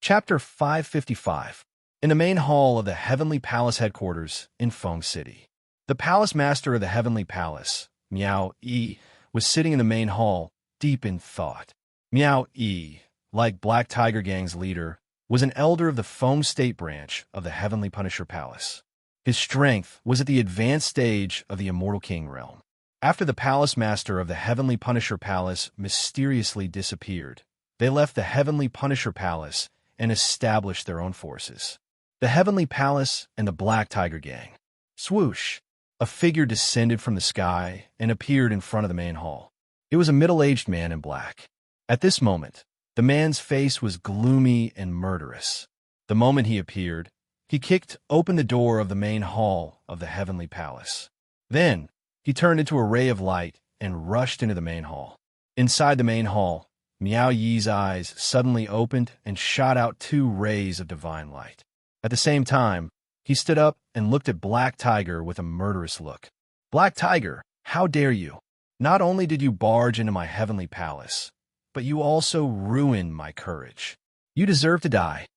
Chapter 555. In the main hall of the Heavenly Palace headquarters in Feng City. The palace master of the Heavenly Palace, Miao Yi, was sitting in the main hall, deep in thought. Miao Yi, like Black Tiger Gang's leader, was an elder of the Feng State branch of the Heavenly Punisher Palace. His strength was at the advanced stage of the Immortal King realm. After the palace master of the Heavenly Punisher Palace mysteriously disappeared, they left the Heavenly Punisher Palace and established their own forces. The Heavenly Palace and the Black Tiger Gang. Swoosh! A figure descended from the sky and appeared in front of the main hall. It was a middle-aged man in black. At this moment, the man's face was gloomy and murderous. The moment he appeared, he kicked open the door of the main hall of the Heavenly Palace. Then, he turned into a ray of light and rushed into the main hall. Inside the main hall, Miao Yi's eyes suddenly opened and shot out two rays of divine light. At the same time, he stood up and looked at Black Tiger with a murderous look. "Black Tiger, how dare you? Not only did you barge into my heavenly palace, but you also ruined my courage. You deserve to die."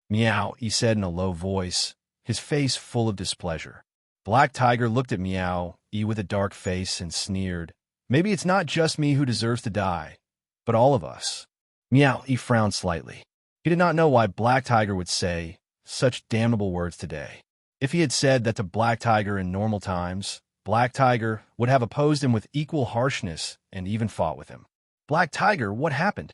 "Meow," he said in a low voice, his face full of displeasure. Black Tiger looked at Miao Yi with a dark face and sneered. "Maybe it's not just me who deserves to die, but all of us." Miao Yi frowned slightly. He did not know why Black Tiger would say such damnable words today. If he had said that to Black Tiger in normal times, Black Tiger would have opposed him with equal harshness and even fought with him. "Black Tiger, what happened?"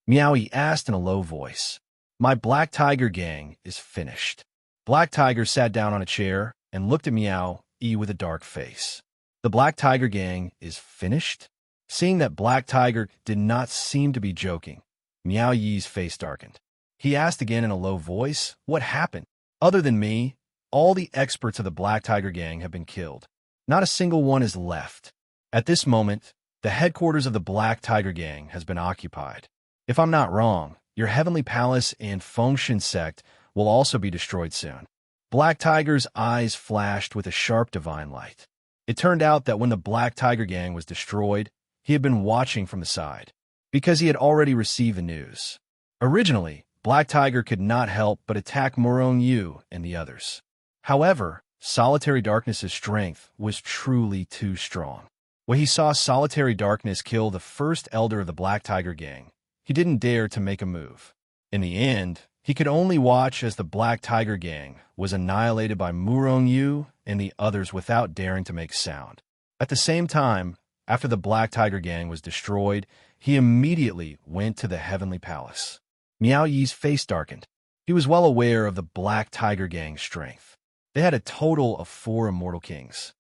Miao Yi asked in a low voice. "My Black Tiger gang is finished." Black Tiger sat down on a chair and looked at Miao Yi with a dark face. "The Black Tiger gang is finished?" Seeing that Black Tiger did not seem to be joking, Miao Yi's face darkened. He asked again in a low voice, "What happened? Other than me, all the experts of the Black Tiger gang have been killed. Not a single one is left. At this moment, the headquarters of the Black Tiger gang has been occupied. If I'm not wrong, your Heavenly Palace and Fengshan sect will also be destroyed soon." Black Tiger's eyes flashed with a sharp divine light. It turned out that when the Black Tiger gang was destroyed, he had been watching from the side, because he had already received the news. Originally, Black Tiger could not help but attack Murong Yu and the others. However, Solitary Darkness's strength was truly too strong. When he saw Solitary Darkness kill the first elder of the Black Tiger gang, he didn't dare to make a move. In the end, he could only watch as the Black Tiger gang was annihilated by Murong Yu and the others without daring to make sound. At the same time, after the Black Tiger gang was destroyed, he immediately went to the Heavenly Palace. Miao Yi's face darkened. He was well aware of the Black Tiger gang's strength. They had a total of 4 Immortal Kings.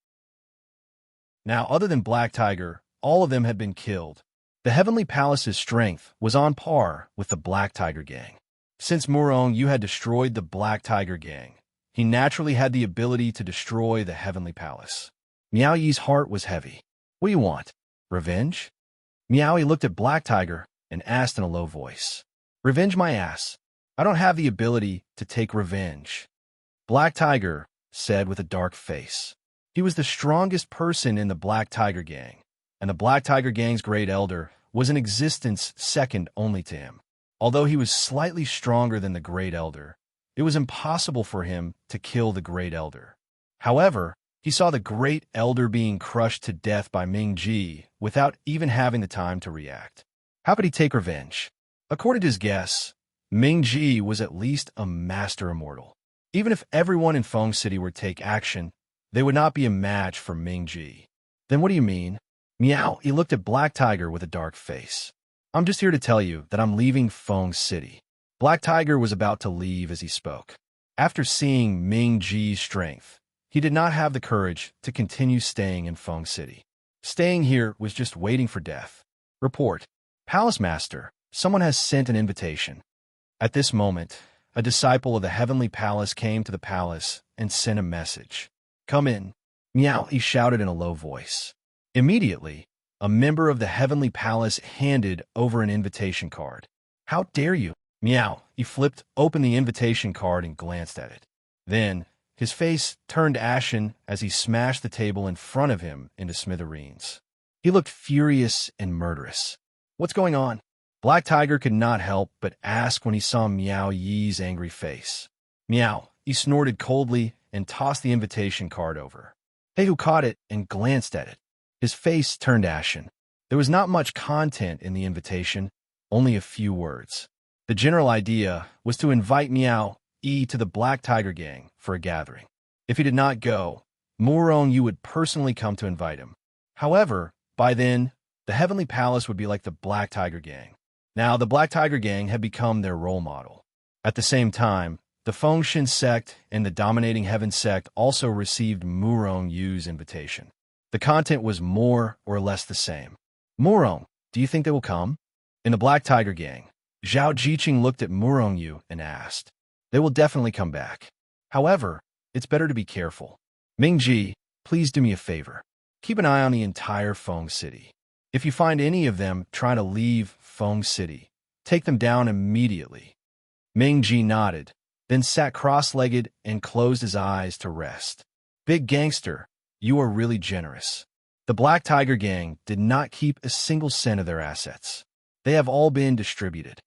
Now, other than Black Tiger, all of them had been killed. The Heavenly Palace's strength was on par with the Black Tiger gang. Since Murong Yu had destroyed the Black Tiger gang, he naturally had the ability to destroy the Heavenly Palace. Miao Yi's heart was heavy. "What do you want? Revenge?" Miao Yi looked at Black Tiger and asked in a low voice. "Revenge my ass. I don't have the ability to take revenge." Black Tiger said with a dark face. He was the strongest person in the Black Tiger gang, and the Black Tiger gang's great elder was in existence second only to him. Although he was slightly stronger than the great elder, it was impossible for him to kill the great elder. However, he saw the great elder being crushed to death by Ming Ji without even having the time to react. How could he take revenge? According to his guess, Ming Ji was at least a master immortal. Even if everyone in Feng City were to take action, they would not be a match for Ming Ji. "Then what do you mean?" Meow, he looked at Black Tiger with a dark face. "I'm just here to tell you that I'm leaving Feng City." Black Tiger was about to leave as he spoke. After seeing Ming Ji's strength, he did not have the courage to continue staying in Feng City. Staying here was just waiting for death. "Report. Palace Master, someone has sent an invitation." At this moment, a disciple of the Heavenly Palace came to the palace and sent a message. "Come in." Meow, he shouted in a low voice. Immediately, a member of the Heavenly Palace handed over an invitation card. "How dare you?" Meow, he flipped open the invitation card and glanced at it. Then, his face turned ashen as he smashed the table in front of him into smithereens. He looked furious and murderous. "What's going on?" Black Tiger could not help but ask when he saw Meow Yi's angry face. Meow, he snorted coldly and tossed the invitation card over. Heihu caught it and glanced at it. His face turned ashen. There was not much content in the invitation, only a few words. The general idea was to invite Meow Yi to the Black Tiger gang for a gathering. If he did not go, Murong Yu would personally come to invite him. However, by then, the Heavenly Palace would be like the Black Tiger gang. Now, the Black Tiger gang had become their role model. At the same time, the Fengshen sect and the Dominating Heaven sect also received Murong Yu's invitation. The content was more or less the same. Murong, do you think they will come? In the Black Tiger gang, Zhao Jiqing looked at Murong Yu and asked, "They will definitely come back. However, it's better to be careful. Mingji, please do me a favor. Keep an eye on the entire Feng City. If you find any of them trying to leave Feng City, take them down immediately." Mingji nodded, then sat cross-legged and closed his eyes to rest. "Big gangster, you are really generous." The Black Tiger gang did not keep a single cent of their assets. They have all been distributed.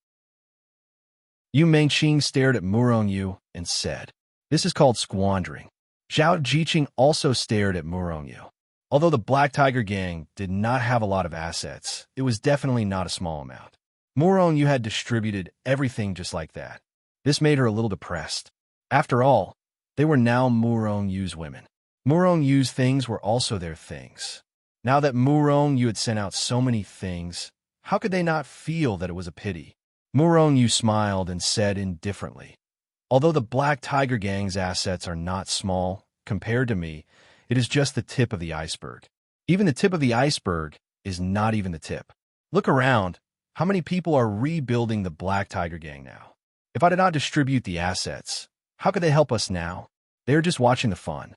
Yu Mengqing stared at Murong Yu and said, "This is called squandering." Zhao Jiqing also stared at Murong Yu. Although the Black Tiger gang did not have a lot of assets, it was definitely not a small amount. Murong Yu had distributed everything just like that. This made her a little depressed. After all, they were now Murong Yu's women. Murong Yu's things were also their things. Now that Murong Yu had sent out so many things, how could they not feel that it was a pity? Murong Yu smiled and said indifferently, "Although the Black Tiger gang's assets are not small, compared to me, it is just the tip of the iceberg. Even the tip of the iceberg is not even the tip. Look around. How many people are rebuilding the Black Tiger gang now? If I did not distribute the assets, how could they help us now? They are just watching the fun.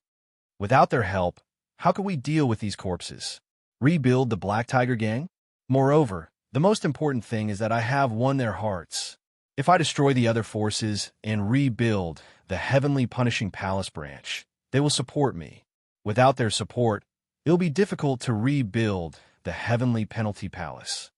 Without their help, how could we deal with these corpses? Rebuild the Black Tiger gang? Moreover, the most important thing is that I have won their hearts. If I destroy the other forces and rebuild the Heavenly Punishing Palace branch, they will support me. Without their support, it will be difficult to rebuild the Heavenly Penalty Palace."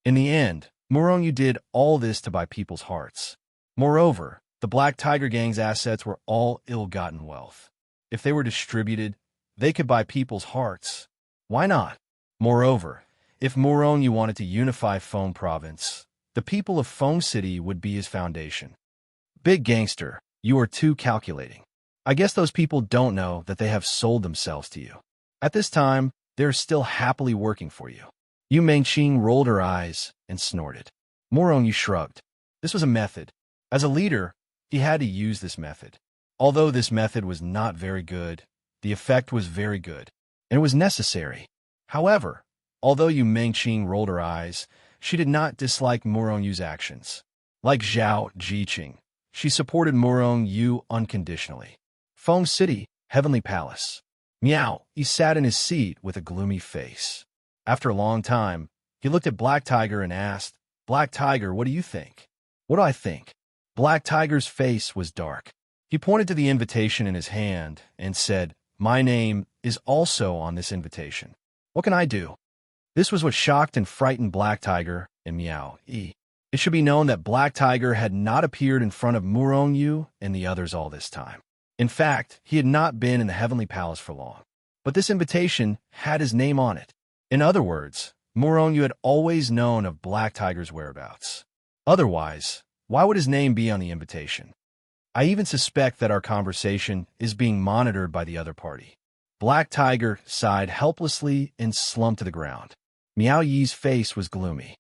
In the end, Murong Yu did all this to buy people's hearts. Moreover, the Black Tiger gang's assets were all ill-gotten wealth. If they were distributed, they could buy people's hearts. Why not? Moreover, if Murong Yu wanted to unify Feng Province, the people of Feng City would be his foundation. "Big gangster, you are too calculating. I guess those people don't know that they have sold themselves to you. At this time, they're still happily working for you." Yu Mengqing rolled her eyes and snorted. Murong Yu shrugged. This was a method. As a leader, he had to use this method. Although this method was not very good, the effect was very good, and it was necessary. However, although Yu Mengqing rolled her eyes, she did not dislike Murong Yu's actions. Like Zhao Jiqing, she supported Murong Yu unconditionally. Feng City, Heavenly Palace. Meow, he sat in his seat with a gloomy face. After a long time, he looked at Black Tiger and asked, "Black Tiger, what do you think?" "What do I think?" Black Tiger's face was dark. He pointed to the invitation in his hand and said, "My name is also on this invitation. What can I do?" This was what shocked and frightened Black Tiger and Meow Yi. It should be known that Black Tiger had not appeared in front of Murong Yu and the others all this time. In fact, he had not been in the Heavenly Palace for long. But this invitation had his name on it. In other words, Murong Yu had always known of Black Tiger's whereabouts. Otherwise, why would his name be on the invitation? I even suspect that our conversation is being monitored by the other party. Black Tiger sighed helplessly and slumped to the ground. Meow Yi's face was gloomy.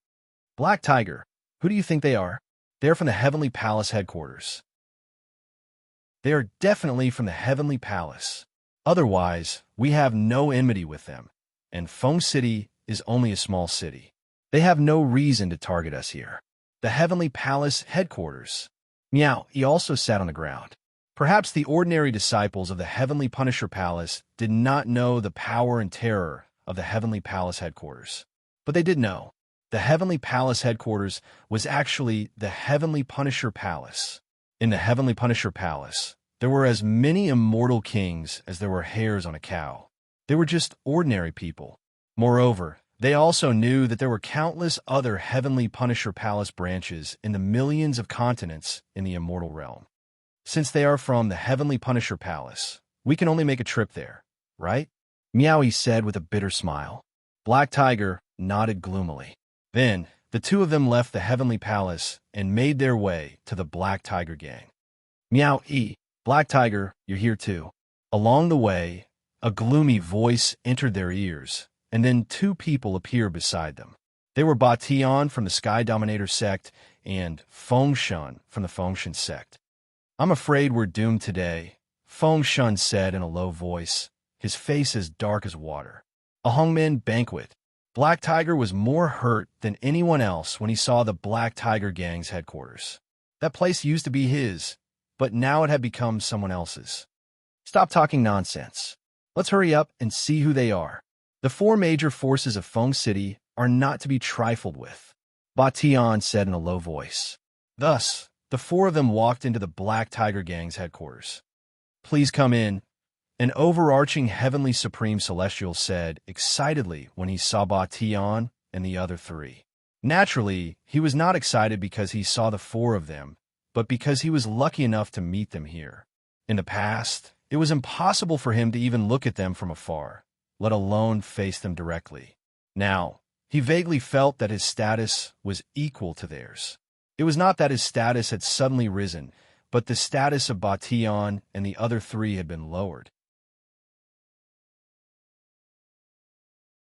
"Black Tiger, who do you think they are?" "They're from the Heavenly Palace headquarters." "They are definitely from the Heavenly Palace. Otherwise, we have no enmity with them, and Feng City is only a small city. They have no reason to target us here." The Heavenly Palace headquarters. Meow, he also sat on the ground. Perhaps the ordinary disciples of the Heavenly Punisher Palace did not know the power and terror of the Heavenly Palace headquarters. But they did know. The Heavenly Palace headquarters was actually the Heavenly Punisher Palace. In the Heavenly Punisher Palace, there were as many immortal kings as there were hairs on a cow. They were just ordinary people. Moreover, They also knew that there were countless other Heavenly Punisher Palace branches in the millions of continents in the immortal realm. Since they are from the Heavenly Punisher Palace, we can only make a trip there, right? Meowie said with a bitter smile. Black Tiger nodded gloomily. Then, the two of them left the Heavenly Palace and made their way to the Black Tiger gang. Meowie, Black Tiger, you're here too. Along the way, a gloomy voice entered their ears, and then two people appeared beside them. They were Batian from the Sky Dominator sect and Fengshen from the Fengshen sect. I'm afraid we're doomed today, Fengshen said in a low voice, his face as dark as water. A Hongmen banquet. Black Tiger was more hurt than anyone else when he saw the Black Tiger gang's headquarters. That place used to be his, but now it had become someone else's. Stop talking nonsense. Let's hurry up and see who they are. The four major forces of Feng City are not to be trifled with, Batian said in a low voice. Thus, the four of them walked into the Black Tiger gang's headquarters. Please come in, an overarching Heavenly Supreme Celestial said excitedly when he saw Batian and the other three. Naturally, he was not excited because he saw the four of them, but because he was lucky enough to meet them here. In the past, it was impossible for him to even look at them from afar, let alone face them directly. Now, he vaguely felt that his status was equal to theirs. It was not that his status had suddenly risen, but the status of Batian and the other three had been lowered.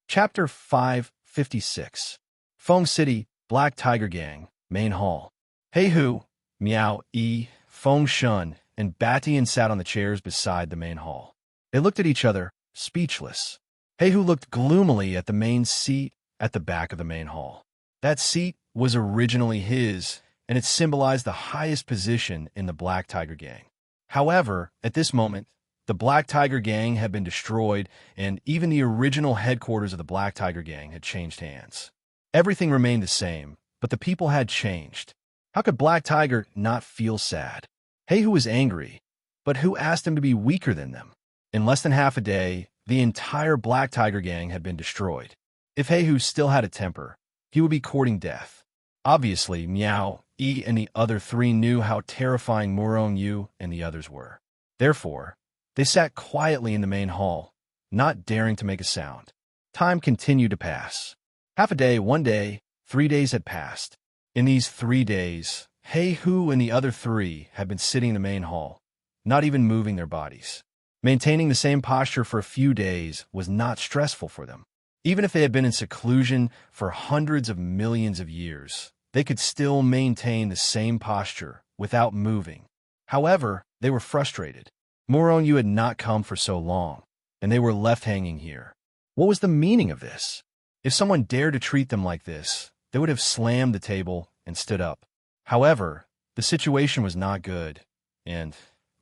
Chapter 556. Feng City, Black Tiger Gang, Main Hall. Hey Hu, Meowie, Fengshen, and Batian sat on the chairs beside the main hall. They looked at each other, speechless. Hey Hu looked gloomily at the main seat at the back of the main hall. That seat was originally his, and it symbolized the highest position in the Black Tiger Gang. However, at this moment, the Black Tiger Gang had been destroyed, and even the original headquarters of the Black Tiger Gang had changed hands. Everything remained the same, but the people had changed. How could Black Tiger not feel sad? Hey Hu was angry, but who asked him to be weaker than them? In less than half a day, the entire Black Tiger Gang had been destroyed. If Hey Hu still had a temper, he would be courting death. Obviously, Meowie and the other three knew how terrifying Murong Yu and the others were. Therefore, they sat quietly in the main hall, not daring to make a sound. Time continued to pass. Half a day, 1 day, 3 days had passed. In these 3 days, Hey Hu and the other three had been sitting in the main hall, not even moving their bodies. Maintaining the same posture for a few days was not stressful for them. Even if they had been in seclusion for hundreds of millions of years, they could still maintain the same posture without moving. However, they were frustrated. Murong Yu had not come for so long, and they were left hanging here. What was the meaning of this? If someone dared to treat them like this, they would have slammed the table and stood up. However, the situation was not good, and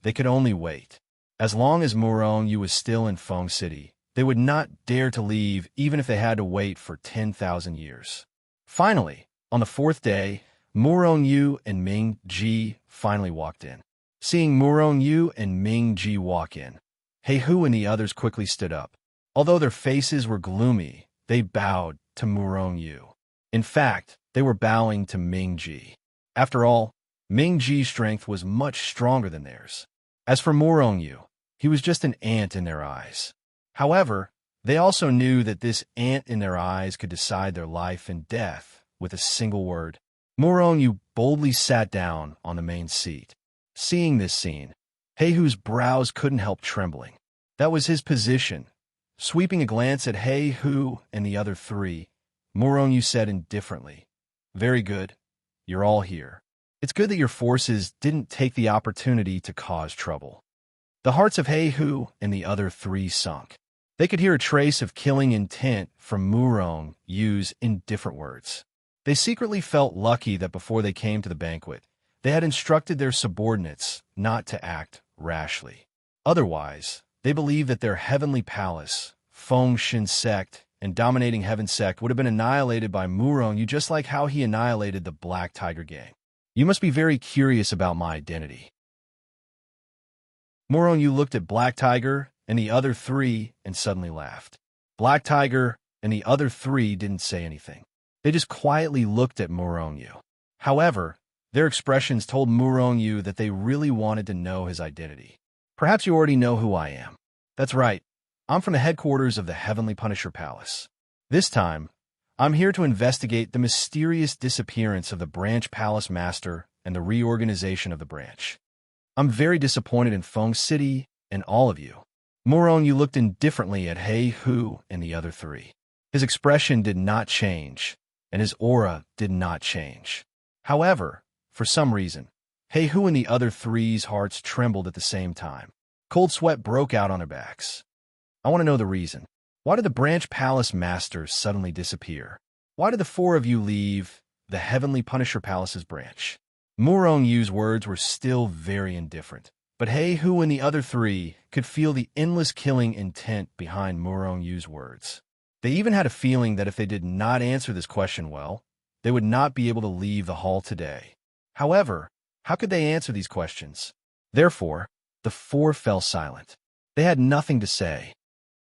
they could only wait. As long as Murong Yu was still in Feng City, they would not dare to leave even if they had to wait for 10,000 years. Finally, on the 4th day, Murong Yu and Ming Ji finally walked in. Seeing Murong Yu and Ming Ji walk in, Hey Hu and the others quickly stood up. Although their faces were gloomy, they bowed to Murong Yu. In fact, they were bowing to Ming Ji. After all, Ming Ji's strength was much stronger than theirs. As for Murong Yu, he was just an ant in their eyes. However, they also knew that this ant in their eyes could decide their life and death with a single word. Murong Yu boldly sat down on the main seat. Seeing this scene, Hey Hu's brows couldn't help trembling. That was his position. Sweeping a glance at Hey Hu and the other three, Murong Yu said indifferently, "Very good. You're all here. It's good that your forces didn't take the opportunity to cause trouble." The hearts of Hey Hu and the other three sunk. They could hear a trace of killing intent from Murong Yu's indifferent words. They secretly felt lucky that before they came to the banquet, they had instructed their subordinates not to act rashly. Otherwise, they believed that their heavenly palace, Fengshen sect, and dominating heaven sect would have been annihilated by Murong Yu just like how he annihilated the Black Tiger Gang. You must be very curious about my identity. Murong Yu looked at Black Tiger and the other three and suddenly laughed. Black Tiger, and the other three didn't say anything. They just quietly looked at Murongyu. However, their expressions told Murongyu that they really wanted to know his identity. Perhaps you already know who I am. That's right. I'm from the headquarters of the Heavenly Punisher Palace. This time, I'm here to investigate the mysterious disappearance of the branch palace master and the reorganization of the branch. I'm very disappointed in Feng City and all of you. Murongyu looked indifferently at He Hu and the other three. His expression did not change, and his aura did not change. However, for some reason, He Hu and the other three's hearts trembled at the same time. Cold sweat broke out on their backs. I want to know the reason. Why did the branch palace master suddenly disappear? Why did the four of you leave the Heavenly Punisher Palace's branch? Murongyu's words were still very indifferent, but He Hu and the other three could feel the endless killing intent behind Murongyu's words. They even had a feeling that if they did not answer this question well, they would not be able to leave the hall today. However, how could they answer these questions? Therefore, the four fell silent. They had nothing to say.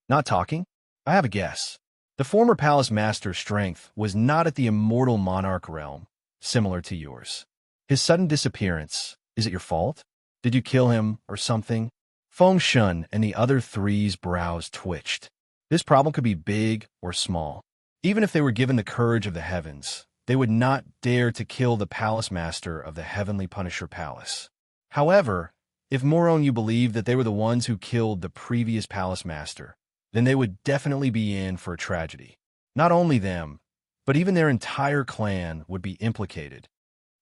Not talking? I have a guess. The former palace master's strength was not at the immortal monarch realm, similar to yours. His sudden disappearance, is it your fault? Did you kill him or something? Feng Shun and the other three's brows twitched. This problem could be big or small. Even if they were given the courage of the heavens, they would not dare to kill the palace master of the Heavenly Punisher Palace. However, if Murongyu believed that they were the ones who killed the previous palace master, then they would definitely be in for a tragedy. Not only them, but even their entire clan would be implicated.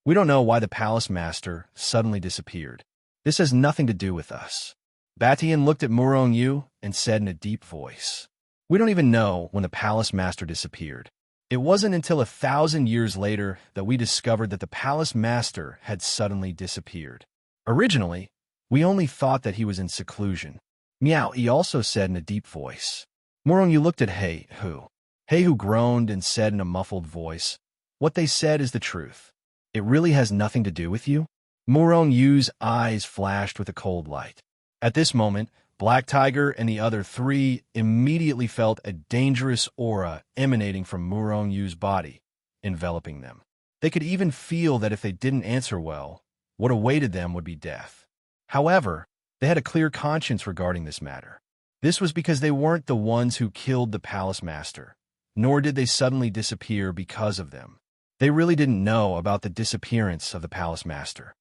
We don't know why the palace master suddenly disappeared. This has nothing to do with us. Batian looked at Murongyu and said in a deep voice, "We don't even know when the palace master disappeared. It wasn't until 1,000 years later that we discovered that the palace master had suddenly disappeared. Originally, we only thought that he was in seclusion." Meow, he also said in a deep voice. Murongyu looked at He Hu. He Hu groaned and said in a muffled voice, "What they said is the truth. It really has nothing to do with you?" Murongyu's eyes flashed with a cold light. At this moment, Black Tiger and the other three immediately felt a dangerous aura emanating from Murongyu's body, enveloping them. They could even feel that if they didn't answer well, what awaited them would be death. However, they had a clear conscience regarding this matter. This was because they weren't the ones who killed the palace master, nor did they suddenly disappear because of them. They really didn't know about the disappearance of the palace master.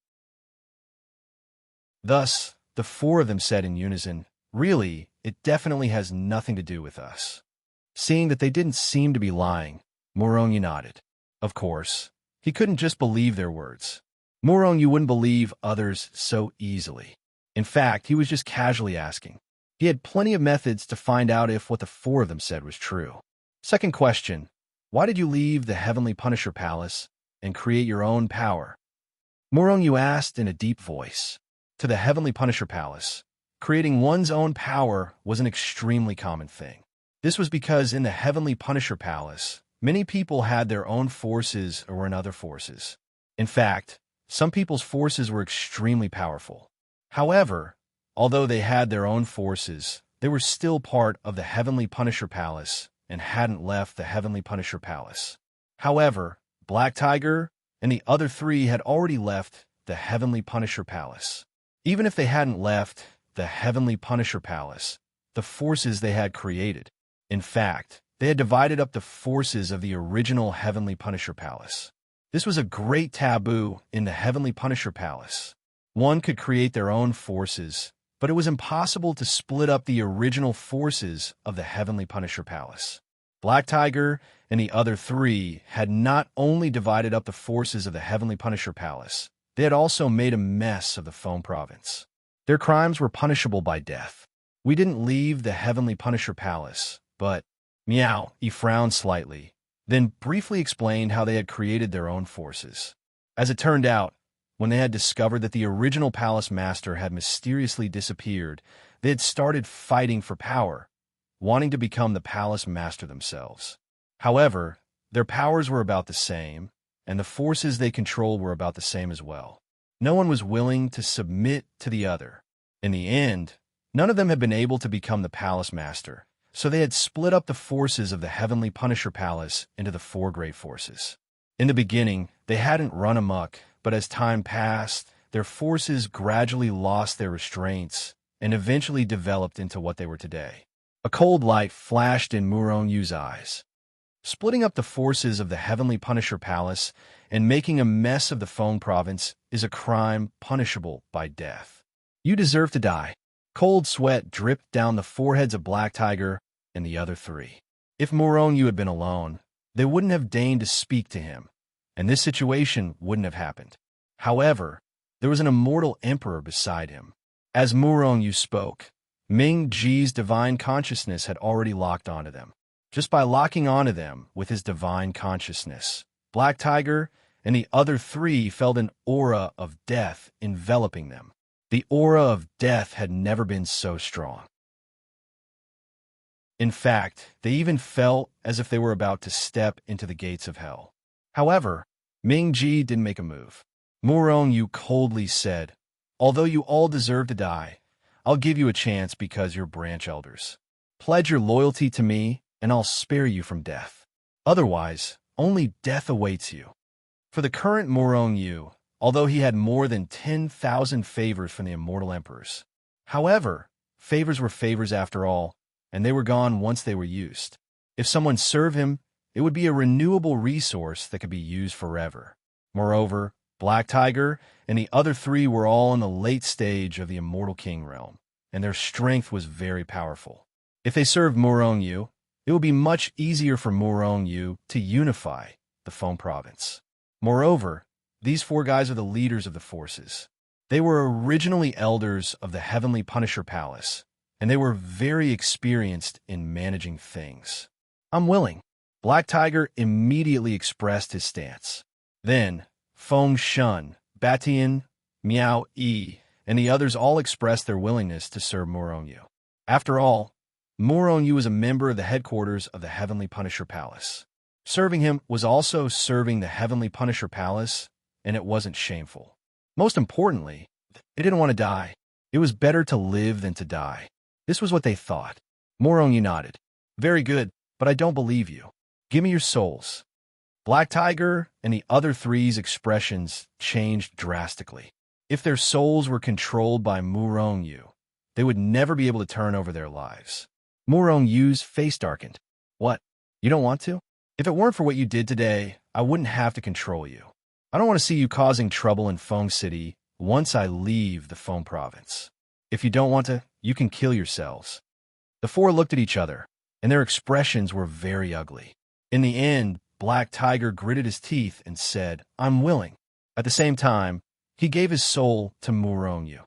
Thus, the four of them said in unison, "Really, it definitely has nothing to do with us." Seeing that they didn't seem to be lying, Murongyu nodded. Of course, he couldn't just believe their words. Murongyu wouldn't believe others so easily. In fact, he was just casually asking. He had plenty of methods to find out if what the four of them said was true. Second question, why did you leave the Heavenly Punisher Palace and create your own power? Murongyu asked in a deep voice. To the Heavenly Punisher Palace, creating one's own power was an extremely common thing. This was because in the Heavenly Punisher Palace, many people had their own forces or were in other forces. In fact, some people's forces were extremely powerful. However, although they had their own forces, they were still part of the Heavenly Punisher Palace and hadn't left the Heavenly Punisher Palace. However, Black Tiger and the other three had already left the Heavenly Punisher Palace. Even if they hadn't left the Heavenly Punisher Palace, the forces they had created. In fact, they had divided up the forces of the original Heavenly Punisher Palace. This was a great taboo in the Heavenly Punisher Palace. One could create their own forces, but it was impossible to split up the original forces of the Heavenly Punisher Palace. Black Tiger and the other three had not only divided up the forces of the Heavenly Punisher Palace, they had also made a mess of the Foam Province. Their crimes were punishable by death. We didn't leave the Heavenly Punisher Palace, but... Meow, he frowned slightly, then briefly explained how they had created their own forces. As it turned out, when they had discovered that the original palace master had mysteriously disappeared, they had started fighting for power, wanting to become the palace master themselves. However, their powers were about the same, and the forces they controlled were about the same as well. No one was willing to submit to the other. In the end, none of them had been able to become the palace master, So they had split up the forces of the Heavenly Punisher Palace into the four great forces. In the beginning, they hadn't run amok, but as time passed, their forces gradually lost their restraints and eventually developed into what they were today. A cold light flashed in Murongyu's eyes. Splitting up the forces of the Heavenly Punisher Palace and making a mess of the Feng Province is a crime punishable by death. You deserve to die. Cold sweat dripped down the foreheads of Black Tiger and the other three. If Murongyu had been alone, they wouldn't have deigned to speak to him, and this situation wouldn't have happened. However, there was an immortal emperor beside him. As Murongyu spoke, Ming Ji's divine consciousness had already locked onto them. Just by locking onto them with his divine consciousness, Black Tiger and the other three felt an aura of death enveloping them. The aura of death had never been so strong. In fact, they even felt as if they were about to step into the gates of hell. However, Ming Ji didn't make a move. Murongyu coldly said, "Although you all deserve to die, I'll give you a chance because you're branch elders. Pledge your loyalty to me, and I'll spare you from death. Otherwise, only death awaits you." For the current Murongyu, although he had more than 10,000 favors from the immortal emperors. However, favors were favors after all, and they were gone once they were used. If someone served him, it would be a renewable resource that could be used forever. Moreover, Black Tiger and the other three were all in the late stage of the Immortal King realm, and their strength was very powerful. If they served Murongyu, it would be much easier for Murongyu to unify the Feng Province. Moreover, these four guys are the leaders of the forces. They were originally elders of the Heavenly Punisher Palace, and they were very experienced in managing things. "I'm willing." Black Tiger immediately expressed his stance. Then, Feng Shun, Batian, Miao Yi, and the others all expressed their willingness to serve Murongyu. After all, Murongyu was a member of the headquarters of the Heavenly Punisher Palace. Serving him was also serving the Heavenly Punisher Palace, and it wasn't shameful. Most importantly, they didn't want to die. It was better to live than to die. This was what they thought. Murongyu nodded. "Very good, but I don't believe you. Give me your souls." Black Tiger and the other three's expressions changed drastically. If their souls were controlled by Murongyu, they would never be able to turn over their lives. Murongyu's face darkened. "What? You don't want to? If it weren't for what you did today, I wouldn't have to control you. I don't want to see you causing trouble in Feng City once I leave the Feng Province. If you don't want to, you can kill yourselves." The four looked at each other, and their expressions were very ugly. In the end, Black Tiger gritted his teeth and said, "I'm willing." At the same time, he gave his soul to Murongyu.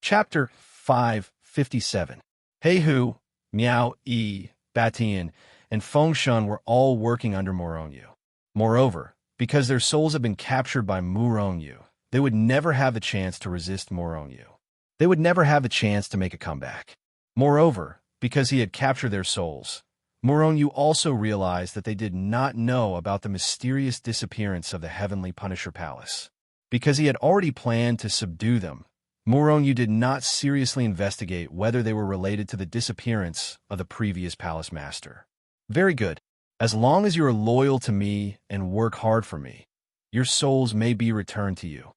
Chapter 557. Heihu, Miao Yi, Batian, and Feng Shun were all working under Murongyu. Moreover, because their souls had been captured by Murongyu, they would never have the chance to resist Murongyu. They would never have the chance to make a comeback. Moreover, because he had captured their souls, Murongyu also realized that they did not know about the mysterious disappearance of the Heavenly Punisher Palace. Because he had already planned to subdue them, Murongyu did not seriously investigate whether they were related to the disappearance of the previous palace master. "Very good. As long as you are loyal to me and work hard for me, your souls may be returned to you."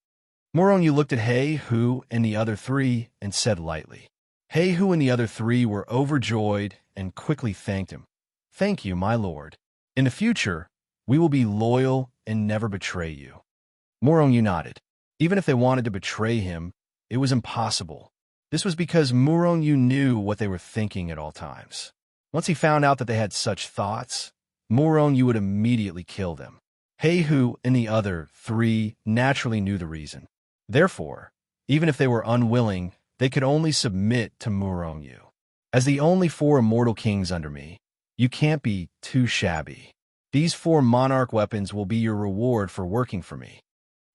Murongyu looked at Heihu and the other three and said lightly. Heihu and the other three were overjoyed and quickly thanked him. "Thank you, my lord. In the future, we will be loyal and never betray you." Murongyu nodded. Even if they wanted to betray him, it was impossible. This was because Murongyu knew what they were thinking at all times. Once he found out that they had such thoughts, Murongyu would immediately kill them. Heihu and the other three naturally knew the reason. Therefore, even if they were unwilling, they could only submit to Murongyu. "As the only four immortal kings under me, you can't be too shabby. These 4 monarch weapons will be your reward for working for me."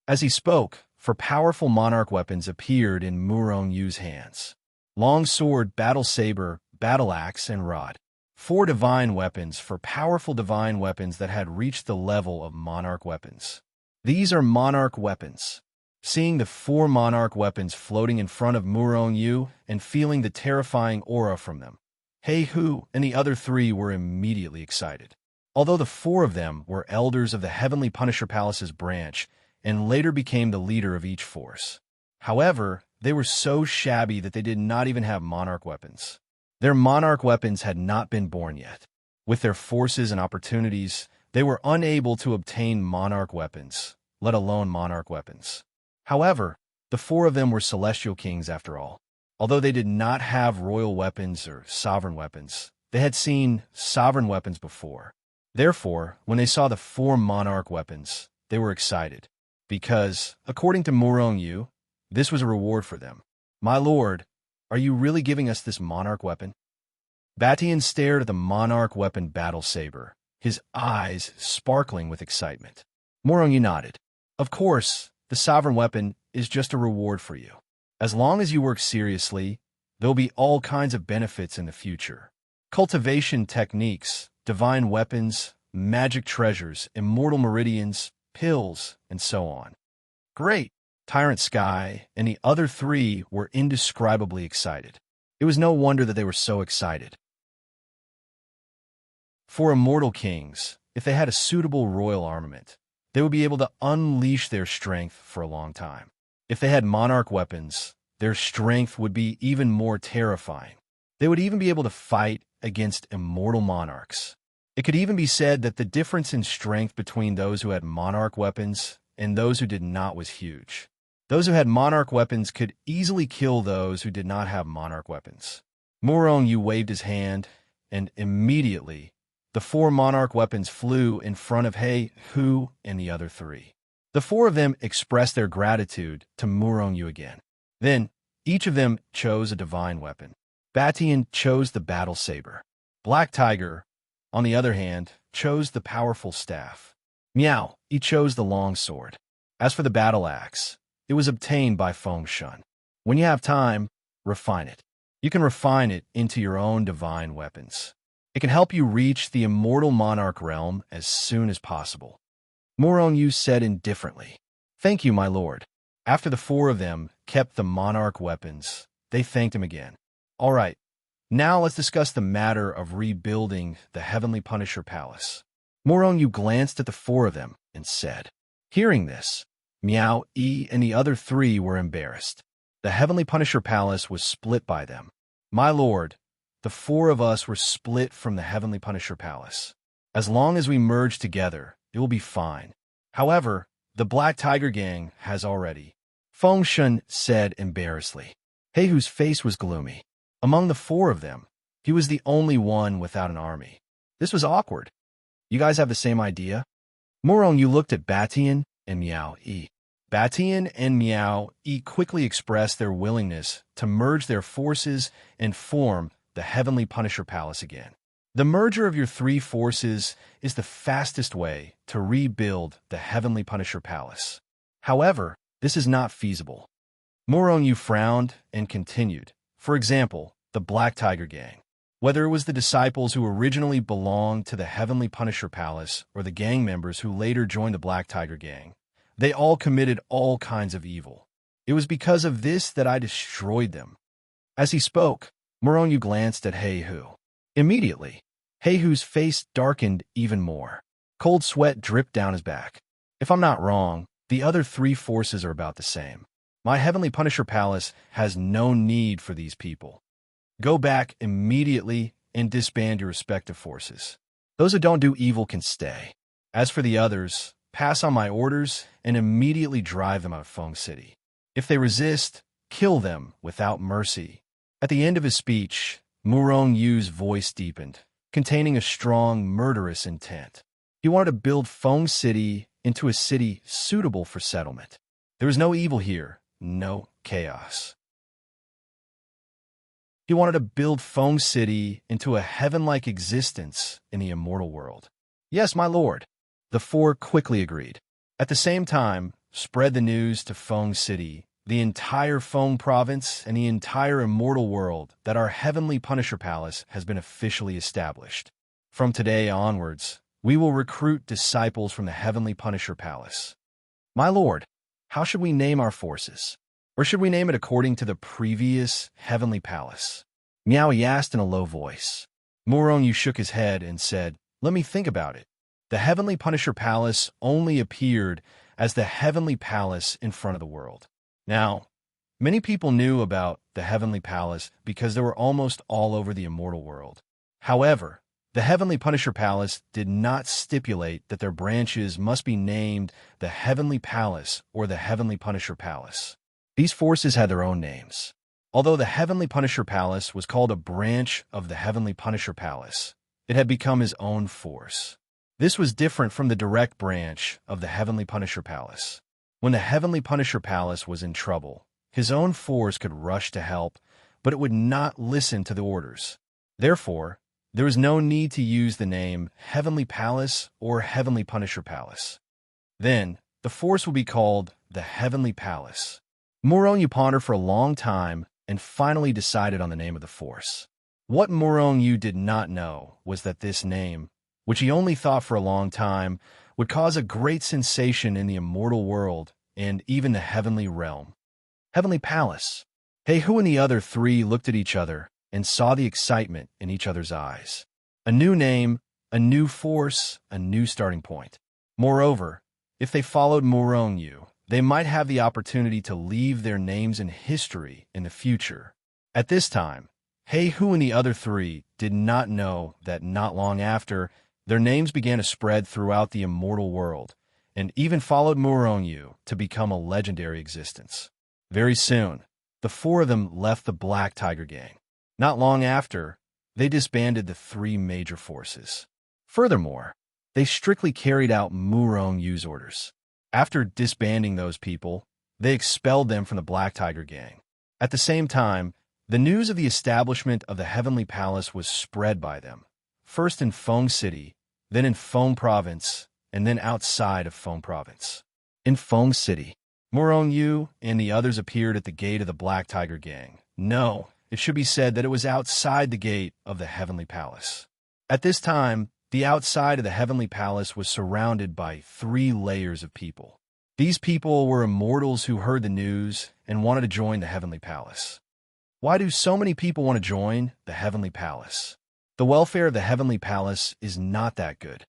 As he spoke, 4 powerful monarch weapons appeared in Murongyu's hands. Long sword, battle saber, battle axe, and rod. 4 divine weapons, 4 powerful divine weapons that had reached the level of monarch weapons. These are monarch weapons. Seeing the 4 monarch weapons floating in front of Murong Yu and feeling the terrifying aura from them, He Hu and the other 3 were immediately excited. Although the 4 of them were elders of the Heavenly Punisher Palace's branch and later became the leader of each force. However, they were so shabby that they did not even have monarch weapons. Their monarch weapons had not been born yet. With their forces and opportunities, they were unable to obtain monarch weapons, let alone monarch weapons. However, the 4 of them were celestial kings after all. Although they did not have royal weapons or sovereign weapons, they had seen sovereign weapons before. Therefore, when they saw the 4 monarch weapons, they were excited, because, according to Murong Yu, this was a reward for them. "My lord, are you really giving us this monarch weapon?" Batian stared at the monarch weapon battle saber, his eyes sparkling with excitement. Murong Yu nodded. "Of course, the sovereign weapon is just a reward for you. As long as you work seriously, there'll be all kinds of benefits in the future. Cultivation techniques, divine weapons, magic treasures, immortal meridians, pills, and so on." "Great!" Tyrant Sky and the other 3 were indescribably excited. It was no wonder that they were so excited. For immortal kings, if they had a suitable royal armament, they would be able to unleash their strength for a long time. If they had monarch weapons, their strength would be even more terrifying. They would even be able to fight against immortal monarchs. It could even be said that the difference in strength between those who had monarch weapons and those who did not was huge. Those who had monarch weapons could easily kill those who did not have monarch weapons. Murong Yu waved his hand, and immediately, the 4 monarch weapons flew in front of He Hu and the other 3. The 4 of them expressed their gratitude to Murong Yu again. Then, each of them chose a divine weapon. Batian chose the battle saber. Black Tiger, on the other hand, chose the powerful staff. Miao, he chose the long sword. As for the battle axe, it was obtained by Feng Shun. When you have time, refine it. You can refine it into your own divine weapons. It can help you reach the immortal monarch realm as soon as possible. Murong Yu said indifferently, "Thank you, my lord." After the 4 of them kept the monarch weapons, they thanked him again. "All right, now let's discuss the matter of rebuilding the Heavenly Punisher Palace." Murong Yu glanced at the 4 of them and said. Hearing this, Miao Yi and the other 3 were embarrassed. The Heavenly Punisher Palace was split by them. "My lord, the 4 of us were split from the Heavenly Punisher Palace. As long as we merge together, it will be fine. However, the Black Tiger Gang has already," Feng Shun said embarrassedly. He Hu's face was gloomy. Among the 4 of them, he was the only one without an army. This was awkward. "You guys have the same idea?" Murong Yu looked at Batian and Miao Yi. Batian and Miao Yi quickly expressed their willingness to merge their forces and form the Heavenly Punisher Palace again. The merger of your 3 forces is the fastest way to rebuild the Heavenly Punisher Palace. However, this is not feasible. Murong Yu frowned and continued. For example, the Black Tiger Gang. Whether it was the disciples who originally belonged to the Heavenly Punisher Palace or the gang members who later joined the Black Tiger Gang, they all committed all kinds of evil. It was because of this that I destroyed them. As he spoke, Murong Yu glanced at He Hu. Immediately, He Hu's face darkened even more. Cold sweat dripped down his back. If I'm not wrong, the other 3 forces are about the same. My Heavenly Punisher Palace has no need for these people. Go back immediately and disband your respective forces. Those who don't do evil can stay. As for the others, pass on my orders and immediately drive them out of Feng City. If they resist, kill them without mercy. At the end of his speech, Murong Yu's voice deepened, containing a strong, murderous intent. He wanted to build Feng City into a city suitable for settlement. There was no evil here, no chaos. He wanted to build Feng City into a heaven-like existence in the immortal world. Yes, my lord. The 4 quickly agreed. At the same time, spread the news to Feng City, the entire Feng province, and the entire immortal world that our Heavenly Punisher Palace has been officially established. From today onwards, we will recruit disciples from the Heavenly Punisher Palace. My lord, How should we name our forces? Or should we name it according to the previous heavenly palace? Meow, he asked in a low voice. Murong Yu shook his head and said, let me think about it. The Heavenly Punisher Palace only appeared as the Heavenly Palace in front of the world. Now, many people knew about the Heavenly Palace because they were almost all over the immortal world. However, the Heavenly Punisher Palace did not stipulate that their branches must be named the Heavenly Palace or the Heavenly Punisher Palace. These forces had their own names. Although the Heavenly Punisher Palace was called a branch of the Heavenly Punisher Palace, it had become his own force. This was different from the direct branch of the Heavenly Punisher Palace. When the Heavenly Punisher Palace was in trouble, his own force could rush to help, but it would not listen to the orders. Therefore, there was no need to use the name Heavenly Palace or Heavenly Punisher Palace. Then, the force would be called the Heavenly Palace. Murong Yu pondered for a long time and finally decided on the name of the force. What Murong Yu did not know was that this name, which he only thought for a long time, would cause a great sensation in the immortal world and even the heavenly realm. Heavenly Palace. Hu and the other three looked at each other and saw the excitement in each other's eyes. A new name, a new force, a new starting point. Moreover, if they followed Murong Yu, they might have the opportunity to leave their names in history in the future. At this time, Hu and the other three did not know that not long after, their names began to spread throughout the immortal world, and even followed Murong Yu to become a legendary existence. Very soon, the four of them left the Black Tiger Gang. Not long after, they disbanded the three major forces. Furthermore, they strictly carried out Murong Yu's orders. After disbanding those people, they expelled them from the Black Tiger Gang. At the same time, the news of the establishment of the Heavenly Palace was spread by them, first in Feng City, then in Feng Province, and then outside of Feng Province. In Feng City, Murong Yu and the others appeared at the gate of the Black Tiger Gang. No, it should be said that it was outside the gate of the Heavenly Palace. At this time, the outside of the Heavenly Palace was surrounded by 3 layers of people. These people were immortals who heard the news and wanted to join the Heavenly Palace. Why do so many people want to join the Heavenly Palace? The welfare of the Heavenly Palace is not that good.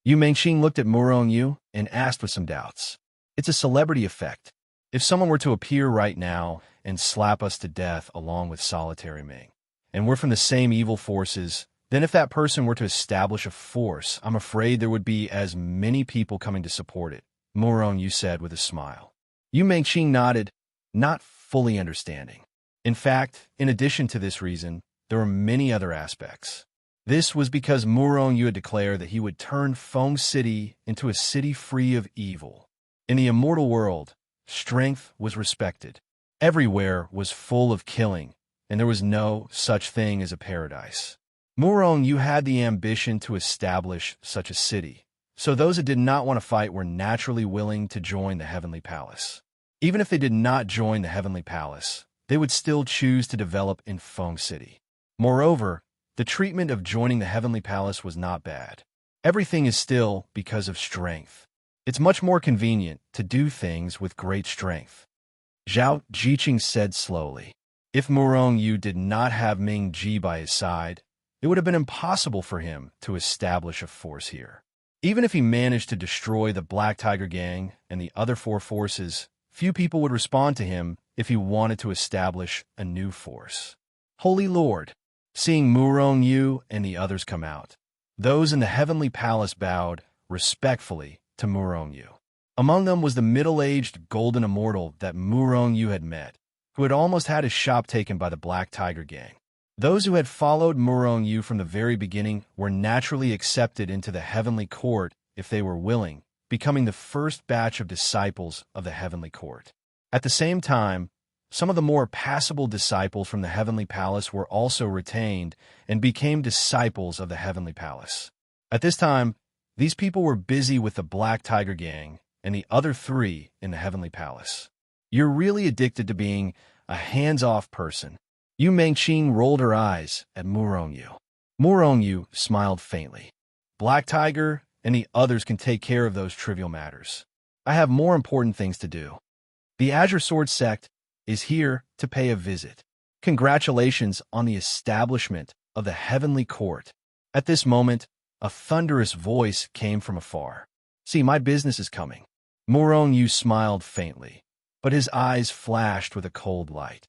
Yu Mengxing looked at Murong Yu and asked with some doubts. It's a celebrity effect. If someone were to appear right now and slap us to death along with Solitary Ming, and we're from the same evil forces, then if that person were to establish a force, I'm afraid there would be as many people coming to support it, Murong Yu said with a smile. Yu Mengxing nodded, not fully understanding. In fact, in addition to this reason, there were many other aspects. This was because Murong Yu had declared that he would turn Feng City into a city free of evil. In the immortal world, strength was respected. Everywhere was full of killing, and there was no such thing as a paradise. Murong Yu had the ambition to establish such a city, so those that did not want to fight were naturally willing to join the Heavenly Palace. Even if they did not join the Heavenly Palace, they would still choose to develop in Feng City. Moreover, the treatment of joining the Heavenly Palace was not bad. Everything is still because of strength. It's much more convenient to do things with great strength. Zhao Jiqing said slowly. If Murong Yu did not have Ming Ji by his side, it would have been impossible for him to establish a force here. Even if he managed to destroy the Black Tiger Gang and the other 4 forces, few people would respond to him if he wanted to establish a new force. Holy Lord! Seeing Murong Yu and the others come out, those in the Heavenly Palace bowed respectfully to Murong Yu. Among them was the middle-aged golden immortal that Murong Yu had met, who had almost had his shop taken by the Black Tiger Gang. Those who had followed Murong Yu from the very beginning were naturally accepted into the Heavenly Court if they were willing, becoming the first batch of disciples of the Heavenly Court. At the same time, some of the more passable disciples from the Heavenly Palace were also retained and became disciples of the Heavenly Palace. At this time, these people were busy with the Black Tiger Gang and the other 3 in the Heavenly Palace. You're really addicted to being a hands-off person. Yu Mengxing rolled her eyes at Murong Yu. Murong Yu smiled faintly. Black Tiger and the others can take care of those trivial matters. I have more important things to do. The Azure Sword sect is here to pay a visit. Congratulations on the establishment of the heavenly court. At this moment, a thunderous voice came from afar. See, my business is coming. Morong Yu smiled faintly, but his eyes flashed with a cold light.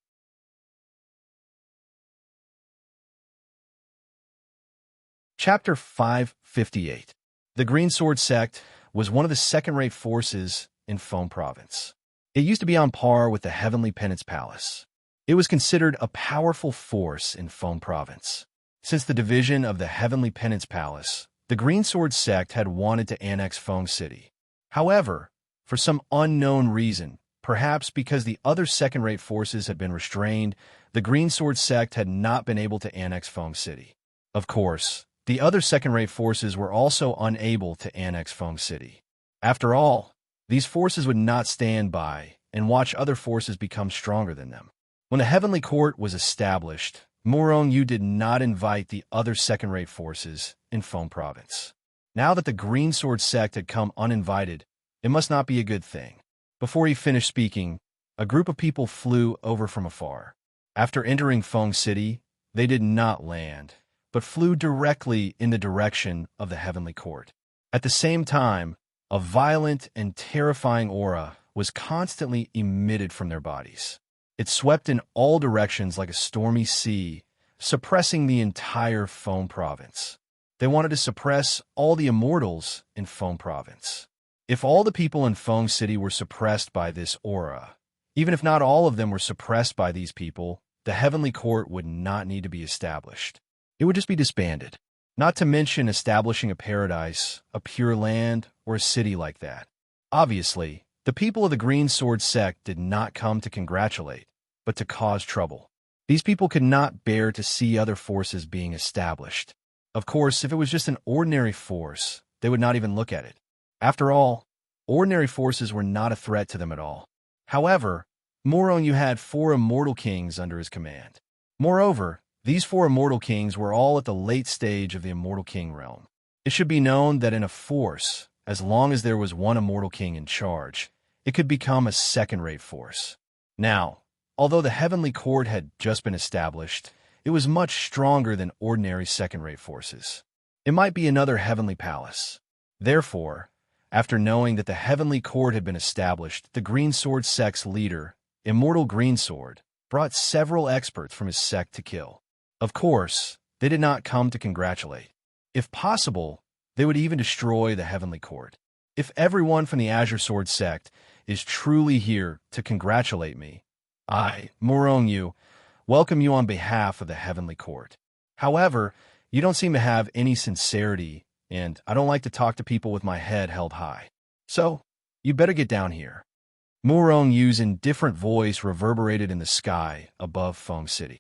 Chapter 558. The Green Sword sect was one of the second-rate forces in Feng Province. It used to be on par with the Heavenly Penance Palace. It was considered a powerful force in Feng Province. Since the division of the Heavenly Penance Palace, the Green Sword sect had wanted to annex Feng City. However, for some unknown reason, perhaps because the other second-rate forces had been restrained, the Green Sword sect had not been able to annex Feng City. Of course, the other second-rate forces were also unable to annex Feng City. After all, these forces would not stand by and watch other forces become stronger than them. When the Heavenly Court was established, Morong Yu did not invite the other second-rate forces in Feng Province. Now that the Green Sword sect had come uninvited, it must not be a good thing. Before he finished speaking, a group of people flew over from afar. After entering Feng City, they did not land, but flew directly in the direction of the Heavenly Court. At the same time, a violent and terrifying aura was constantly emitted from their bodies. It swept in all directions like a stormy sea, suppressing the entire Feng Province. They wanted to suppress all the immortals in Feng Province. If all the people in Feng City were suppressed by this aura, even if not all of them were suppressed by these people, the Heavenly Court would not need to be established. It would just be disbanded. Not to mention establishing a paradise, a pure land, or a city like that. Obviously, the people of the Green Sword sect did not come to congratulate, but to cause trouble. These people could not bear to see other forces being established. Of course, if it was just an ordinary force, they would not even look at it. After all, ordinary forces were not a threat to them at all. However, Morong Yu had 4 immortal kings under his command. Moreover, these 4 immortal kings were all at the late stage of the immortal king realm. It should be known that in a force, as long as there was one immortal king in charge, it could become a second-rate force. Now, although the Heavenly Court had just been established, it was much stronger than ordinary second-rate forces. It might be another heavenly palace. Therefore, after knowing that the Heavenly Court had been established, the Green Sword sect's leader, Immortal Greensword, brought several experts from his sect to kill. Of course, they did not come to congratulate. If possible, they would even destroy the Heavenly Court. If everyone from the Azure Sword sect is truly here to congratulate me, I, Morong Yu, welcome you on behalf of the Heavenly Court. However, you don't seem to have any sincerity, and I don't like to talk to people with my head held high. So, you better get down here. Morong Yu's indifferent voice reverberated in the sky above Feng City.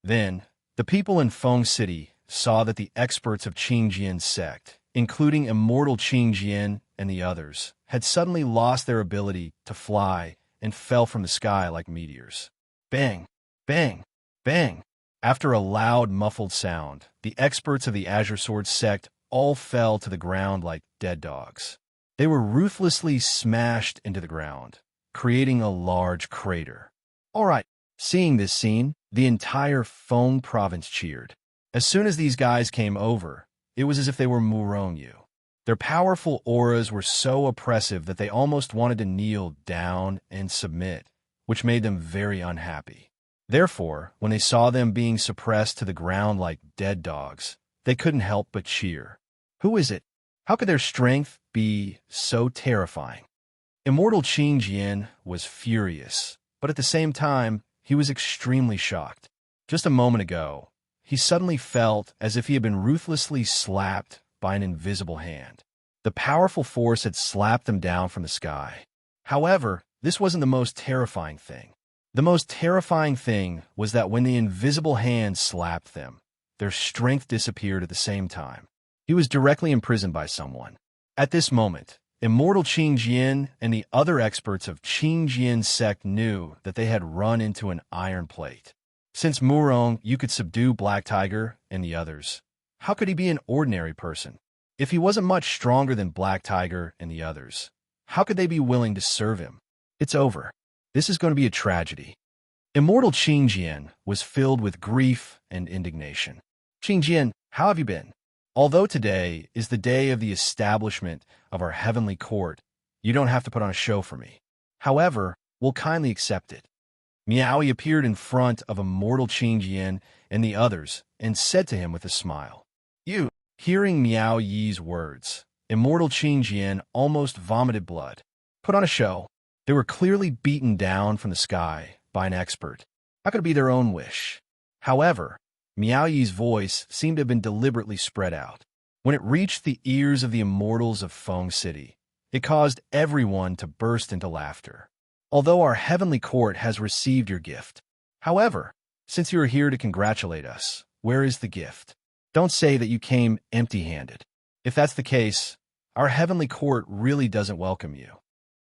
Then, the people in Feng City saw that the experts of Qingjian's sect, including Immortal Qingjian and the others, had suddenly lost their ability to fly and fell from the sky like meteors. Bang! Bang! Bang! After a loud, muffled sound, the experts of the Azure Sword sect all fell to the ground like dead dogs. They were ruthlessly smashed into the ground, creating a large crater. All right, seeing this scene, the entire Feng province cheered. As soon as these guys came over, it was as if they were Morong Yu. Their powerful auras were so oppressive that they almost wanted to kneel down and submit, which made them very unhappy. Therefore, when they saw them being suppressed to the ground like dead dogs, they couldn't help but cheer. Who is it? How could their strength be so terrifying? Immortal Qingjian was furious, but at the same time, he was extremely shocked. Just a moment ago, he suddenly felt as if he had been ruthlessly slapped by an invisible hand. The powerful force had slapped him down from the sky. However, this wasn't the most terrifying thing. The most terrifying thing was that when the invisible hand slapped them, their strength disappeared at the same time. He was directly imprisoned by someone. At this moment, Immortal Qingjian and the other experts of Qingjian's sect knew that they had run into an iron plate. Since Morong Yu could subdue Black Tiger and the others, how could he be an ordinary person? If he wasn't much stronger than Black Tiger and the others, how could they be willing to serve him? It's over. This is going to be a tragedy. Immortal Qingjian was filled with grief and indignation. Qingjian, how have you been? Although today is the day of the establishment of our heavenly court, you don't have to put on a show for me. However, we'll kindly accept it. Miaoyi appeared in front of Immortal Qingjian and the others and said to him with a smile. You, hearing Miao Yi's words, Immortal Qingjian almost vomited blood. Put on a show. They were clearly beaten down from the sky by an expert. How could it be their own wish? However, Miao Yi's voice seemed to have been deliberately spread out. When it reached the ears of the immortals of Feng City, it caused everyone to burst into laughter. Although our heavenly court has received your gift. However, since you are here to congratulate us, where is the gift? Don't say that you came empty-handed. If that's the case, our heavenly court really doesn't welcome you.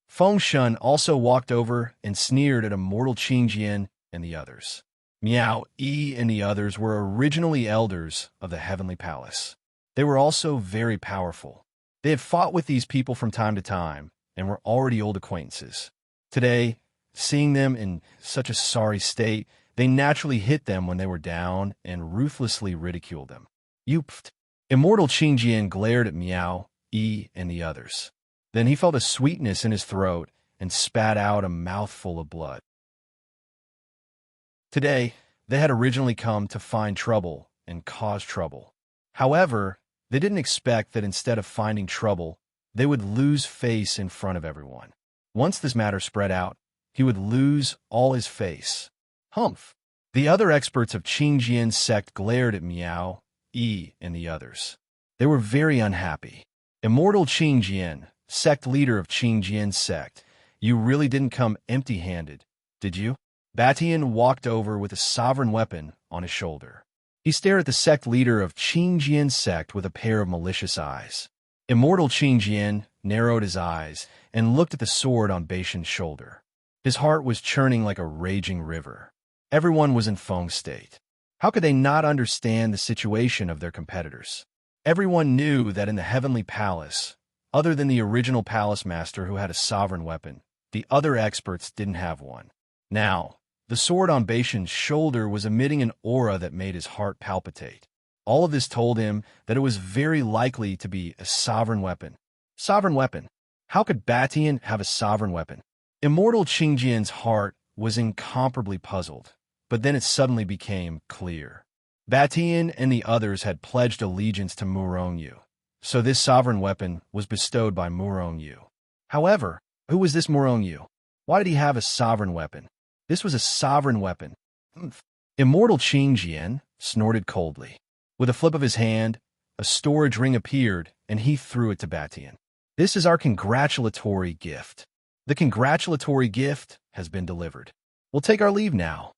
Feng Shun also walked over and sneered at Immortal Qingjian and the others. Miao Yi and the others were originally elders of the Heavenly Palace. They were also very powerful. They had fought with these people from time to time and were already old acquaintances. Today, seeing them in such a sorry state, they naturally hit them when they were down and ruthlessly ridiculed them. You pfft. Immortal Qingjian glared at Miao Yi and the others. Then he felt a sweetness in his throat and spat out a mouthful of blood. Today, they had originally come to find trouble and cause trouble. However, they didn't expect that instead of finding trouble, they would lose face in front of everyone. Once this matter spread out, he would lose all his face. Humph! The other experts of Qingjian's sect glared at Miao Yi and the others. They were very unhappy. Immortal Qingjian, sect leader of Qingjian's sect, you really didn't come empty-handed, did you? Batian walked over with a sovereign weapon on his shoulder. He stared at the sect leader of Qingjian's sect with a pair of malicious eyes. Immortal Qingjian narrowed his eyes and looked at the sword on Baishan's shoulder. His heart was churning like a raging river. Everyone was in Feng's state. How could they not understand the situation of their competitors? Everyone knew that in the Heavenly Palace, other than the original palace master who had a sovereign weapon, the other experts didn't have one. Now, the sword on Baishan's shoulder was emitting an aura that made his heart palpitate. All of this told him that it was very likely to be a sovereign weapon. Sovereign weapon? How could Batian have a sovereign weapon? Immortal Qingjian's heart was incomparably puzzled, but then it suddenly became clear. Batian and the others had pledged allegiance to Murongyu, so this sovereign weapon was bestowed by Murongyu. However, who was this Murongyu? Why did he have a sovereign weapon? This was a sovereign weapon. Immortal Qingjian snorted coldly. With a flip of his hand, a storage ring appeared, and he threw it to Batian. This is our congratulatory gift. The congratulatory gift has been delivered. We'll take our leave now.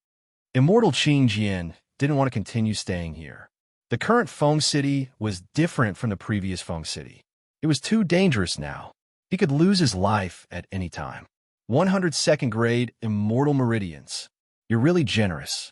Immortal Qingjian didn't want to continue staying here. The current Feng City was different from the previous Feng City. It was too dangerous now. He could lose his life at any time. 102nd grade Immortal Meridians. You're really generous.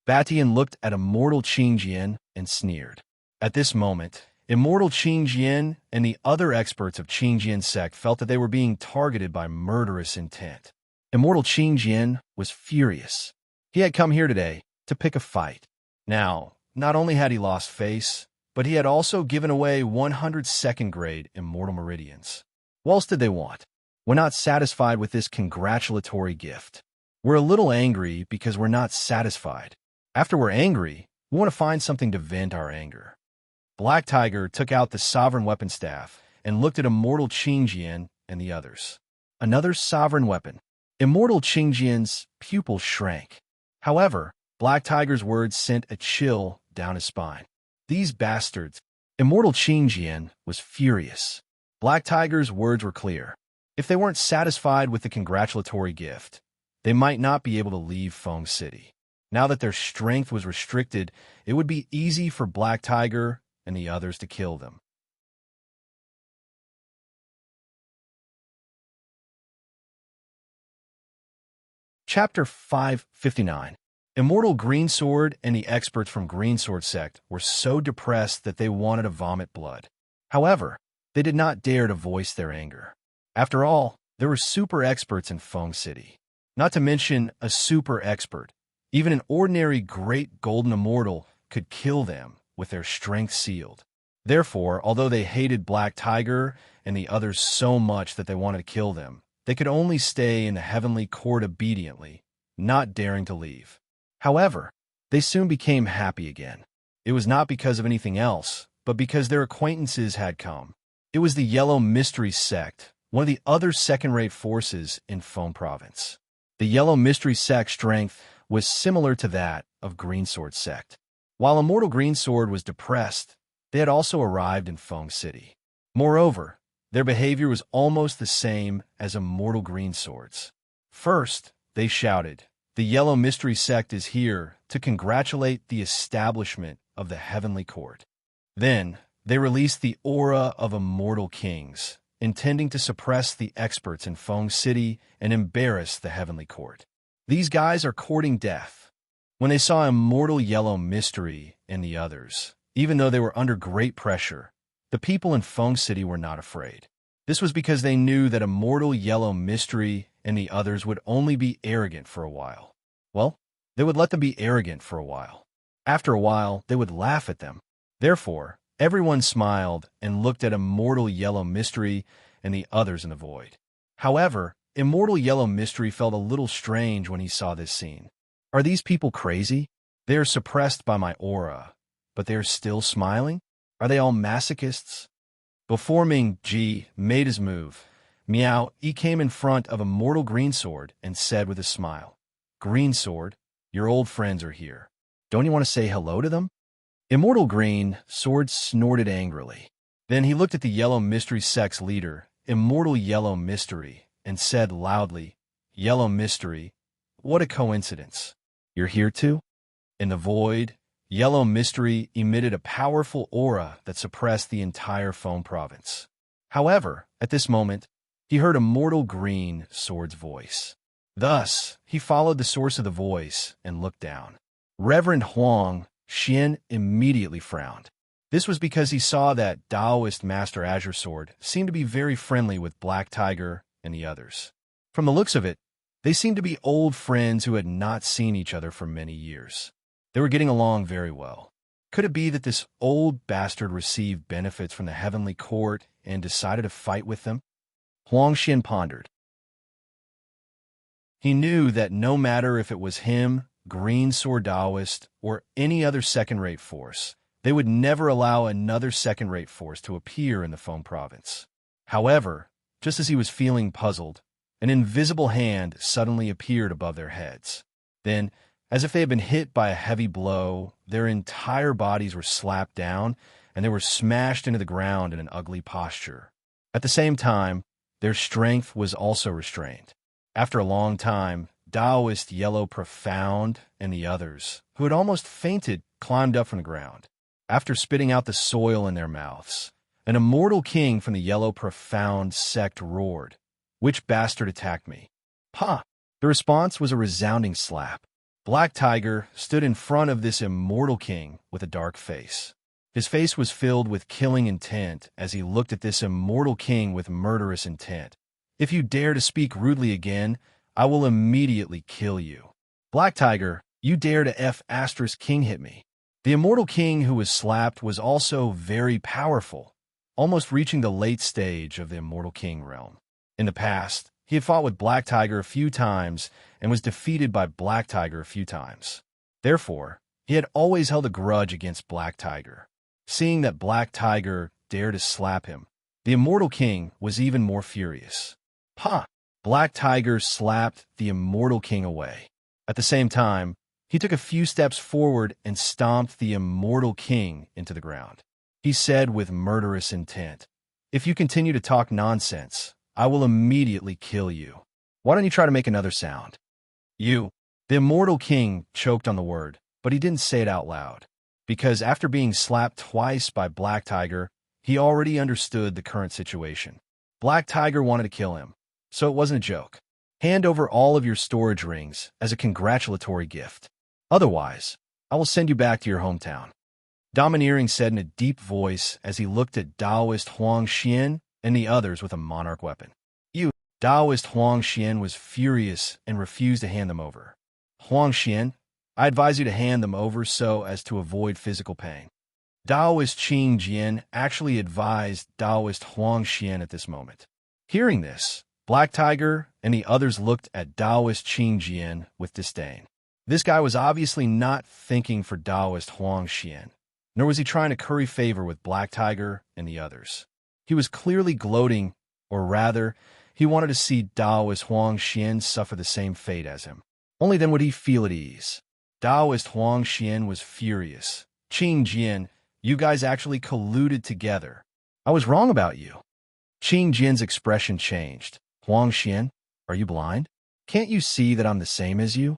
Batian looked at Immortal Qingjian and sneered. At this moment, Immortal Qingjian and the other experts of Qingjian's sect felt that they were being targeted by murderous intent. Immortal Qingjian was furious. He had come here today to pick a fight. Now, not only had he lost face, but he had also given away 102nd grade Immortal Meridians. What else did they want? We're not satisfied with this congratulatory gift. We're a little angry because we're not satisfied. After we're angry, we want to find something to vent our anger. Black Tiger took out the sovereign weapon staff and looked at Immortal Qingjian and the others. Another sovereign weapon. Immortal Qingjian's pupil shrank. However, Black Tiger's words sent a chill down his spine. These bastards. Immortal Qingjian was furious. Black Tiger's words were clear. If they weren't satisfied with the congratulatory gift, they might not be able to leave Feng City. Now that their strength was restricted, it would be easy for Black Tiger and the others to kill them. Chapter 559. Immortal Greensword and the experts from Greensword sect were so depressed that they wanted to vomit blood. However, they did not dare to voice their anger. After all, there were super experts in Feng City. Not to mention a super expert. Even an ordinary great golden immortal could kill them with their strength sealed. Therefore, although they hated Black Tiger and the others so much that they wanted to kill them, they could only stay in the heavenly court obediently, not daring to leave. However, they soon became happy again. It was not because of anything else, but because their acquaintances had come. It was the Yellow Mystery Sect, one of the other second-rate forces in Feng Province. The Yellow Mystery Sect's strength was similar to that of Greensword Sect. While Immortal Greensword was depressed, they had also arrived in Feng City. Moreover, their behavior was almost the same as Immortal Greensword's. First, they shouted, "The Yellow Mystery Sect is here to congratulate the establishment of the Heavenly Court." Then, they released the aura of Immortal Kings, intending to suppress the experts in Feng City and embarrass the Heavenly Court. These guys are courting death. When they saw Immortal Yellow Mystery and the others, even though they were under great pressure, the people in Feng City were not afraid. This was because they knew that Immortal Yellow Mystery and the others would only be arrogant for a while. Well, they would let them be arrogant for a while. After a while, they would laugh at them. Therefore, everyone smiled and looked at Immortal Yellow Mystery and the others in the void. However, Immortal Yellow Mystery felt a little strange when he saw this scene. Are these people crazy? They are suppressed by my aura, but they are still smiling? Are they all masochists? Before Ming Ji made his move, Miao Yi came in front of Immortal Greensword and said with a smile, "Greensword, your old friends are here. Don't you want to say hello to them?" Immortal Greensword snorted angrily. Then he looked at the Yellow Mystery Sect's leader, Immortal Yellow Mystery, and said loudly, "Yellow Mystery, what a coincidence. You're here too?" In the void, Yellow Mystery emitted a powerful aura that suppressed the entire Feng province. However, at this moment, he heard Immortal Greensword's voice. Thus, he followed the source of the voice and looked down. Reverend Huang Xian immediately frowned. This was because he saw that Taoist Master Azure Sword seemed to be very friendly with Black Tiger and the others. From the looks of it, they seemed to be old friends who had not seen each other for many years. They were getting along very well. Could it be that this old bastard received benefits from the Heavenly Court and decided to fight with them? Huang Xian pondered. He knew that no matter if it was him, Greensword Taoist, or any other second-rate force, they would never allow another second-rate force to appear in the Feng province. However, just as he was feeling puzzled, an invisible hand suddenly appeared above their heads. Then, as if they had been hit by a heavy blow, their entire bodies were slapped down, and they were smashed into the ground in an ugly posture. At the same time, their strength was also restrained. After a long time, Taoist Yellow Profound and the others, who had almost fainted, climbed up from the ground. After spitting out the soil in their mouths, an immortal king from the Yellow Profound sect roared, "Which bastard attacked me?" "Ha!" The response was a resounding slap. Black Tiger stood in front of this immortal king with a dark face. His face was filled with killing intent as he looked at this immortal king with murderous intent. "If you dare to speak rudely again, I will immediately kill you." "Black Tiger, you dare to King hit me." The immortal king who was slapped was also very powerful, almost reaching the late stage of the immortal king realm. In the past, he had fought with Black Tiger a few times and was defeated by Black Tiger a few times. Therefore, he had always held a grudge against Black Tiger. Seeing that Black Tiger dared to slap him, the immortal king was even more furious. "Ha!" Black Tiger slapped the immortal king away. At the same time, he took a few steps forward and stomped the immortal king into the ground. He said with murderous intent, "If you continue to talk nonsense, I will immediately kill you. Why don't you try to make another sound?" "You." The immortal king choked on the word, but he didn't say it out loud, because after being slapped twice by Black Tiger, he already understood the current situation. Black Tiger wanted to kill him, so it wasn't a joke. "Hand over all of your storage rings as a congratulatory gift. Otherwise, I will send you back to your hometown." Domineering said in a deep voice as he looked at Taoist Huang Xian and the others with a monarch weapon. You, Taoist Huang Xian was furious and refused to hand them over. Huang Xian, I advise you to hand them over so as to avoid physical pain. Taoist Qing Jian actually advised Taoist Huang Xian at this moment. Hearing this, Black Tiger and the others looked at Taoist Qing Jian with disdain. This guy was obviously not thinking for Taoist Huang Xian, nor was he trying to curry favor with Black Tiger and the others. He was clearly gloating, or rather, he wanted to see Taoist Huang Xian suffer the same fate as him. Only then would he feel at ease. Taoist Huang Xian was furious. Qing Jian, you guys actually colluded together. I was wrong about you. Qing Jian's expression changed. Huang Xian, are you blind? Can't you see that I'm the same as you?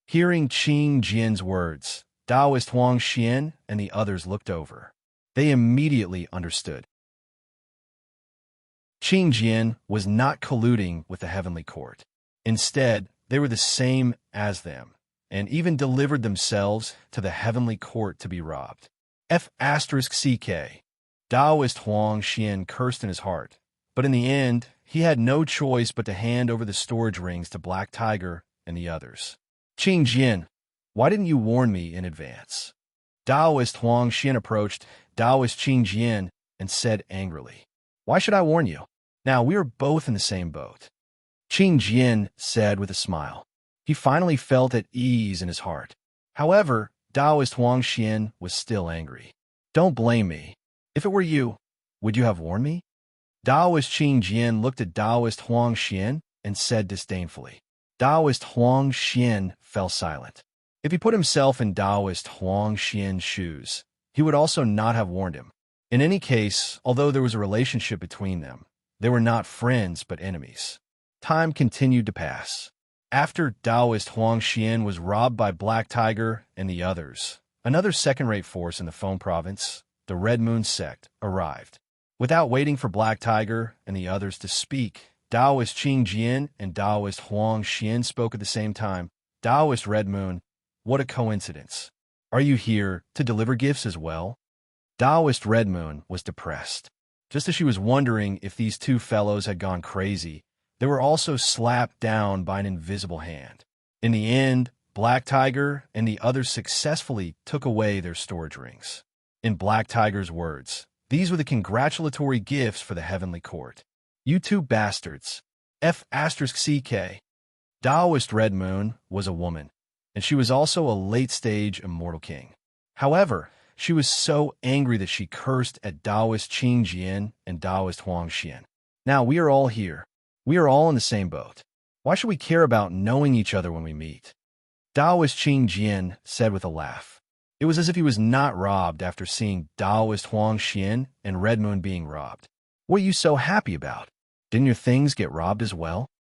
Hearing Qing Jian's words, Taoist Huang Xian and the others looked over. They immediately understood. Qing Jian was not colluding with the heavenly court. Instead, they were the same as them, and even delivered themselves to the heavenly court to be robbed. F***CK. Taoist Huang Xian cursed in his heart, but in the end, he had no choice but to hand over the storage rings to Black Tiger and the others. Qing Jian, why didn't you warn me in advance? Taoist Huang Xian approached Taoist Qing Jian and said angrily, why should I warn you? Now we are both in the same boat. Qing Jian said with a smile. He finally felt at ease in his heart. However, Taoist Huang Xian was still angry. Don't blame me. If it were you, would you have warned me? Taoist Qing Jian looked at Taoist Huang Xian and said disdainfully. Taoist Huang Xian fell silent. If he put himself in Taoist Huang Xian's shoes, he would also not have warned him. In any case, although there was a relationship between them, they were not friends but enemies. Time continued to pass. After Taoist Huang Xian was robbed by Black Tiger and the others, another second-rate force in the Feng province, the Red Moon sect, arrived. Without waiting for Black Tiger and the others to speak, Taoist Qing Jian and Taoist Huang Xian spoke at the same time. Taoist Red Moon, what a coincidence. Are you here to deliver gifts as well? Taoist Red Moon was depressed. Just as she was wondering if these two fellows had gone crazy, they were also slapped down by an invisible hand. In the end, Black Tiger and the others successfully took away their storage rings. In Black Tiger's words, these were the congratulatory gifts for the heavenly court. You two bastards. F***CK. Taoist Red Moon was a woman, and she was also a late-stage immortal king. However, she was so angry that she cursed at Taoist Qing Jian and Taoist Huang Xian. Now we are all here. We are all in the same boat. Why should we care about knowing each other when we meet? Taoist Qing Jian said with a laugh. It was as if he was not robbed after seeing Taoist Huang Xian and Red Moon being robbed. What are you so happy about? Didn't your things get robbed as well?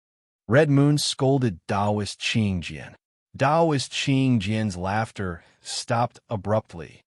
Red Moon scolded Taoist Qing Jian. Taoist Qing Jian's laughter stopped abruptly.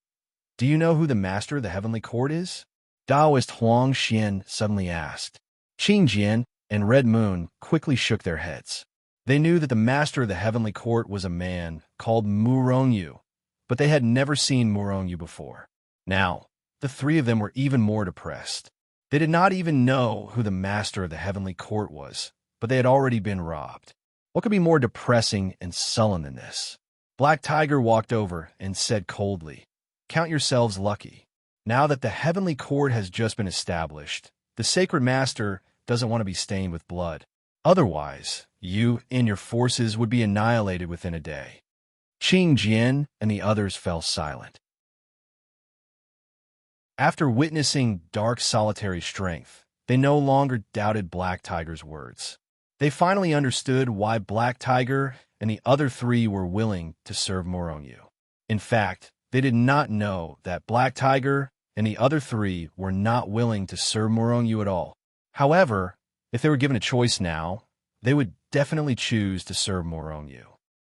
Do you know who the master of the heavenly court is? Taoist Huang Xian suddenly asked. Qing Jian and Red Moon quickly shook their heads. They knew that the master of the heavenly court was a man called Murongyu, but they had never seen Murongyu before. Now, the three of them were even more depressed. They did not even know who the master of the heavenly court was, but they had already been robbed. What could be more depressing and sullen than this? Black Tiger walked over and said coldly, Count yourselves lucky. Now that the heavenly court has just been established, the sacred master doesn't want to be stained with blood. Otherwise, you and your forces would be annihilated within a day. Qing Jian and the others fell silent. After witnessing Dark Solitary strength, they no longer doubted Black Tiger's words. They finally understood why Black Tiger and the other three were willing to serve Murongyu. In fact, they did not know that Black Tiger and the other three were not willing to serve Murongyu at all. However, if they were given a choice now, they would definitely choose to serve Murongyu.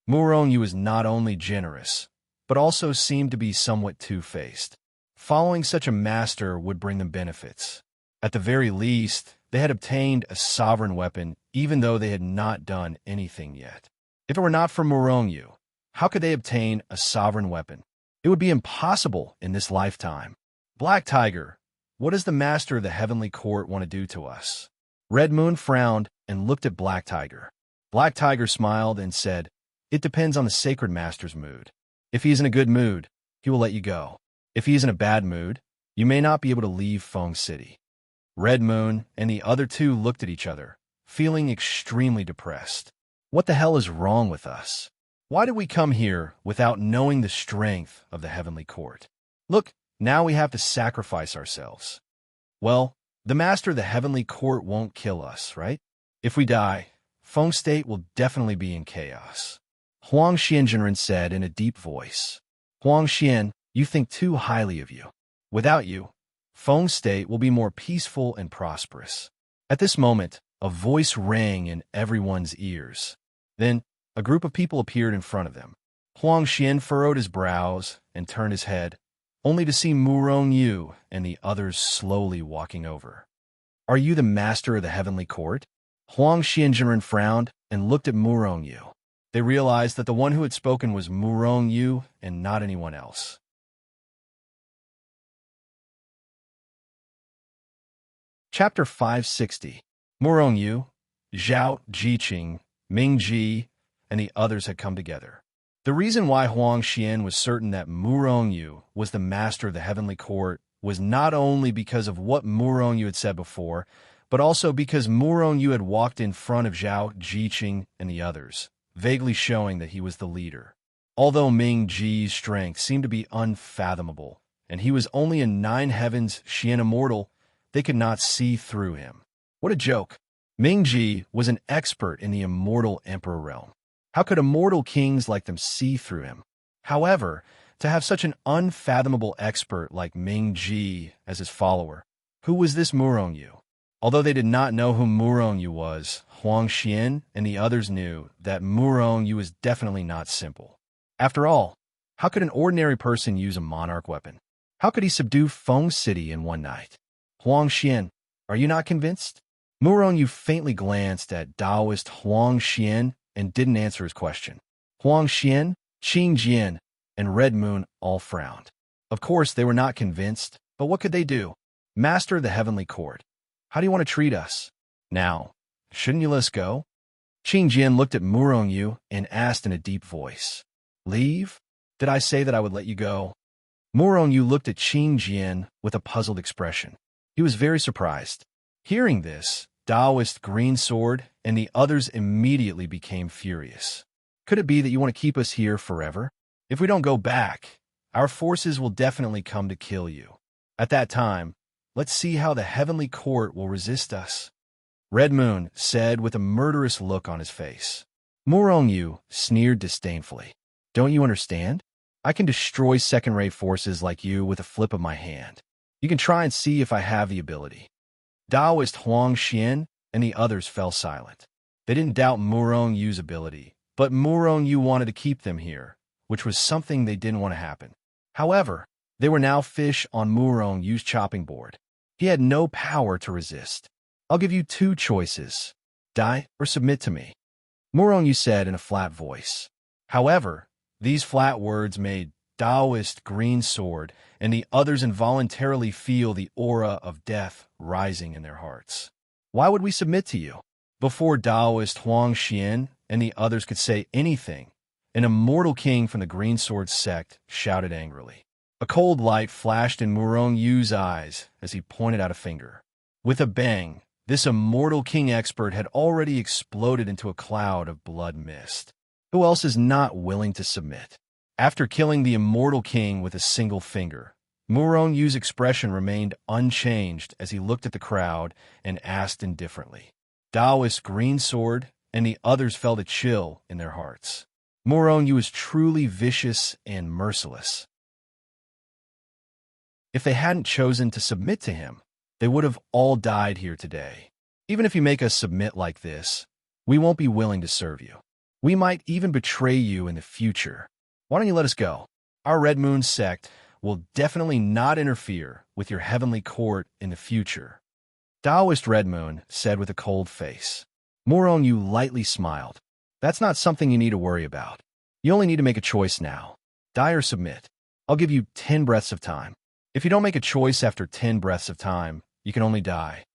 Murongyu is not only generous, but also seemed to be somewhat two-faced. Following such a master would bring them benefits. At the very least, they had obtained a sovereign weapon even though they had not done anything yet. If it were not for Murongyu, how could they obtain a sovereign weapon? It would be impossible in this lifetime. Black Tiger, what does the master of the heavenly court want to do to us? Red Moon frowned and looked at Black Tiger. Black Tiger smiled and said, "It depends on the sacred master's mood. If he is in a good mood, he will let you go. If he is in a bad mood, you may not be able to leave Feng City." Red Moon and the other two looked at each other, feeling extremely depressed. What the hell is wrong with us? Why did we come here without knowing the strength of the heavenly court? Look, now we have to sacrifice ourselves. Well, the master of the heavenly court won't kill us, right? If we die, Feng State will definitely be in chaos. Huang Xianjinren said in a deep voice. Huang Xian, you think too highly of you. Without you, Feng State will be more peaceful and prosperous. At this moment, a voice rang in everyone's ears. Then, a group of people appeared in front of them. Huang Xian furrowed his brows and turned his head, only to see Murong Yu and the others slowly walking over. Are you the master of the heavenly court? Huang Xianjinren frowned and looked at Murong Yu. They realized that the one who had spoken was Murong Yu and not anyone else. Chapter 560. Murong Yu, Zhao Jiqing, Ming Ji, and the others had come together. The reason why Huang Xian was certain that Murong Yu was the master of the heavenly court was not only because of what Murong Yu had said before, but also because Murong Yu had walked in front of Zhao Jiqing and the others, vaguely showing that he was the leader. Although Ming Ji's strength seemed to be unfathomable, and he was only in 9 heavens Xian immortal, they could not see through him. What a joke! Ming Ji was an expert in the immortal emperor realm. How could immortal kings like them see through him? However, to have such an unfathomable expert like Ming Ji as his follower, who was this Murong Yu? Although they did not know who Murong Yu was, Huang Xian and the others knew that Murong Yu was definitely not simple. After all, how could an ordinary person use a monarch weapon? How could he subdue Feng City in one night? Huang Xian, are you not convinced? Murong Yu faintly glanced at Taoist Huang Xian and didn't answer his question. Huang Xian, Qing Jian, and Red Moon all frowned. Of course, they were not convinced, but what could they do? Master of the heavenly court, how do you want to treat us? Now, shouldn't you let us go? Qing Jian looked at Murong Yu and asked in a deep voice. Leave? Did I say that I would let you go? Murong Yu looked at Qing Jian with a puzzled expression. He was very surprised. Hearing this, Taoist Greensword and the others immediately became furious. Could it be that you want to keep us here forever? If we don't go back, our forces will definitely come to kill you. At that time, let's see how the heavenly court will resist us. Red Moon said with a murderous look on his face. Murong Yu sneered disdainfully. Don't you understand? I can destroy second-rate forces like you with a flip of my hand. You can try and see if I have the ability. Taoist Huang Xian and the others fell silent. They didn't doubt Murong Yu's ability, but Murong Yu wanted to keep them here, which was something they didn't want to happen. However, they were now fish on Murong Yu's chopping board. He had no power to resist. I'll give you 2 choices. Die or submit to me. Murong Yu said in a flat voice. However, these flat words made Taoist Greensword and the others involuntarily feel the aura of death rising in their hearts. Why would we submit to you? Before Taoist Huang Xian and the others could say anything, an immortal king from the Greensword sect shouted angrily. A cold light flashed in Murong Yu's eyes as he pointed out a finger. With a bang, this immortal king expert had already exploded into a cloud of blood mist. Who else is not willing to submit? After killing the immortal king with a single finger, Murong Yu's expression remained unchanged as he looked at the crowd and asked indifferently. Taoist Greensword and the others felt a chill in their hearts. Murong Yu is truly vicious and merciless. If they hadn't chosen to submit to him, they would have all died here today. Even if you make us submit like this, we won't be willing to serve you. We might even betray you in the future. Why don't you let us go? Our Red Moon sect will definitely not interfere with your heavenly court in the future. Taoist Red Moon said with a cold face. Murong Yu lightly smiled. That's not something you need to worry about. You only need to make a choice now. Die or submit. I'll give you 10 breaths of time. If you don't make a choice after 10 breaths of time, you can only die.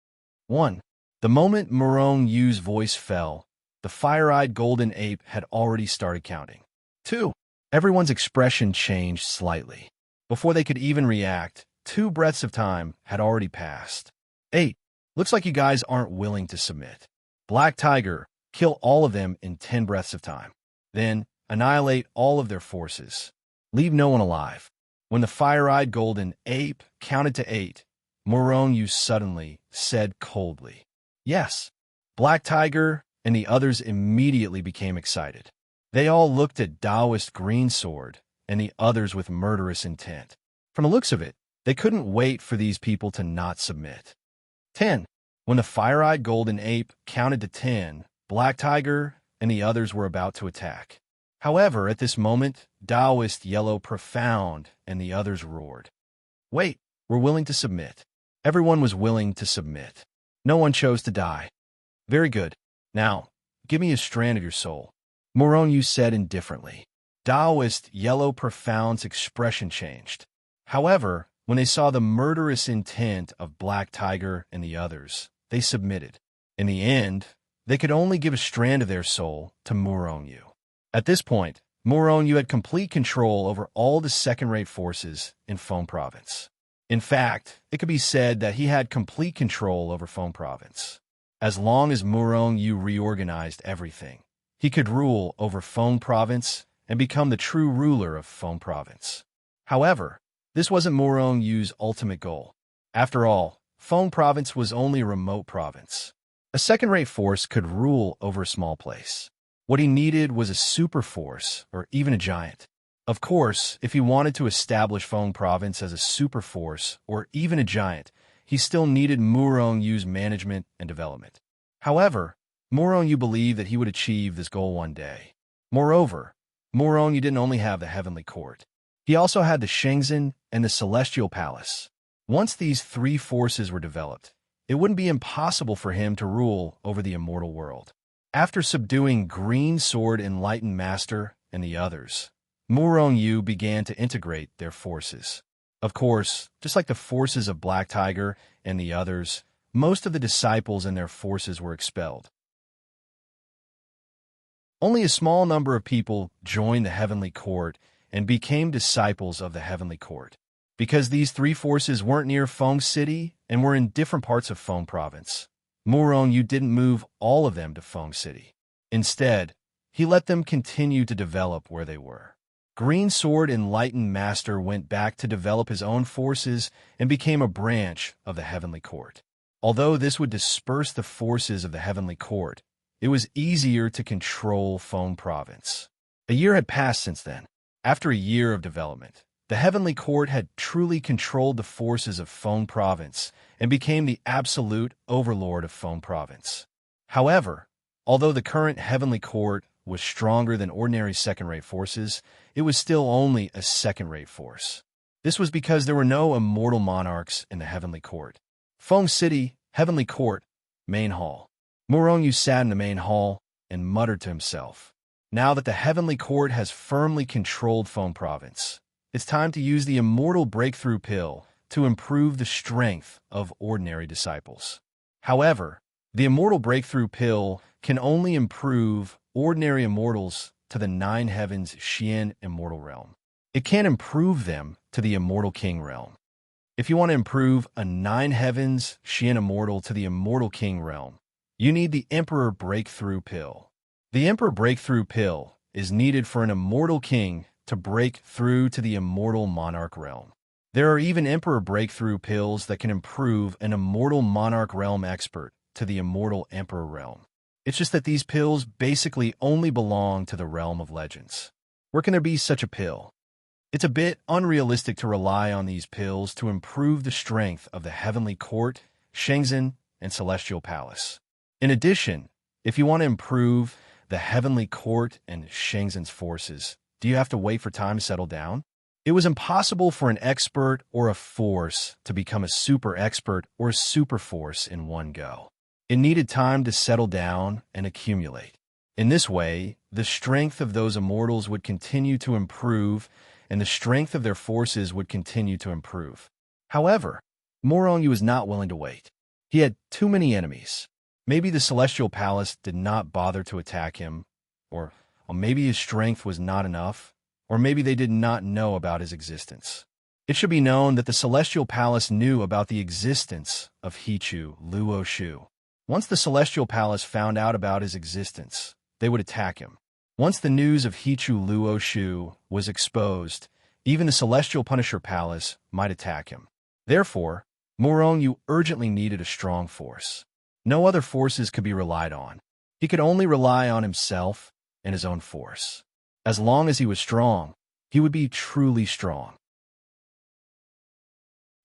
1. The moment Morong Yu's voice fell, the fire-eyed golden ape had already started counting. 2. Everyone's expression changed slightly. Before they could even react, 2 breaths of time had already passed. 8. Looks like you guys aren't willing to submit. Black Tiger, kill all of them in 10 breaths of time. Then, annihilate all of their forces. Leave no one alive. When the fire-eyed golden ape counted to 8, Morong Yu suddenly said coldly, "Yes." Black Tiger and the others immediately became excited. They all looked at Taoist Green Sword and the others with murderous intent. From the looks of it, they couldn't wait for these people to not submit. 10. When the fire-eyed golden ape counted to 10, Black Tiger and the others were about to attack. However, at this moment, Taoist Yellow Profound and the others roared. "Wait, we're willing to submit." Everyone was willing to submit. No one chose to die. "Very good. Now, give me a strand of your soul," Morong Yu said indifferently. Taoist Yellow Profound's expression changed. However, when they saw the murderous intent of Black Tiger and the others, they submitted. In the end, they could only give a strand of their soul to Morong Yu. At this point, Morong Yu had complete control over all the second-rate forces in Feng Province. In fact, it could be said that he had complete control over Feng Province. As long as Morong Yu reorganized everything, he could rule over Feng Province and become the true ruler of Feng Province. However, this wasn't Morong Yu's ultimate goal. After all, Feng Province was only a remote province. A second-rate force could rule over a small place. What he needed was a super force, or even a giant. Of course, if he wanted to establish Feng Province as a super force, or even a giant, he still needed Morong Yu's management and development. However, Morong Yu believed that he would achieve this goal one day. Moreover, Morong Yu didn't only have the Heavenly Court. He also had the Shenzhen and the Celestial Palace. Once these 3 forces were developed, it wouldn't be impossible for him to rule over the immortal world. After subduing Green Sword Enlightened Master and the others, Morong Yu began to integrate their forces. Of course, just like the forces of Black Tiger and the others, most of the disciples and their forces were expelled. Only a small number of people joined the Heavenly Court and became disciples of the Heavenly Court. Because these 3 forces weren't near Feng City and were in different parts of Feng Province, Morong Yu didn't move all of them to Feng City. Instead, he let them continue to develop where they were. Green Sword Enlightened Master went back to develop his own forces and became a branch of the Heavenly Court. Although this would disperse the forces of the Heavenly Court, it was easier to control Feng Province. A year had passed since then. After a year of development, the Heavenly Court had truly controlled the forces of Feng Province and became the absolute overlord of Feng Province. However, although the current Heavenly Court was stronger than ordinary second-rate forces, it was still only a second-rate force. This was because there were no immortal monarchs in the Heavenly Court. Feng City, Heavenly Court, Main Hall. Morong Yu sat in the main hall and muttered to himself, "Now that the Heavenly Court has firmly controlled Feng Province, it's time to use the Immortal Breakthrough Pill to improve the strength of ordinary disciples." However, the Immortal Breakthrough Pill can only improve ordinary immortals to the 9 heavens Xian immortal realm. It can't improve them to the Immortal King realm. If you want to improve a 9 heavens Xian immortal to the Immortal King realm, you need the Emperor Breakthrough Pill. The Emperor Breakthrough Pill is needed for an immortal king to break through to the immortal monarch realm. There are even Emperor Breakthrough Pills that can improve an immortal monarch realm expert to the immortal emperor realm. It's just that these pills basically only belong to the realm of legends. Where can there be such a pill? It's a bit unrealistic to rely on these pills to improve the strength of the Heavenly Court, Shenzhen, and Celestial Palace. In addition, if you want to improve the Heavenly Court and Shenzhen's forces, do you have to wait for time to settle down? It was impossible for an expert or a force to become a super expert or a super force in one go. It needed time to settle down and accumulate. In this way, the strength of those immortals would continue to improve, and the strength of their forces would continue to improve. However, Morongyu was not willing to wait. He had too many enemies. Maybe the Celestial Palace did not bother to attack him, or maybe his strength was not enough, or maybe they did not know about his existence. It should be known that the Celestial Palace knew about the existence of Hichu Luo Shu. Once the Celestial Palace found out about his existence, they would attack him. Once the news of Hichu Luo Shu was exposed, even the Celestial Punisher Palace might attack him. Therefore, Morongyu urgently needed a strong force. No other forces could be relied on. He could only rely on himself and his own force. As long as he was strong, he would be truly strong.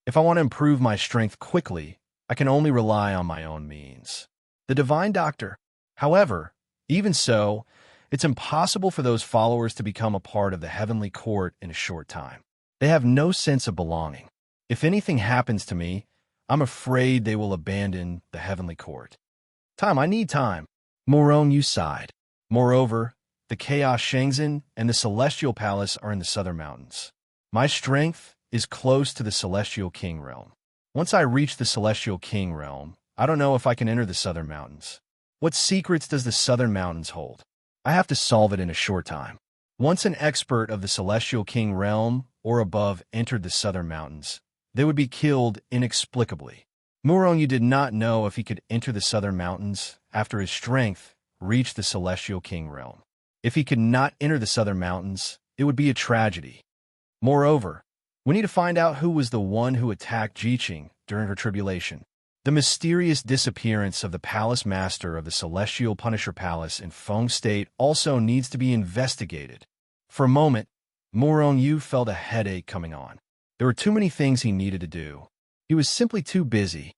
If I want to improve my strength quickly, I can only rely on my own means. The Divine Doctor. However, even so, it's impossible for those followers to become a part of the heavenly court in a short time. They have no sense of belonging. If anything happens to me, I'm afraid they will abandon the heavenly court. I need time. Morongyu sighed. Moreover, the Chaos Shangzhen and the Celestial Palace are in the southern mountains. My strength is close to the Celestial King realm. Once I reach the Celestial King realm, I don't know if I can enter the southern mountains. What secrets does the southern mountains hold? I have to solve it in a short time. Once an expert of the Celestial King realm or above entered the southern mountains, they would be killed inexplicably. Morongyu did not know if he could enter the southern mountains after his strength reached the Celestial King realm. If he could not enter the southern mountains, it would be a tragedy. Moreover, we need to find out who was the one who attacked Jiqing during her tribulation. The mysterious disappearance of the palace master of the Celestial Punisher Palace in Feng State also needs to be investigated. For a moment, Morongyu felt a headache coming on. There were too many things he needed to do. He was simply too busy.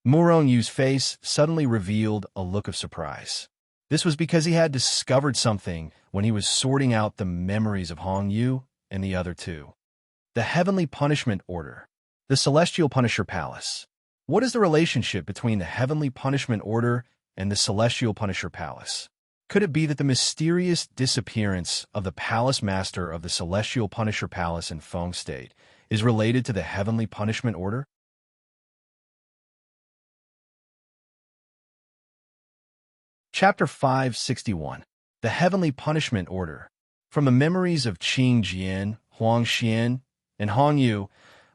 Morongyu's face suddenly revealed a look of surprise. This was because he had discovered something when he was sorting out the memories of Hongyu and the other two. The Heavenly Punishment Order. The Celestial Punisher Palace. What is the relationship between the Heavenly Punishment Order and the Celestial Punisher Palace? Could it be that the mysterious disappearance of the Palace Master of the Celestial Punisher Palace in Feng State is related to the Heavenly Punishment Order? Chapter 561. The Heavenly Punishment Order. From the memories of Qing Jian, Huang Xian, and Hongyu,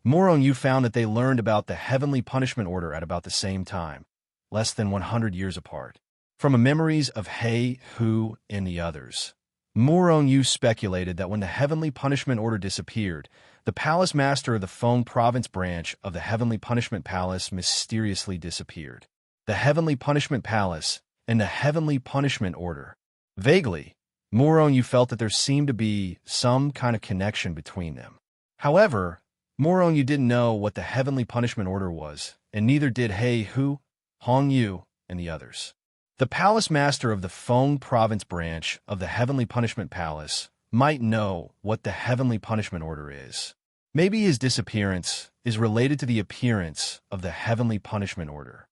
Morongyu found that they learned about the Heavenly Punishment Order at about the same time, less than 100 years apart. From the memories of He, Hu, and the others, Morongyu speculated that when the Heavenly Punishment Order disappeared, the Palace Master of the Feng Province branch of the Heavenly Punishment Palace mysteriously disappeared. The Heavenly Punishment Palace and the Heavenly Punishment Order. Vaguely, Morongyu felt that there seemed to be some kind of connection between them. However, Morongyu didn't know what the Heavenly Punishment Order was, and neither did He, Hu, Hongyu, and the others. The Palace Master of the Feng Province branch of the Heavenly Punishment Palace might know what the Heavenly Punishment Order is. Maybe his disappearance is related to the appearance of the Heavenly Punishment Order.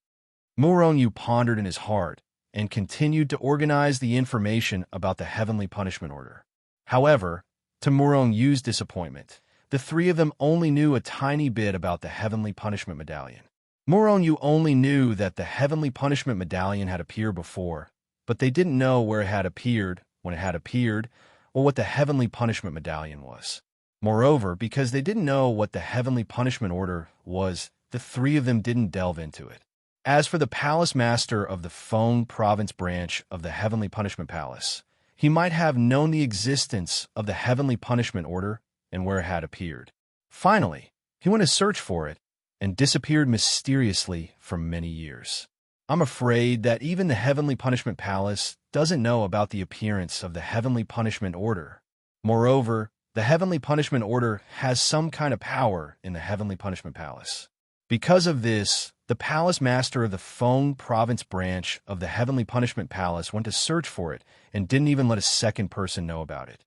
Morongyu pondered in his heart and continued to organize the information about the Heavenly Punishment Order. However, to Morongyu's disappointment, the three of them only knew a tiny bit about the Heavenly Punishment Medallion. Morongyu only knew that the Heavenly Punishment Medallion had appeared before, but they didn't know where it had appeared, when it had appeared, or what the Heavenly Punishment Medallion was. Moreover, because they didn't know what the Heavenly Punishment Order was, the three of them didn't delve into it. As for the Palace Master of the Feng Province branch of the Heavenly Punishment Palace, he might have known the existence of the Heavenly Punishment Order and where it had appeared. Finally, he went to search for it and disappeared mysteriously for many years. I'm afraid that even the Heavenly Punishment Palace doesn't know about the appearance of the Heavenly Punishment Order. Moreover, the Heavenly Punishment Order has some kind of power in the Heavenly Punishment Palace. Because of this, the Palace Master of the Feng Province branch of the Heavenly Punishment Palace went to search for it and didn't even let a second person know about it.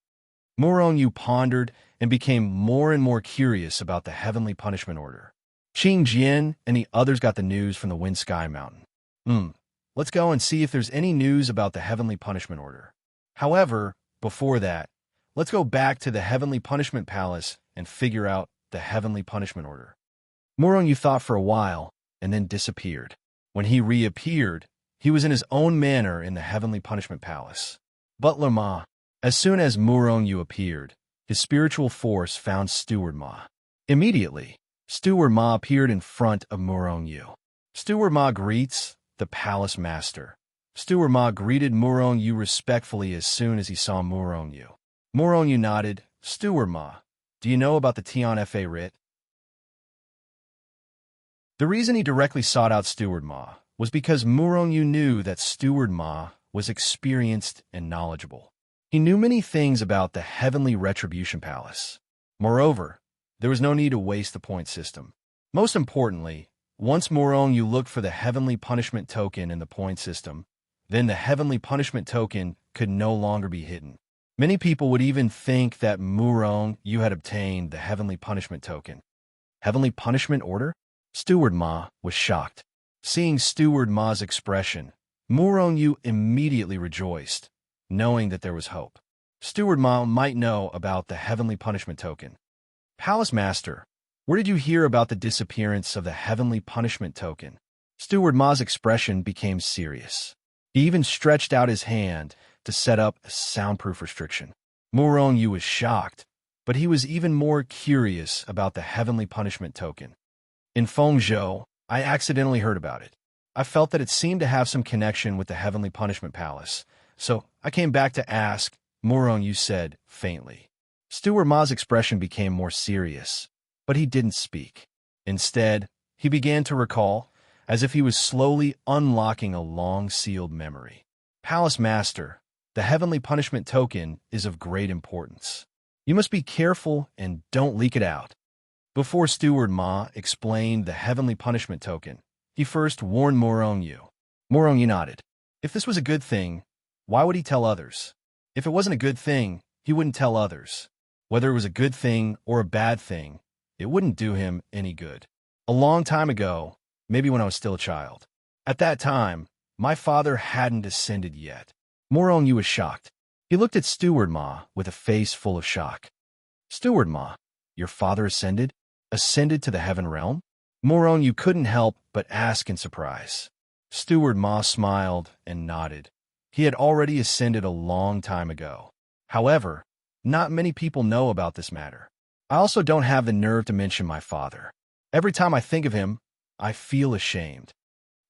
Morongyu pondered and became more and more curious about the Heavenly Punishment Order. Qing Jian and the others got the news from the Wind Sky Mountain. Let's go and see if there's any news about the Heavenly Punishment Order. However, before that, let's go back to the Heavenly Punishment Palace and figure out the Heavenly Punishment Order. Murong thought for a while and then disappeared. When he reappeared, he was in his own manner in the Heavenly Punishment Palace. Butler Ma. As soon as Murong appeared, his spiritual force found Steward Ma. Immediately, Steward Ma appeared in front of Murong. Steward Ma greets the Palace Master. Steward Ma greeted Murong respectfully as soon as he saw Murong. Murong nodded. Steward Ma, do you know about the Tian Fa writ? The reason he directly sought out Steward Ma was because Murong knew that Steward Ma was experienced and knowledgeable. He knew many things about the Heavenly Retribution Palace. Moreover, there was no need to waste the point system. Most importantly, once Murong looked for the Heavenly Punishment Token in the point system, then the Heavenly Punishment Token could no longer be hidden. Many people would even think that Murong had obtained the Heavenly Punishment Token. Heavenly Punishment Order? Steward Ma was shocked. Seeing Steward Ma's expression, Murong immediately rejoiced, knowing that there was hope. Steward Ma might know about the Heavenly Punishment Token. Palace Master, where did you hear about the disappearance of the Heavenly Punishment Token? Steward Ma's expression became serious. He even stretched out his hand to set up a soundproof restriction. Murong was shocked, but he was even more curious about the Heavenly Punishment Token. In Fengzhou, I accidentally heard about it. I felt that it seemed to have some connection with the Heavenly Punishment Palace, so I came back to ask, Murong said faintly. Steward Ma's expression became more serious, but he didn't speak. Instead, he began to recall, as if he was slowly unlocking a long-sealed memory. Palace Master, the Heavenly Punishment Token is of great importance. You must be careful and don't leak it out. Before Steward Ma explained the Heavenly Punishment Token, he first warned Murong. Murong nodded. If this was a good thing, why would he tell others? If it wasn't a good thing, he wouldn't tell others. Whether it was a good thing or a bad thing, it wouldn't do him any good. A long time ago, maybe when I was still a child. At that time, my father hadn't ascended yet. Murong was shocked. He looked at Steward Ma with a face full of shock. Steward Ma, your father ascended? Ascended to the heaven realm? Murong couldn't help but ask in surprise. Steward Ma smiled and nodded. He had already ascended a long time ago. However, not many people know about this matter. I also don't have the nerve to mention my father. Every time I think of him, I feel ashamed.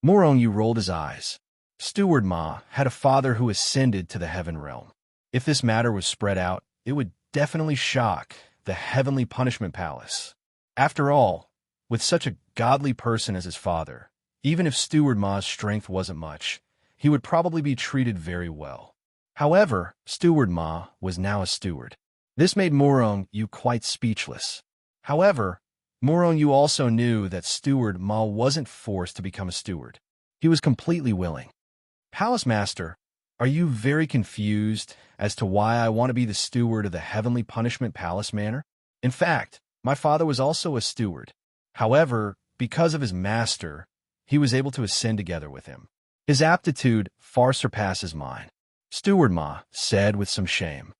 Murong rolled his eyes. Steward Ma had a father who ascended to the heaven realm. If this matter was spread out, it would definitely shock the Heavenly Punishment Palace. After all, with such a godly person as his father, even if Steward Ma's strength wasn't much, he would probably be treated very well. However, Steward Ma was now a steward. This made Murong quite speechless. However, Murong also knew that Steward Ma wasn't forced to become a steward. He was completely willing. Palace Master, are you very confused as to why I want to be the steward of the Heavenly Punishment Palace Manor? In fact, my father was also a steward. However, because of his master, he was able to ascend together with him. His aptitude far surpasses mine. Steward Ma said with some shame.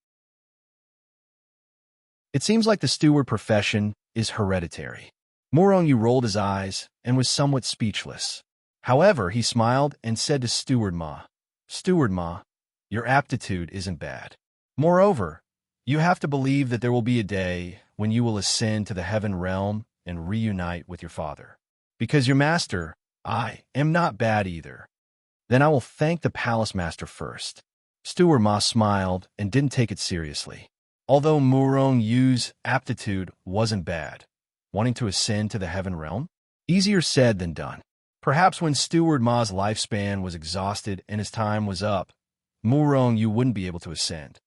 It seems like the steward profession is hereditary. Murong rolled his eyes and was somewhat speechless. However, he smiled and said to Steward Ma, Steward Ma, your aptitude isn't bad. Moreover, you have to believe that there will be a day when you will ascend to the heaven realm and reunite with your father. Because your master, I, am not bad either. Then I will thank the Palace Master first. Steward Ma smiled and didn't take it seriously. Although Murong's aptitude wasn't bad, wanting to ascend to the heaven realm? Easier said than done. Perhaps when Steward Ma's lifespan was exhausted and his time was up, Murong wouldn't be able to ascend.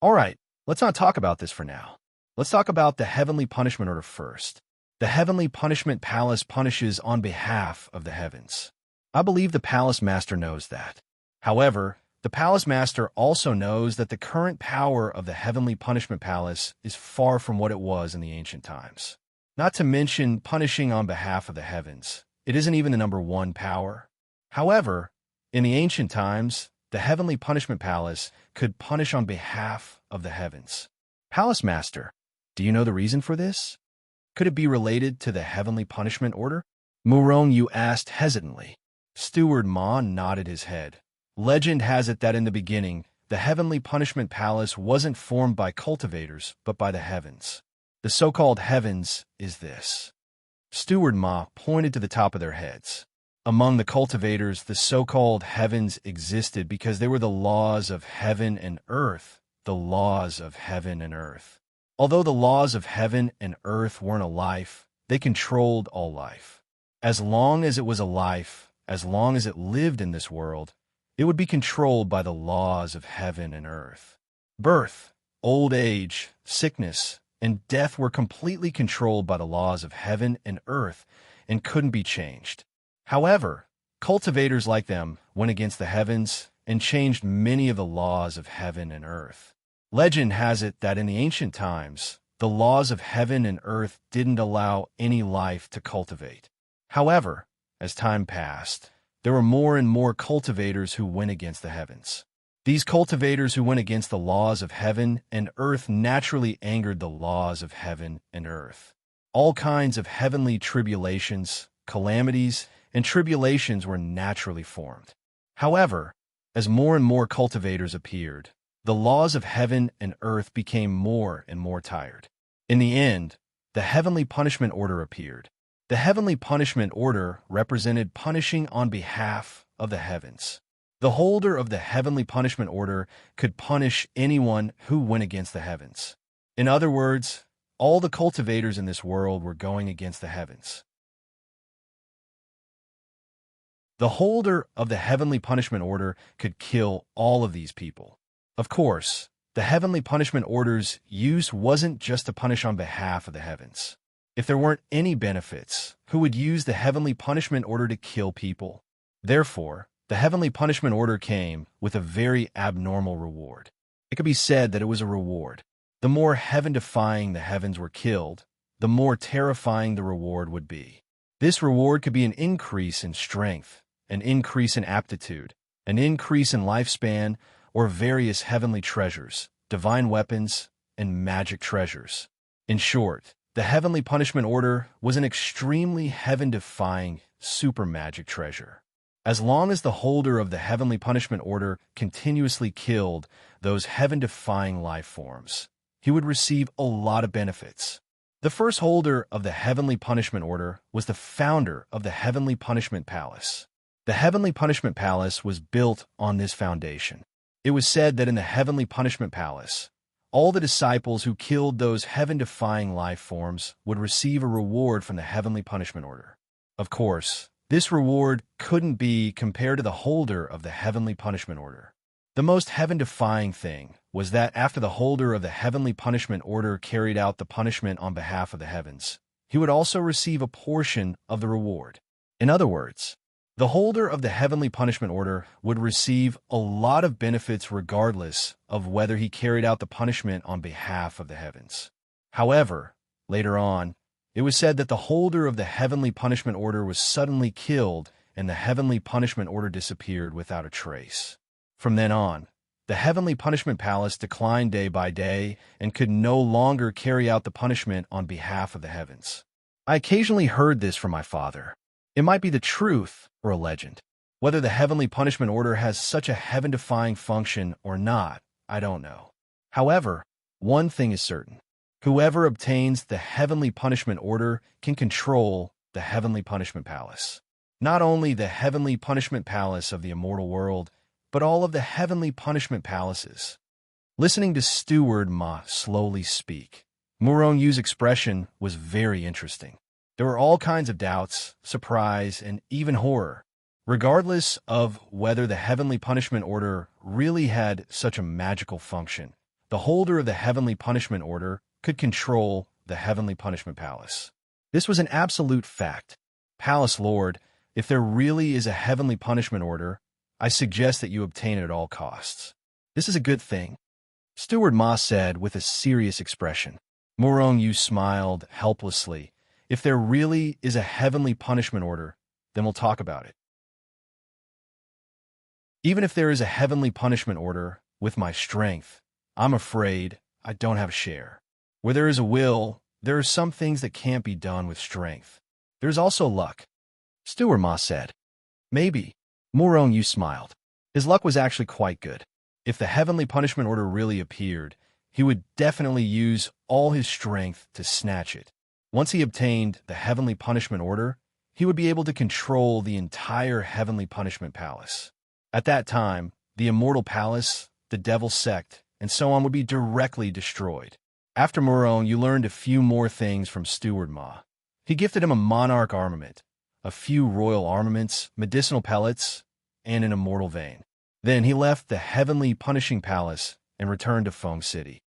All right, let's not talk about this for now. Let's talk about the Heavenly Punishment Order first. The Heavenly Punishment Palace punishes on behalf of the heavens. I believe the Palace Master knows that. However, the Palace Master also knows that the current power of the Heavenly Punishment Palace is far from what it was in the ancient times. Not to mention punishing on behalf of the heavens. It isn't even the number one power. However, in the ancient times, the Heavenly Punishment Palace could punish on behalf of the heavens. Palace Master, do you know the reason for this? Could it be related to the heavenly punishment order? Murong Yu asked hesitantly. Steward Ma nodded his head. Legend has it that in the beginning, the heavenly punishment palace wasn't formed by cultivators, but by the heavens. The so-called heavens is this. Steward Ma pointed to the top of their heads. Among the cultivators, the so-called heavens existed because they were the laws of heaven and earth, the laws of heaven and earth. Although the laws of heaven and earth weren't a life, they controlled all life. As long as it was a life, as long as it lived in this world, it would be controlled by the laws of heaven and earth. Birth, old age, sickness, and death were completely controlled by the laws of heaven and earth and couldn't be changed. However, cultivators like them went against the heavens and changed many of the laws of heaven and earth. Legend has it that in the ancient times, the laws of heaven and earth didn't allow any life to cultivate. However, as time passed, there were more and more cultivators who went against the heavens. These cultivators who went against the laws of heaven and earth naturally angered the laws of heaven and earth. All kinds of heavenly tribulations, calamities, and tribulations were naturally formed. However, as more and more cultivators appeared, the laws of heaven and earth became more and more tired. In the end, the heavenly punishment order appeared. The heavenly punishment order represented punishing on behalf of the heavens. The holder of the heavenly punishment order could punish anyone who went against the heavens. In other words, all the cultivators in this world were going against the heavens. The holder of the heavenly punishment order could kill all of these people. Of course, the heavenly punishment order's use wasn't just to punish on behalf of the heavens. If there weren't any benefits, who would use the heavenly punishment order to kill people? Therefore, the heavenly punishment order came with a very abnormal reward. It could be said that it was a reward. The more heaven-defying the heavens were killed, the more terrifying the reward would be. This reward could be an increase in strength, an increase in aptitude, an increase in lifespan, or various heavenly treasures, divine weapons, and magic treasures. In short, the heavenly punishment order was an extremely heaven-defying super magic treasure. As long as the holder of the heavenly punishment order continuously killed those heaven-defying life forms, he would receive a lot of benefits. The first holder of the heavenly punishment order was the founder of the heavenly punishment palace. The heavenly punishment palace was built on this foundation. It was said that in the heavenly punishment palace, all the disciples who killed those heaven-defying life forms would receive a reward from the heavenly punishment order. Of course, this reward couldn't be compared to the holder of the heavenly punishment order. The most heaven-defying thing was that after the holder of the heavenly punishment order carried out the punishment on behalf of the heavens, he would also receive a portion of the reward. In other words, the holder of the heavenly punishment order would receive a lot of benefits regardless of whether he carried out the punishment on behalf of the heavens. However, later on, it was said that the holder of the heavenly punishment order was suddenly killed and the heavenly punishment order disappeared without a trace. From then on, the heavenly punishment palace declined day by day and could no longer carry out the punishment on behalf of the heavens. I occasionally heard this from my father. It might be the truth or a legend. Whether the heavenly punishment order has such a heaven-defying function or not, I don't know. However, one thing is certain. Whoever obtains the heavenly punishment order can control the heavenly punishment palace. Not only the heavenly punishment palace of the immortal world, but all of the heavenly punishment palaces. Listening to Steward Ma slowly speak, Murong Yu's expression was very interesting. There were all kinds of doubts, surprise, and even horror. Regardless of whether the heavenly punishment order really had such a magical function, the holder of the heavenly punishment order could control the heavenly punishment palace. This was an absolute fact. Palace Lord, if there really is a heavenly punishment order, I suggest that you obtain it at all costs. This is a good thing, Steward Ma said with a serious expression. Murong Yu smiled helplessly. If there really is a heavenly punishment order, then we'll talk about it. Even if there is a heavenly punishment order, with my strength, I'm afraid I don't have a share. Where there is a will, there are some things that can't be done with strength. There's also luck, Steward Ma said. Maybe. Morong Yu smiled. His luck was actually quite good. If the heavenly punishment order really appeared, he would definitely use all his strength to snatch it. Once he obtained the heavenly punishment order, he would be able to control the entire heavenly punishment palace. At that time, the immortal palace, the devil sect, and so on would be directly destroyed. After Morong, you learned a few more things from Steward Ma. He gifted him a monarch armament, a few royal armaments, medicinal pellets, and an immortal vein. Then he left the heavenly punishing palace and returned to Feng City.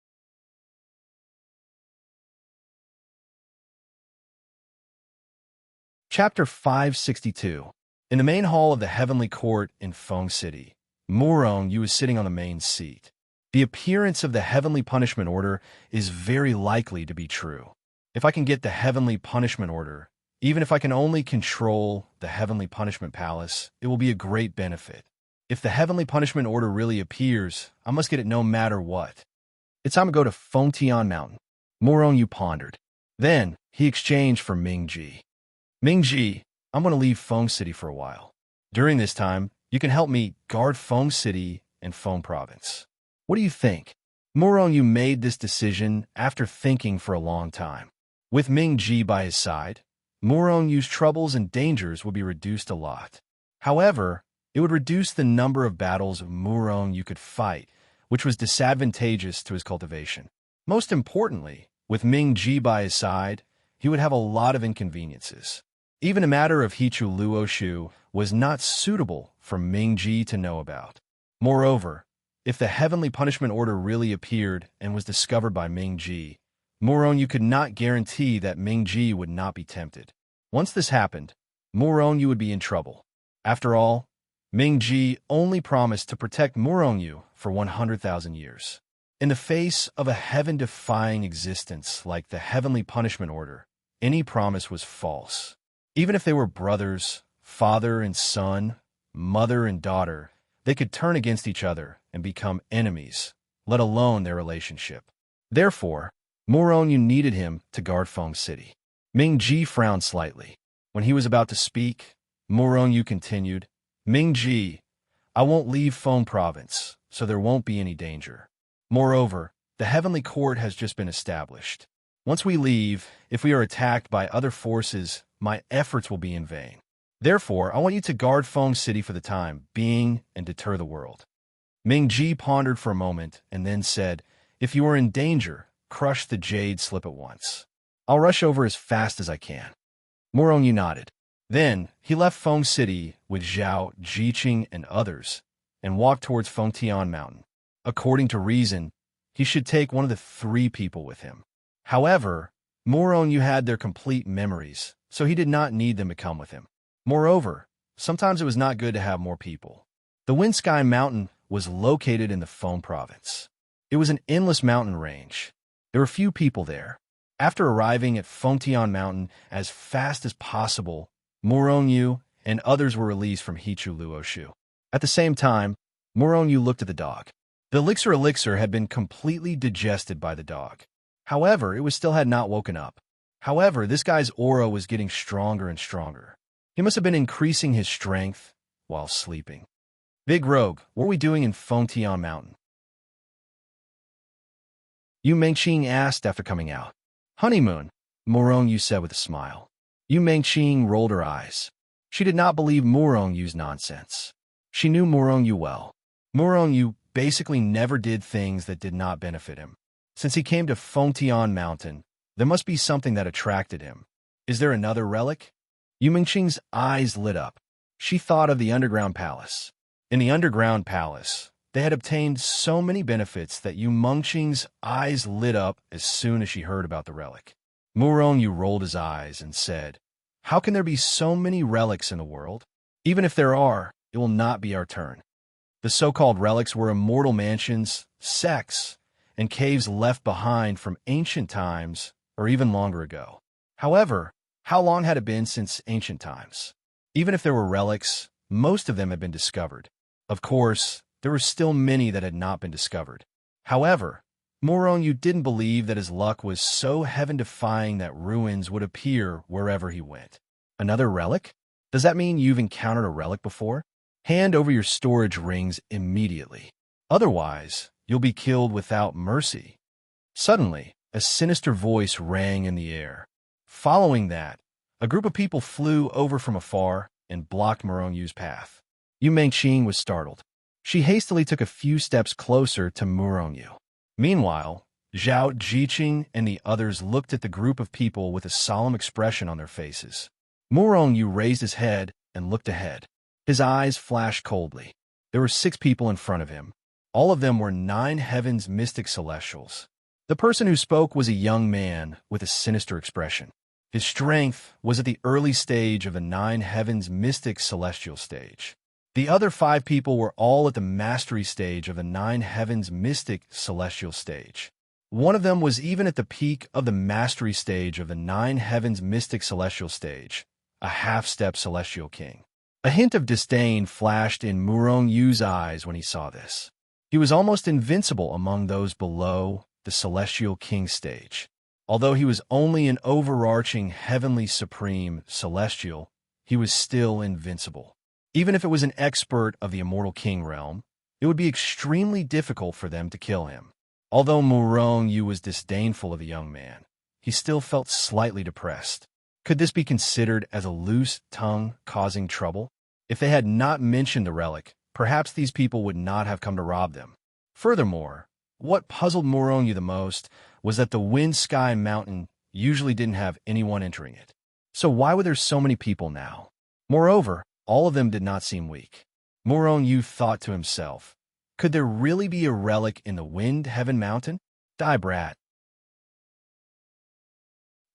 Chapter 562. In the main hall of the heavenly court in Feng City, Morong Yu was sitting on the main seat. The appearance of the heavenly punishment order is very likely to be true. If I can get the heavenly punishment order, even if I can only control the heavenly punishment palace, it will be a great benefit. If the heavenly punishment order really appears, I must get it no matter what. It's time to go to Fengtian Mountain. Morong Yu pondered. Then he exchanged for Mingji. Mingji, I'm going to leave Feng City for a while. During this time, you can help me guard Feng City and Feng Province. What do you think? Morong Yu made this decision after thinking for a long time. With Mingji by his side, Morong Yu's troubles and dangers would be reduced a lot. However, it would reduce the number of battles Morong Yu could fight, which was disadvantageous to his cultivation. Most importantly, with Mingji by his side, he would have a lot of inconveniences. Even a matter of Hichu Luoshu was not suitable for Mingji to know about. Moreover, if the heavenly punishment order really appeared and was discovered by Mingji, Morong Yu could not guarantee that Mingji would not be tempted. Once this happened, Morong Yu would be in trouble. After all, Mingji only promised to protect Morong Yu for 100,000 years. In the face of a heaven-defying existence like the heavenly punishment order, any promise was false. Even if they were brothers, father and son, mother and daughter, they could turn against each other and become enemies, let alone their relationship. Therefore, Morong Yu needed him to guard Feng City. Mingji frowned slightly. When he was about to speak, Morong Yu continued, Mingji, I won't leave Feng Province, so there won't be any danger. Moreover, the heavenly court has just been established. Once we leave, if we are attacked by other forces, my efforts will be in vain. Therefore, I want you to guard Feng City for the time being and deter the world. Mingji pondered for a moment and then said, If you are in danger, crush the jade slip at once. I'll rush over as fast as I can. Morong Yu nodded. Then he left Feng City with Zhao, Jiqing, and others, and walked towards Fengtian Mountain. According to reason, he should take one of the 3 people with him. However, Morong Yu had their complete memories, so he did not need them to come with him. Moreover, sometimes it was not good to have more people. The Wind Sky Mountain was located in the Feng Province. It was an endless mountain range. There were few people there. After arriving at Fengtian Mountain as fast as possible, Morong Yu and others were released from Hichu Luoshu. At the same time, Morong Yu looked at the dog. The elixir had been completely digested by the dog. However, it still had not woken up. However, this guy's aura was getting stronger and stronger. He must have been increasing his strength while sleeping. Big Rogue, what are we doing in Fengtian Mountain? Yu Mengqing asked after coming out. Honeymoon, Morong Yu said with a smile. Yu Mengqing rolled her eyes. She did not believe Morong Yu's nonsense. She knew Morong Yu well. Morong Yu basically never did things that did not benefit him. Since he came to Fengtian Mountain, there must be something that attracted him. Is there another relic? Yu Mengqing's eyes lit up. She thought of the underground palace. In the underground palace, they had obtained so many benefits that Yu Mengqing's eyes lit up as soon as she heard about the relic. Morong Yu rolled his eyes and said, How can there be so many relics in the world? Even if there are, it will not be our turn. The so-called relics were immortal mansions, sects, and caves left behind from ancient times or even longer ago. However, how long had it been since ancient times? Even if there were relics, most of them had been discovered. Of course, there were still many that had not been discovered. However, Morong didn't believe that his luck was so heaven-defying that ruins would appear wherever he went. Another relic? Does that mean you've encountered a relic before? Hand over your storage rings immediately. Otherwise, you'll be killed without mercy. Suddenly, a sinister voice rang in the air. Following that, a group of people flew over from afar and blocked Morong's path. Yu Mengqing was startled. She hastily took a few steps closer to Morongyu. Meanwhile, Zhao Jiqing and the others looked at the group of people with a solemn expression on their faces. Morongyu raised his head and looked ahead. His eyes flashed coldly. There were 6 people in front of him. All of them were 9 heavens mystic celestials. The person who spoke was a young man with a sinister expression. His strength was at the early stage of the 9 heavens mystic celestial stage. The other 5 people were all at the mastery stage of the 9 heavens mystic celestial stage. One of them was even at the peak of the mastery stage of the 9 heavens mystic celestial stage, a half-step celestial king. A hint of disdain flashed in Murongyu's eyes when he saw this. He was almost invincible among those below the celestial king stage. Although he was only an overarching heavenly supreme celestial, he was still invincible. Even if it was an expert of the immortal king realm, it would be extremely difficult for them to kill him. Although Murongyu was disdainful of the young man, he still felt slightly depressed. Could this be considered as a loose tongue causing trouble? If they had not mentioned the relic, perhaps these people would not have come to rob them. Furthermore, what puzzled Murongyu the most was that the Wind Sky Mountain usually didn't have anyone entering it. So why were there so many people now? Moreover, all of them did not seem weak. Murongyu thought to himself, could there really be a relic in the Wind Heaven Mountain? Die, brat.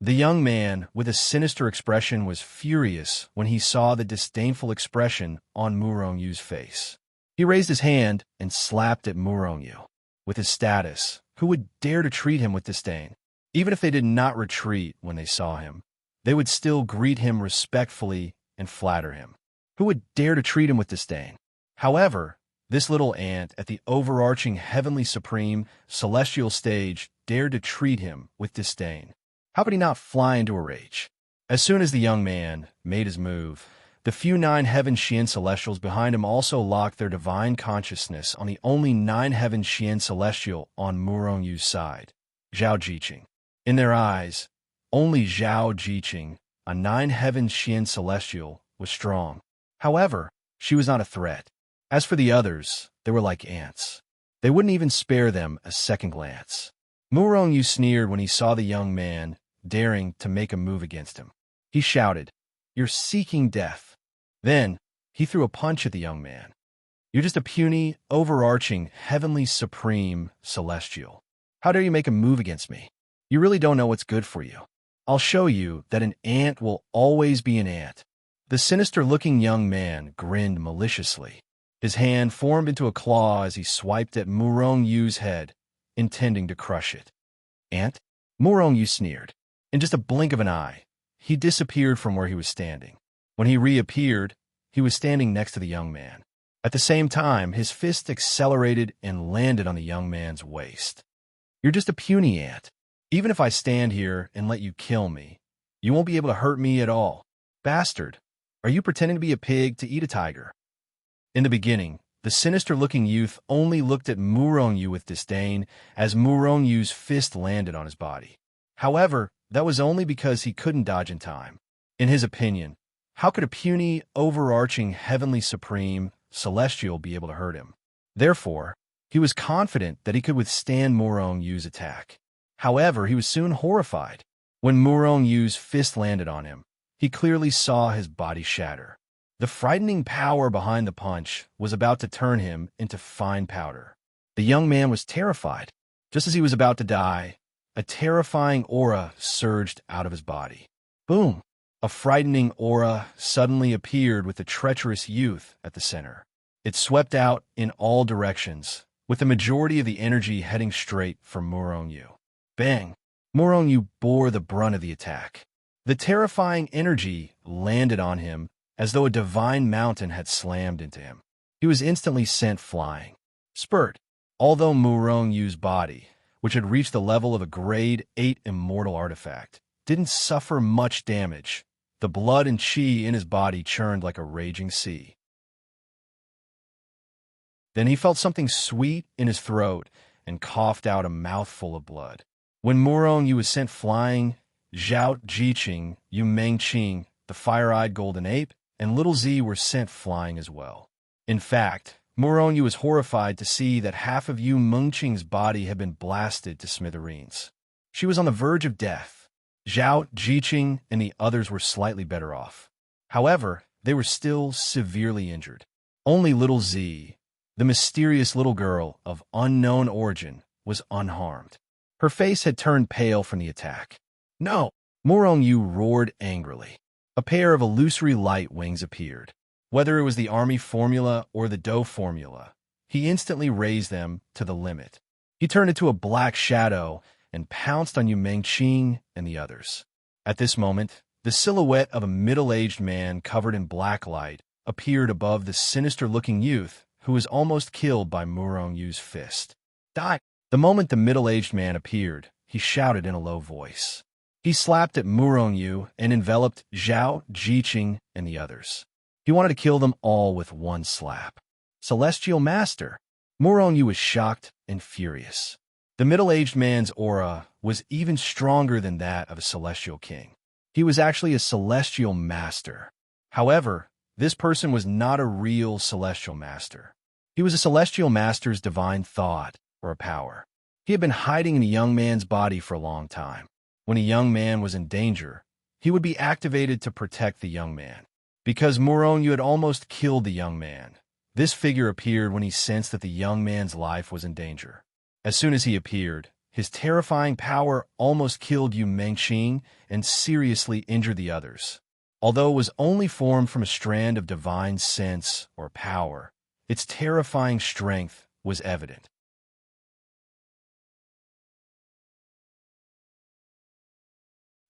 The young man, with a sinister expression, was furious when he saw the disdainful expression on Murongyu's face. He raised his hand and slapped at Murongyu. With his status, who would dare to treat him with disdain? Even if they did not retreat when they saw him, they would still greet him respectfully and flatter him. Who would dare to treat him with disdain? However, this little ant at the overarching heavenly supreme celestial stage dared to treat him with disdain. How could he not fly into a rage? As soon as the young man made his move, the few 9 heaven Xian celestials behind him also locked their divine consciousness on the only 9 heaven Xian celestial on Murongyu's side, Zhao Jiqing. In their eyes, only Zhao Jiqing, a 9 heaven Xian celestial, was strong. However, she was not a threat. As for the others, they were like ants. They wouldn't even spare them a second glance. Murongyu sneered when he saw the young man daring to make a move against him. He shouted, "You're seeking death." Then, he threw a punch at the young man. "You're just a puny, overarching, heavenly supreme celestial. How dare you make a move against me? You really don't know what's good for you. I'll show you that an ant will always be an ant." The sinister-looking young man grinned maliciously. His hand formed into a claw as he swiped at Murongyu's head, intending to crush it. "Ant?" Murongyu sneered. In just a blink of an eye, he disappeared from where he was standing. When he reappeared, he was standing next to the young man. At the same time, his fist accelerated and landed on the young man's waist. "You're just a puny ant. Even if I stand here and let you kill me, you won't be able to hurt me at all. Bastard, are you pretending to be a pig to eat a tiger?" In the beginning, the sinister-looking youth only looked at Murongyu with disdain as Murongyu's fist landed on his body. However, that was only because he couldn't dodge in time. In his opinion, how could a puny, overarching, heavenly supreme celestial be able to hurt him? Therefore, he was confident that he could withstand Murongyu's attack. However, he was soon horrified. When Murongyu's fist landed on him, he clearly saw his body shatter. The frightening power behind the punch was about to turn him into fine powder. The young man was terrified. Just as he was about to die, a terrifying aura surged out of his body. Boom! A frightening aura suddenly appeared with the treacherous youth at the center. It swept out in all directions, with the majority of the energy heading straight for Murongyu. Bang! Murongyu bore the brunt of the attack. The terrifying energy landed on him as though a divine mountain had slammed into him. He was instantly sent flying. Spurt! Although Murongyu's body, which had reached the level of a grade 8 immortal artifact, didn't suffer much damage. The blood and chi in his body churned like a raging sea. Then he felt something sweet in his throat and coughed out a mouthful of blood. When Murong Yu was sent flying, Zhao Jiqing, Yu Mengqing, the fire-eyed golden ape, and Little Z were sent flying as well. In fact, Murong Yu was horrified to see that half of Yu Mengqing's body had been blasted to smithereens. She was on the verge of death. Zhao Jiqing and the others were slightly better off. However, they were still severely injured. Only Little Z, the mysterious little girl of unknown origin, was unharmed. Her face had turned pale from the attack. "No!" Murong Yu roared angrily. A pair of illusory light wings appeared. Whether it was the army formula or the dough formula, he instantly raised them to the limit. He turned into a black shadow and pounced on Yu Mengqing and the others. At this moment, the silhouette of a middle-aged man covered in black light appeared above the sinister-looking youth who was almost killed by Murong Yu's fist. "Die!" The moment the middle-aged man appeared, he shouted in a low voice. He slapped at Murong Yu and enveloped Zhao Jiqing and the others. He wanted to kill them all with one slap. Celestial Master! Murong Yu was shocked and furious. The middle-aged man's aura was even stronger than that of a celestial king. He was actually a celestial master. However, this person was not a real celestial master. He was a celestial master's divine thought or a power. He had been hiding in a young man's body for a long time. When a young man was in danger, he would be activated to protect the young man. Because Murong Yu had almost killed the young man, this figure appeared when he sensed that the young man's life was in danger. As soon as he appeared, his terrifying power almost killed Yu Mengqing and seriously injured the others. Although it was only formed from a strand of divine sense or power, its terrifying strength was evident.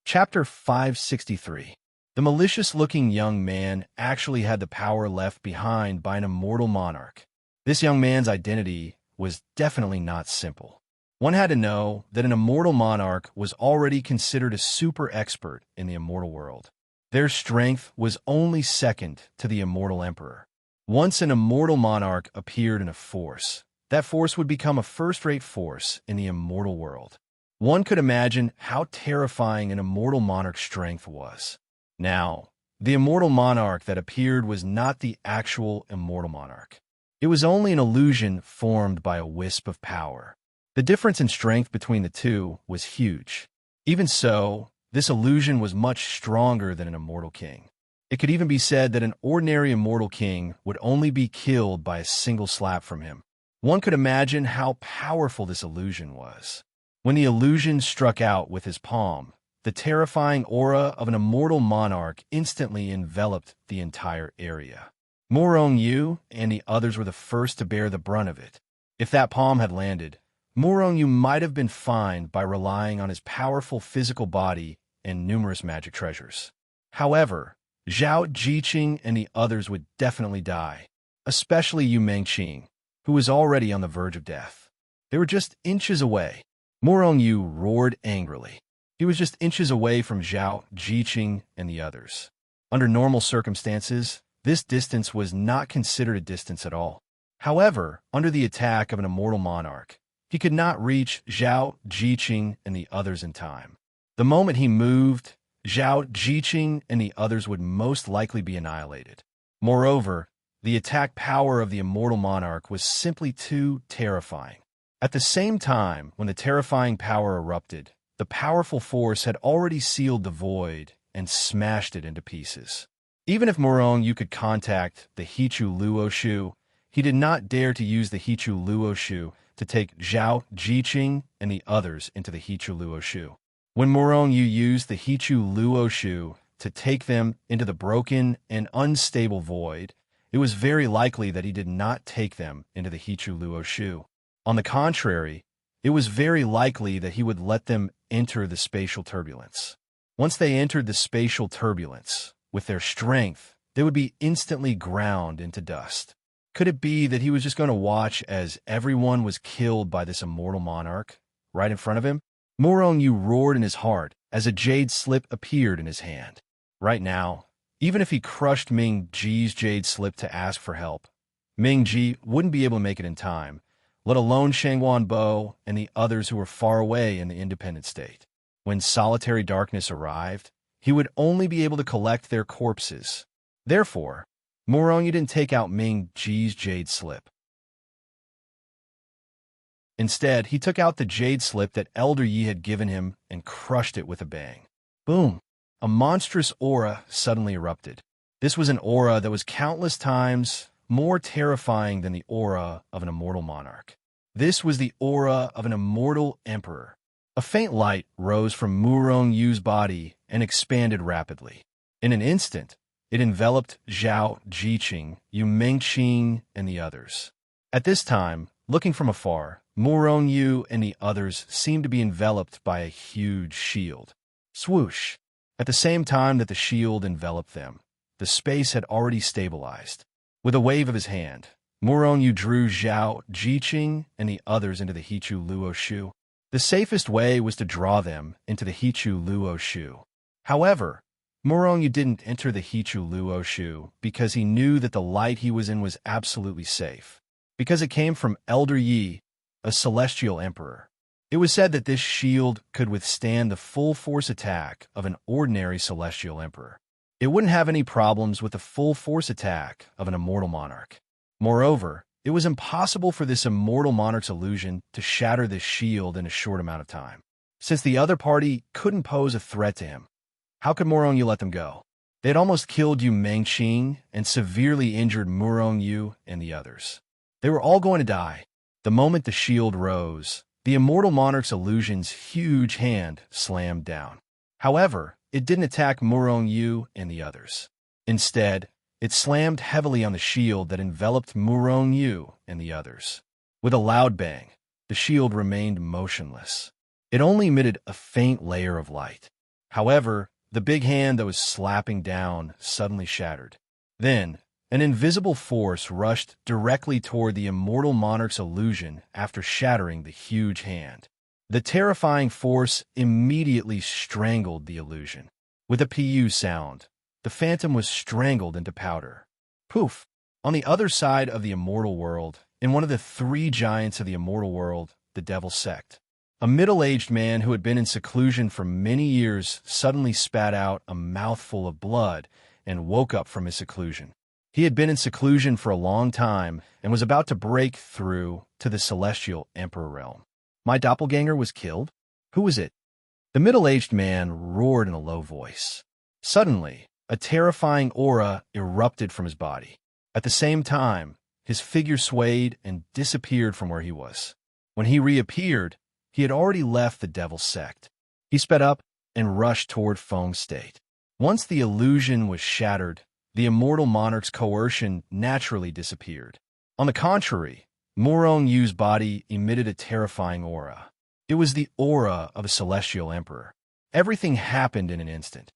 Chapter 563. The malicious-looking young man actually had the power left behind by an immortal monarch. This young man's identity was definitely not simple. One had to know that an immortal monarch was already considered a super expert in the immortal world. Their strength was only second to the immortal emperor. Once an immortal monarch appeared in a force, that force would become a first-rate force in the immortal world. One could imagine how terrifying an immortal monarch's strength was. Now, the immortal monarch that appeared was not the actual immortal monarch. It was only an illusion formed by a wisp of power. The difference in strength between the two was huge. Even so, this illusion was much stronger than an immortal king. It could even be said that an ordinary immortal king would only be killed by a single slap from him. One could imagine how powerful this illusion was. When the illusion struck out with his palm, the terrifying aura of an immortal monarch instantly enveloped the entire area. Murong Yu and the others were the first to bear the brunt of it. If that palm had landed, Murong Yu might have been fine by relying on his powerful physical body and numerous magic treasures. However, Zhao Jiqing and the others would definitely die, especially Yu Mengqing, who was already on the verge of death. They were just inches away. Murong Yu roared angrily. He was just inches away from Zhao Jiqing and the others. Under normal circumstances, this distance was not considered a distance at all. However, under the attack of an immortal monarch, he could not reach Zhao Jiqing and the others in time. The moment he moved, Zhao Jiqing and the others would most likely be annihilated. Moreover, the attack power of the immortal monarch was simply too terrifying. At the same time, when the terrifying power erupted, the powerful force had already sealed the void and smashed it into pieces. Even if Murong Yu could contact the Hichu Luoshu, he did not dare to use the Hichu Luoshu to take Zhao Jiqing and the others into the Hichu Luoshu. When Murong Yu used the Hichu Luoshu to take them into the broken and unstable void, it was very likely that he did not take them into the Hichu Luoshu. On the contrary, it was very likely that he would let them enter the spatial turbulence. Once they entered the spatial turbulence, with their strength, they would be instantly ground into dust. Could it be that he was just going to watch as everyone was killed by this immortal monarch, right in front of him. Murong Yu roared in his heart as a jade slip appeared in his hand. Right now, even if he crushed Ming Ji's jade slip to ask for help, Ming Ji wouldn't be able to make it in time, let alone Shangwan Bo and the others who were far away in the independent state. When solitary darkness arrived, he would only be able to collect their corpses. Therefore, Murong Yu didn't take out Ming Ji's jade slip. Instead, he took out the jade slip that Elder Yi had given him and crushed it with a bang. Boom! A monstrous aura suddenly erupted. This was an aura that was countless times more terrifying than the aura of an immortal monarch. This was the aura of an immortal emperor. A faint light rose from Murong Yu's body and expanded rapidly. In an instant, it enveloped Zhao Jiqing, Yu Mengqing, and the others. At this time, looking from afar, Murong Yu and the others seemed to be enveloped by a huge shield. Swoosh! At the same time that the shield enveloped them, the space had already stabilized. With a wave of his hand, Murong Yu drew Zhao Jiqing and the others into the Hichu Luo Shu. The safest way was to draw them into the Hichu Luo Shu. However, Murong Yu didn't enter the Hichu Luo Shu because he knew that the light he was in was absolutely safe. Because it came from Elder Yi, a celestial emperor. It was said that this shield could withstand the full force attack of an ordinary celestial emperor. It wouldn't have any problems with the full force attack of an immortal monarch. Moreover, it was impossible for this immortal monarch's illusion to shatter this shield in a short amount of time. Since the other party couldn't pose a threat to him, how could Murong Yu let them go? They had almost killed Yu Mengqing and severely injured Murong Yu and the others. They were all going to die. The moment the shield rose, the immortal monarch's illusion's huge hand slammed down. However, it didn't attack Murong Yu and the others. Instead, it slammed heavily on the shield that enveloped Murong Yu and the others. With a loud bang, the shield remained motionless. It only emitted a faint layer of light. However, the big hand that was slapping down suddenly shattered. Then, an invisible force rushed directly toward the immortal monarch's illusion after shattering the huge hand. The terrifying force immediately strangled the illusion. With a PU sound, the phantom was strangled into powder. Poof! On the other side of the immortal world, in one of the three giants of the immortal world, the devil sect, a middle-aged man who had been in seclusion for many years suddenly spat out a mouthful of blood and woke up from his seclusion. He had been in seclusion for a long time and was about to break through to the celestial emperor realm. My doppelganger was killed? Who was it? The middle-aged man roared in a low voice. Suddenly, a terrifying aura erupted from his body. At the same time, his figure swayed and disappeared from where he was. When he reappeared, he had already left the devil sect. He sped up and rushed toward Feng State. Once the illusion was shattered, the immortal monarch's coercion naturally disappeared. On the contrary, Murong Yu's body emitted a terrifying aura. It was the aura of a celestial emperor. Everything happened in an instant.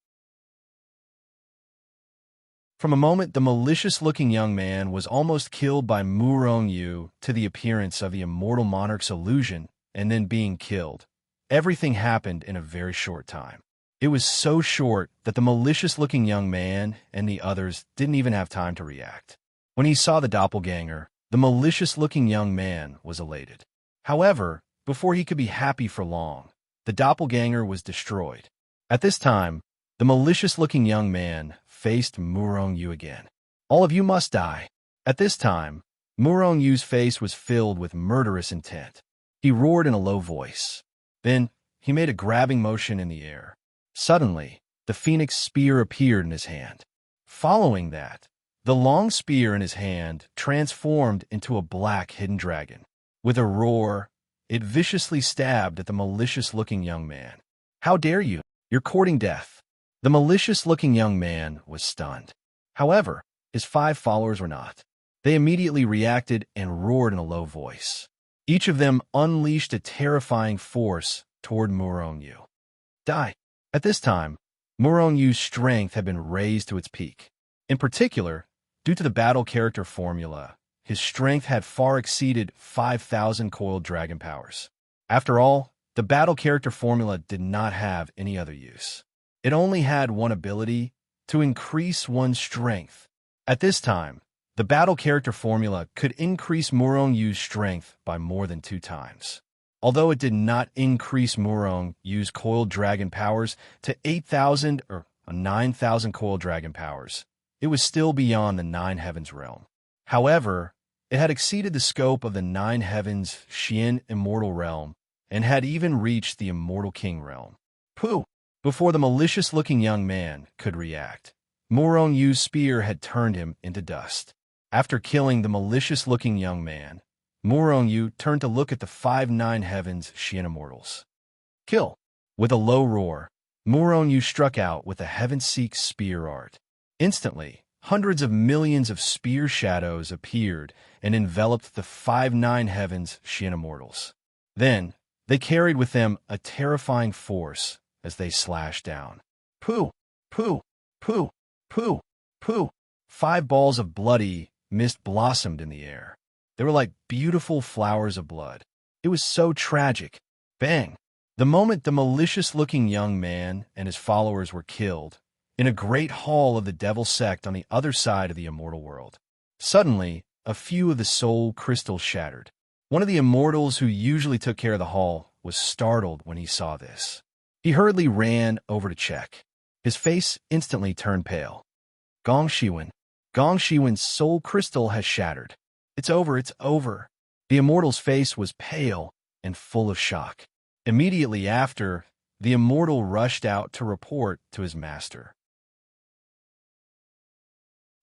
From a moment the malicious-looking young man was almost killed by Murong Yu to the appearance of the immortal monarch's illusion and then being killed, everything happened in a very short time. It was so short that the malicious-looking young man and the others didn't even have time to react. When he saw the doppelganger, the malicious-looking young man was elated. However, before he could be happy for long, the doppelganger was destroyed. At this time, the malicious-looking young man faced Murong Yu again. All of you must die. At this time, Murong Yu's face was filled with murderous intent. He roared in a low voice. Then, he made a grabbing motion in the air. Suddenly, the phoenix spear appeared in his hand. Following that, the long spear in his hand transformed into a black hidden dragon. With a roar, it viciously stabbed at the malicious-looking young man. How dare you? You're courting death. The malicious-looking young man was stunned. However, his 5 followers were not. They immediately reacted and roared in a low voice. Each of them unleashed a terrifying force toward Murong Yu. Die. At this time, Murong Yu's strength had been raised to its peak. In particular, due to the battle character formula, his strength had far exceeded 5,000 coiled dragon powers. After all, the battle character formula did not have any other use. It only had one ability: to increase one's strength. At this time, the battle character formula could increase Murong Yu's strength by more than 2 times. Although it did not increase Murong Yu's coiled dragon powers to 8,000 or 9,000 coiled dragon powers, it was still beyond the Nine Heavens realm. However, it had exceeded the scope of the Nine Heavens Xian immortal realm and had even reached the immortal king realm. Pooh! Before the malicious-looking young man could react, Murong Yu's spear had turned him into dust. After killing the malicious-looking young man, Murong Yu turned to look at the 5 Nine Heavens Xian immortals. Kill! With a low roar, Murong Yu struck out with the Heaven-Seek spear art. Instantly, hundreds of millions of spear shadows appeared and enveloped the 5 Nine Heavens Xian immortals. Then, they carried with them a terrifying force as they slashed down. Pooh! Pooh! Pooh! Pooh! Pooh! 5 balls of bloody mist blossomed in the air. They were like beautiful flowers of blood. It was so tragic. Bang! The moment the malicious-looking young man and his followers were killed, in a great hall of the devil sect on the other side of the immortal world, suddenly, a few of the soul crystals shattered. One of the immortals who usually took care of the hall was startled when he saw this. He hurriedly ran over to check. His face instantly turned pale. Gong Shiwen's soul crystal has shattered. It's over, it's over. The immortal's face was pale and full of shock. Immediately after, the immortal rushed out to report to his master.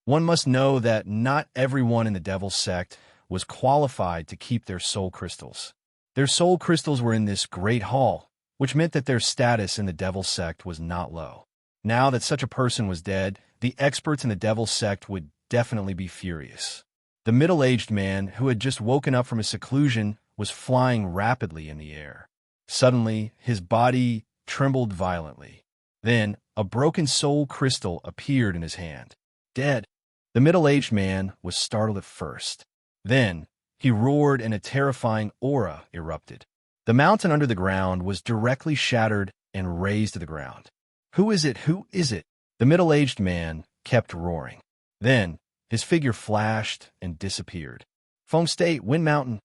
One must know that not everyone in the devil sect was qualified to keep their soul crystals. Their soul crystals were in this great hall, which meant that their status in the devil sect was not low. Now that such a person was dead, the experts in the devil sect would definitely be furious. The middle-aged man, who had just woken up from his seclusion, was flying rapidly in the air. Suddenly, his body trembled violently. Then, a broken soul crystal appeared in his hand. Dead. The middle-aged man was startled at first. Then, he roared and a terrifying aura erupted. The mountain under the ground was directly shattered and razed to the ground. Who is it? Who is it? The middle-aged man kept roaring. Then, his figure flashed and disappeared. Feng State, Wind Mountain.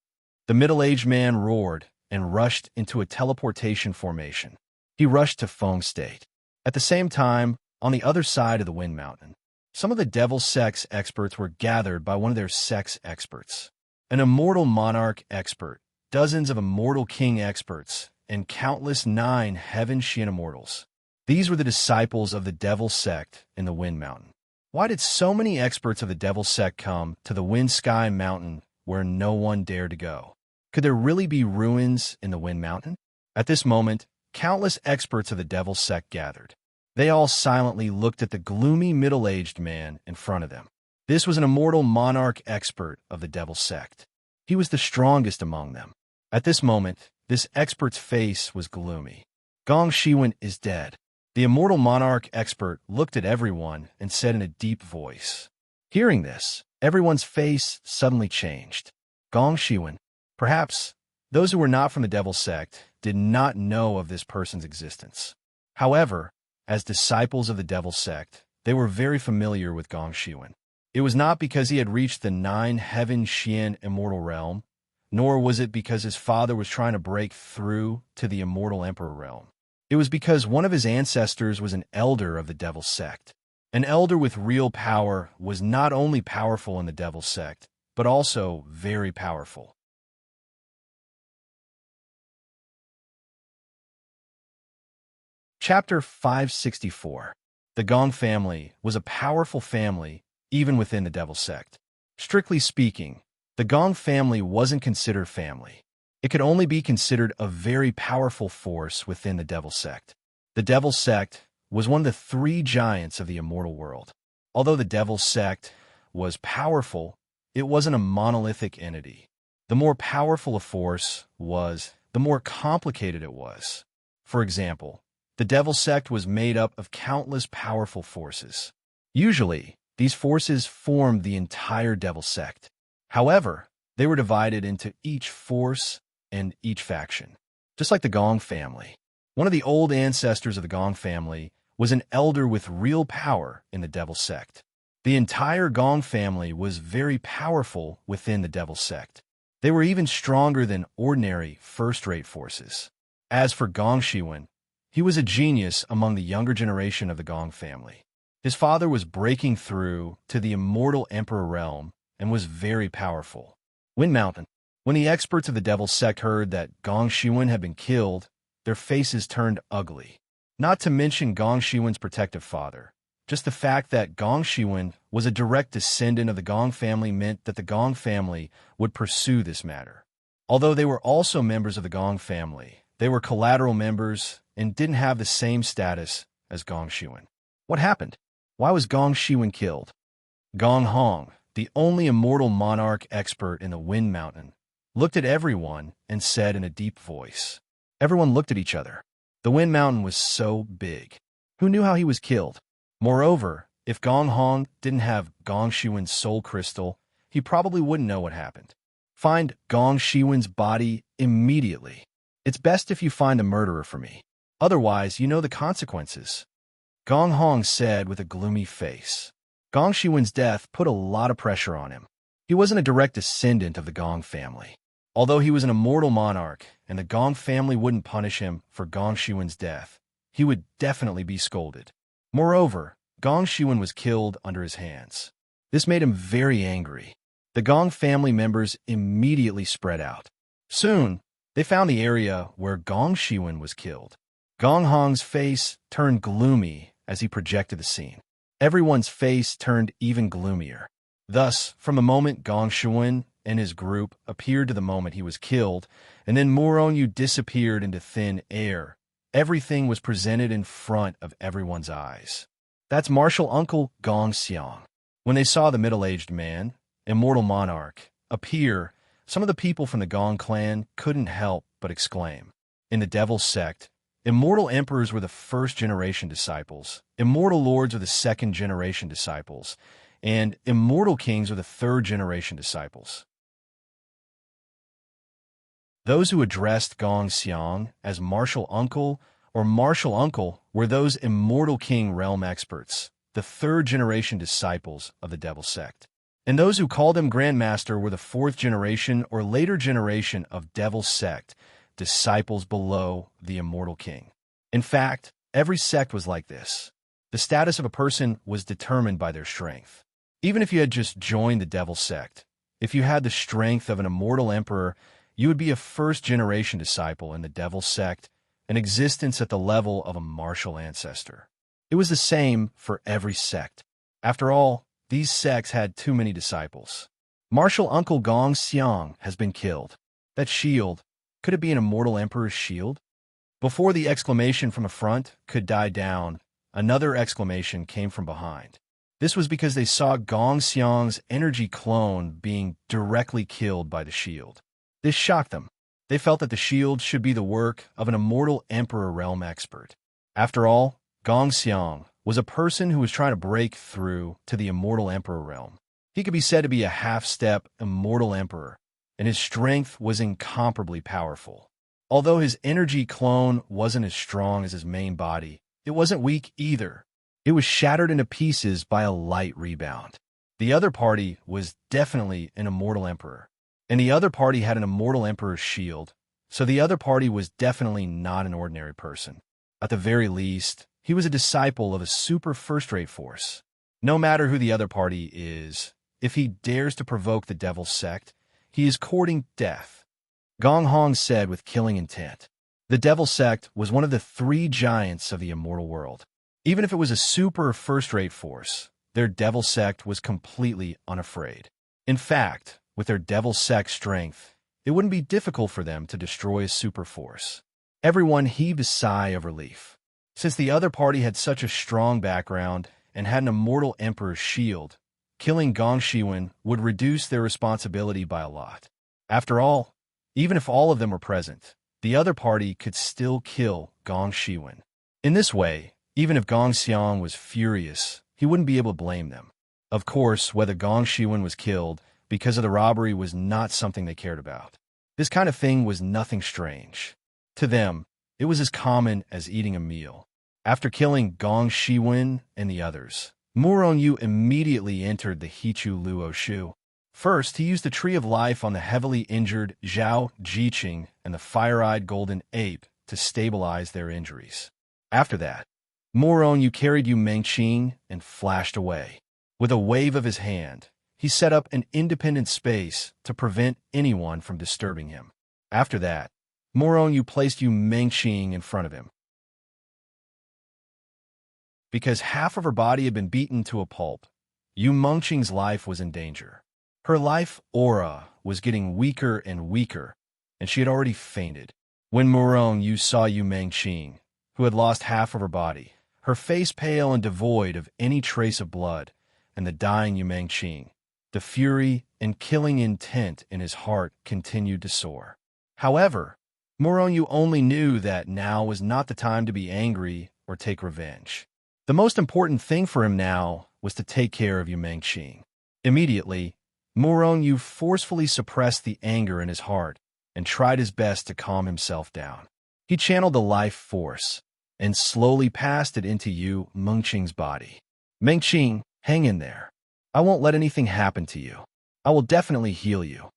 The middle-aged man roared and rushed into a teleportation formation. He rushed to Feng State. At the same time, on the other side of the Wind Mountain, some of the Devil Sect's experts were gathered by one of their sect's experts. An immortal monarch expert, dozens of immortal king experts, and countless 9 heaven Xian immortals. These were the disciples of the Devil Sect in the Wind Mountain. Why did so many experts of the Devil Sect come to the Wind Sky Mountain where no one dared to go? Could there really be ruins in the Wind Mountain? At this moment, countless experts of the Devil Sect gathered. They all silently looked at the gloomy middle-aged man in front of them. This was an immortal monarch expert of the Devil Sect. He was the strongest among them. At this moment, this expert's face was gloomy. Gong Shiwen is dead. The immortal monarch expert looked at everyone and said in a deep voice. Hearing this, everyone's face suddenly changed. Gong Shiwen. Perhaps those who were not from the Devil Sect did not know of this person's existence. However, as disciples of the Devil Sect, they were very familiar with Gong Shiwen. It was not because he had reached the 9 heaven Xian immortal realm, nor was it because his father was trying to break through to the immortal emperor realm. It was because one of his ancestors was an elder of the Devil Sect. An elder with real power was not only powerful in the Devil Sect, but also very powerful. Chapter 564. The Gong family was a powerful family even within the Devil Sect. Strictly speaking, the Gong family wasn't considered family. It could only be considered a very powerful force within the Devil Sect. The Devil Sect was one of the 3 giants of the immortal world. Although the Devil Sect was powerful, it wasn't a monolithic entity. The more powerful a force was, the more complicated it was. For example, the Devil Sect was made up of countless powerful forces. Usually, these forces formed the entire Devil Sect. However, they were divided into each force and each faction. just like the Gong family. One of the old ancestors of the Gong family was an elder with real power in the Devil Sect. The entire Gong family was very powerful within the Devil Sect. They were even stronger than ordinary first-rate forces. As for Gong Shiwen, he was a genius among the younger generation of the Gong family. His father was breaking through to the immortal Emperor realm and was very powerful. Wind Mountain. When the experts of the Devil Sect heard that Gong Shiwen had been killed, their faces turned ugly. Not to mention Gong Shiwen's protective father. Just the fact that Gong Shiwen was a direct descendant of the Gong family meant that the Gong family would pursue this matter. Although they were also members of the Gong family, they were collateral members and didn't have the same status as Gong Shiwen. What happened? Why was Gong Shiwen killed? Gong Hong, the only immortal monarch expert in the Wind Mountain, looked at everyone and said in a deep voice. Everyone looked at each other. The Wind Mountain was so big. Who knew how he was killed? Moreover, if Gong Hong didn't have Gong Shiwen's soul crystal, he probably wouldn't know what happened. Find Gong Shiwen's body immediately. It's best if you find the murderer for me. Otherwise, you know the consequences. Gong Hong said with a gloomy face. Gong Shiwen's death put a lot of pressure on him. He wasn't a direct descendant of the Gong family. Although he was an immortal monarch and the Gong family wouldn't punish him for Gong Shiwen's death, he would definitely be scolded. Moreover, Gong Shiwen was killed under his hands. This made him very angry. The Gong family members immediately spread out. Soon, they found the area where Gong Shiwen was killed. Gong Hong's face turned gloomy as he projected the scene. Everyone's face turned even gloomier. Thus, from the moment Gong Shiwen and his group appeared to the moment he was killed, and then Muronyu disappeared into thin air, everything was presented in front of everyone's eyes. That's martial uncle Gong Xiang. When they saw the middle-aged man, immortal monarch, appear, some of the people from the Gong clan couldn't help but exclaim. In the Devil Sect, immortal emperors were the first-generation disciples, immortal lords were the second-generation disciples, and immortal kings are the third-generation disciples. Those who addressed Gong Xiang as martial uncle or martial uncle were those immortal king realm experts, the third-generation disciples of the Devil Sect. And those who called him Grandmaster were the fourth generation or later generation of Devil Sect, disciples below the immortal king. In fact, every sect was like this. The status of a person was determined by their strength. Even if you had just joined the Devil Sect, if you had the strength of an immortal emperor, you would be a first-generation disciple in the Devil Sect, an existence at the level of a martial ancestor. It was the same for every sect. After all, these sects had too many disciples. Martial Uncle Gong Xiang has been killed. That shield, could it be an immortal emperor's shield? Before the exclamation from the front could die down, another exclamation came from behind. This was because they saw Gong Xiang's energy clone being directly killed by the shield. This shocked them. They felt that the shield should be the work of an immortal emperor realm expert. After all, Gong Xiang was a person who was trying to break through to the immortal emperor realm. He could be said to be a half-step immortal emperor, and his strength was incomparably powerful. Although his energy clone wasn't as strong as his main body, it wasn't weak either. It was shattered into pieces by a light rebound. The other party was definitely an immortal emperor, and the other party had an immortal emperor's shield, so the other party was definitely not an ordinary person. At the very least, he was a disciple of a super first-rate force. No matter who the other party is, if he dares to provoke the Devil Sect, he is courting death. Gong Hong said with killing intent. The Devil Sect was one of the three giants of the immortal world. Even if it was a super first-rate force, their Devil Sect was completely unafraid. In fact, with their Devil Sect strength, it wouldn't be difficult for them to destroy a super force. Everyone heaved a sigh of relief. Since the other party had such a strong background and had an immortal emperor's shield, killing Gong Shiwen would reduce their responsibility by a lot. After all, even if all of them were present, the other party could still kill Gong Shiwen. In this way, even if Gong Xiang was furious, he wouldn't be able to blame them. Of course, whether Gong Shiwen was killed because of the robbery was not something they cared about. This kind of thing was nothing strange. To them, it was as common as eating a meal. After killing Gong Shiwen and the others, Murong Yu immediately entered the Hichu Luo Shu. First, he used the Tree of Life on the heavily injured Zhao Jiqing and the fire-eyed golden ape to stabilize their injuries. After that, Murong Yu carried Yu Mengqing and flashed away. With a wave of his hand, he set up an independent space to prevent anyone from disturbing him. After that, Murong Yu placed Yu Mengqing in front of him. Because half of her body had been beaten to a pulp, Yu Mengqing's life was in danger. Her life aura was getting weaker and weaker, and she had already fainted. When Murong Yu saw Yu Mengqing, who had lost half of her body, her face pale and devoid of any trace of blood, and the dying Yu Mengqing, the fury and killing intent in his heart continued to soar. However, Murong Yu only knew that now was not the time to be angry or take revenge. The most important thing for him now was to take care of Yu Mengqing. Immediately, Murong Yu forcefully suppressed the anger in his heart and tried his best to calm himself down. He channeled the life force and slowly passed it into Yu Mengqing's body. Mengqing, hang in there. I won't let anything happen to you. I will definitely heal you.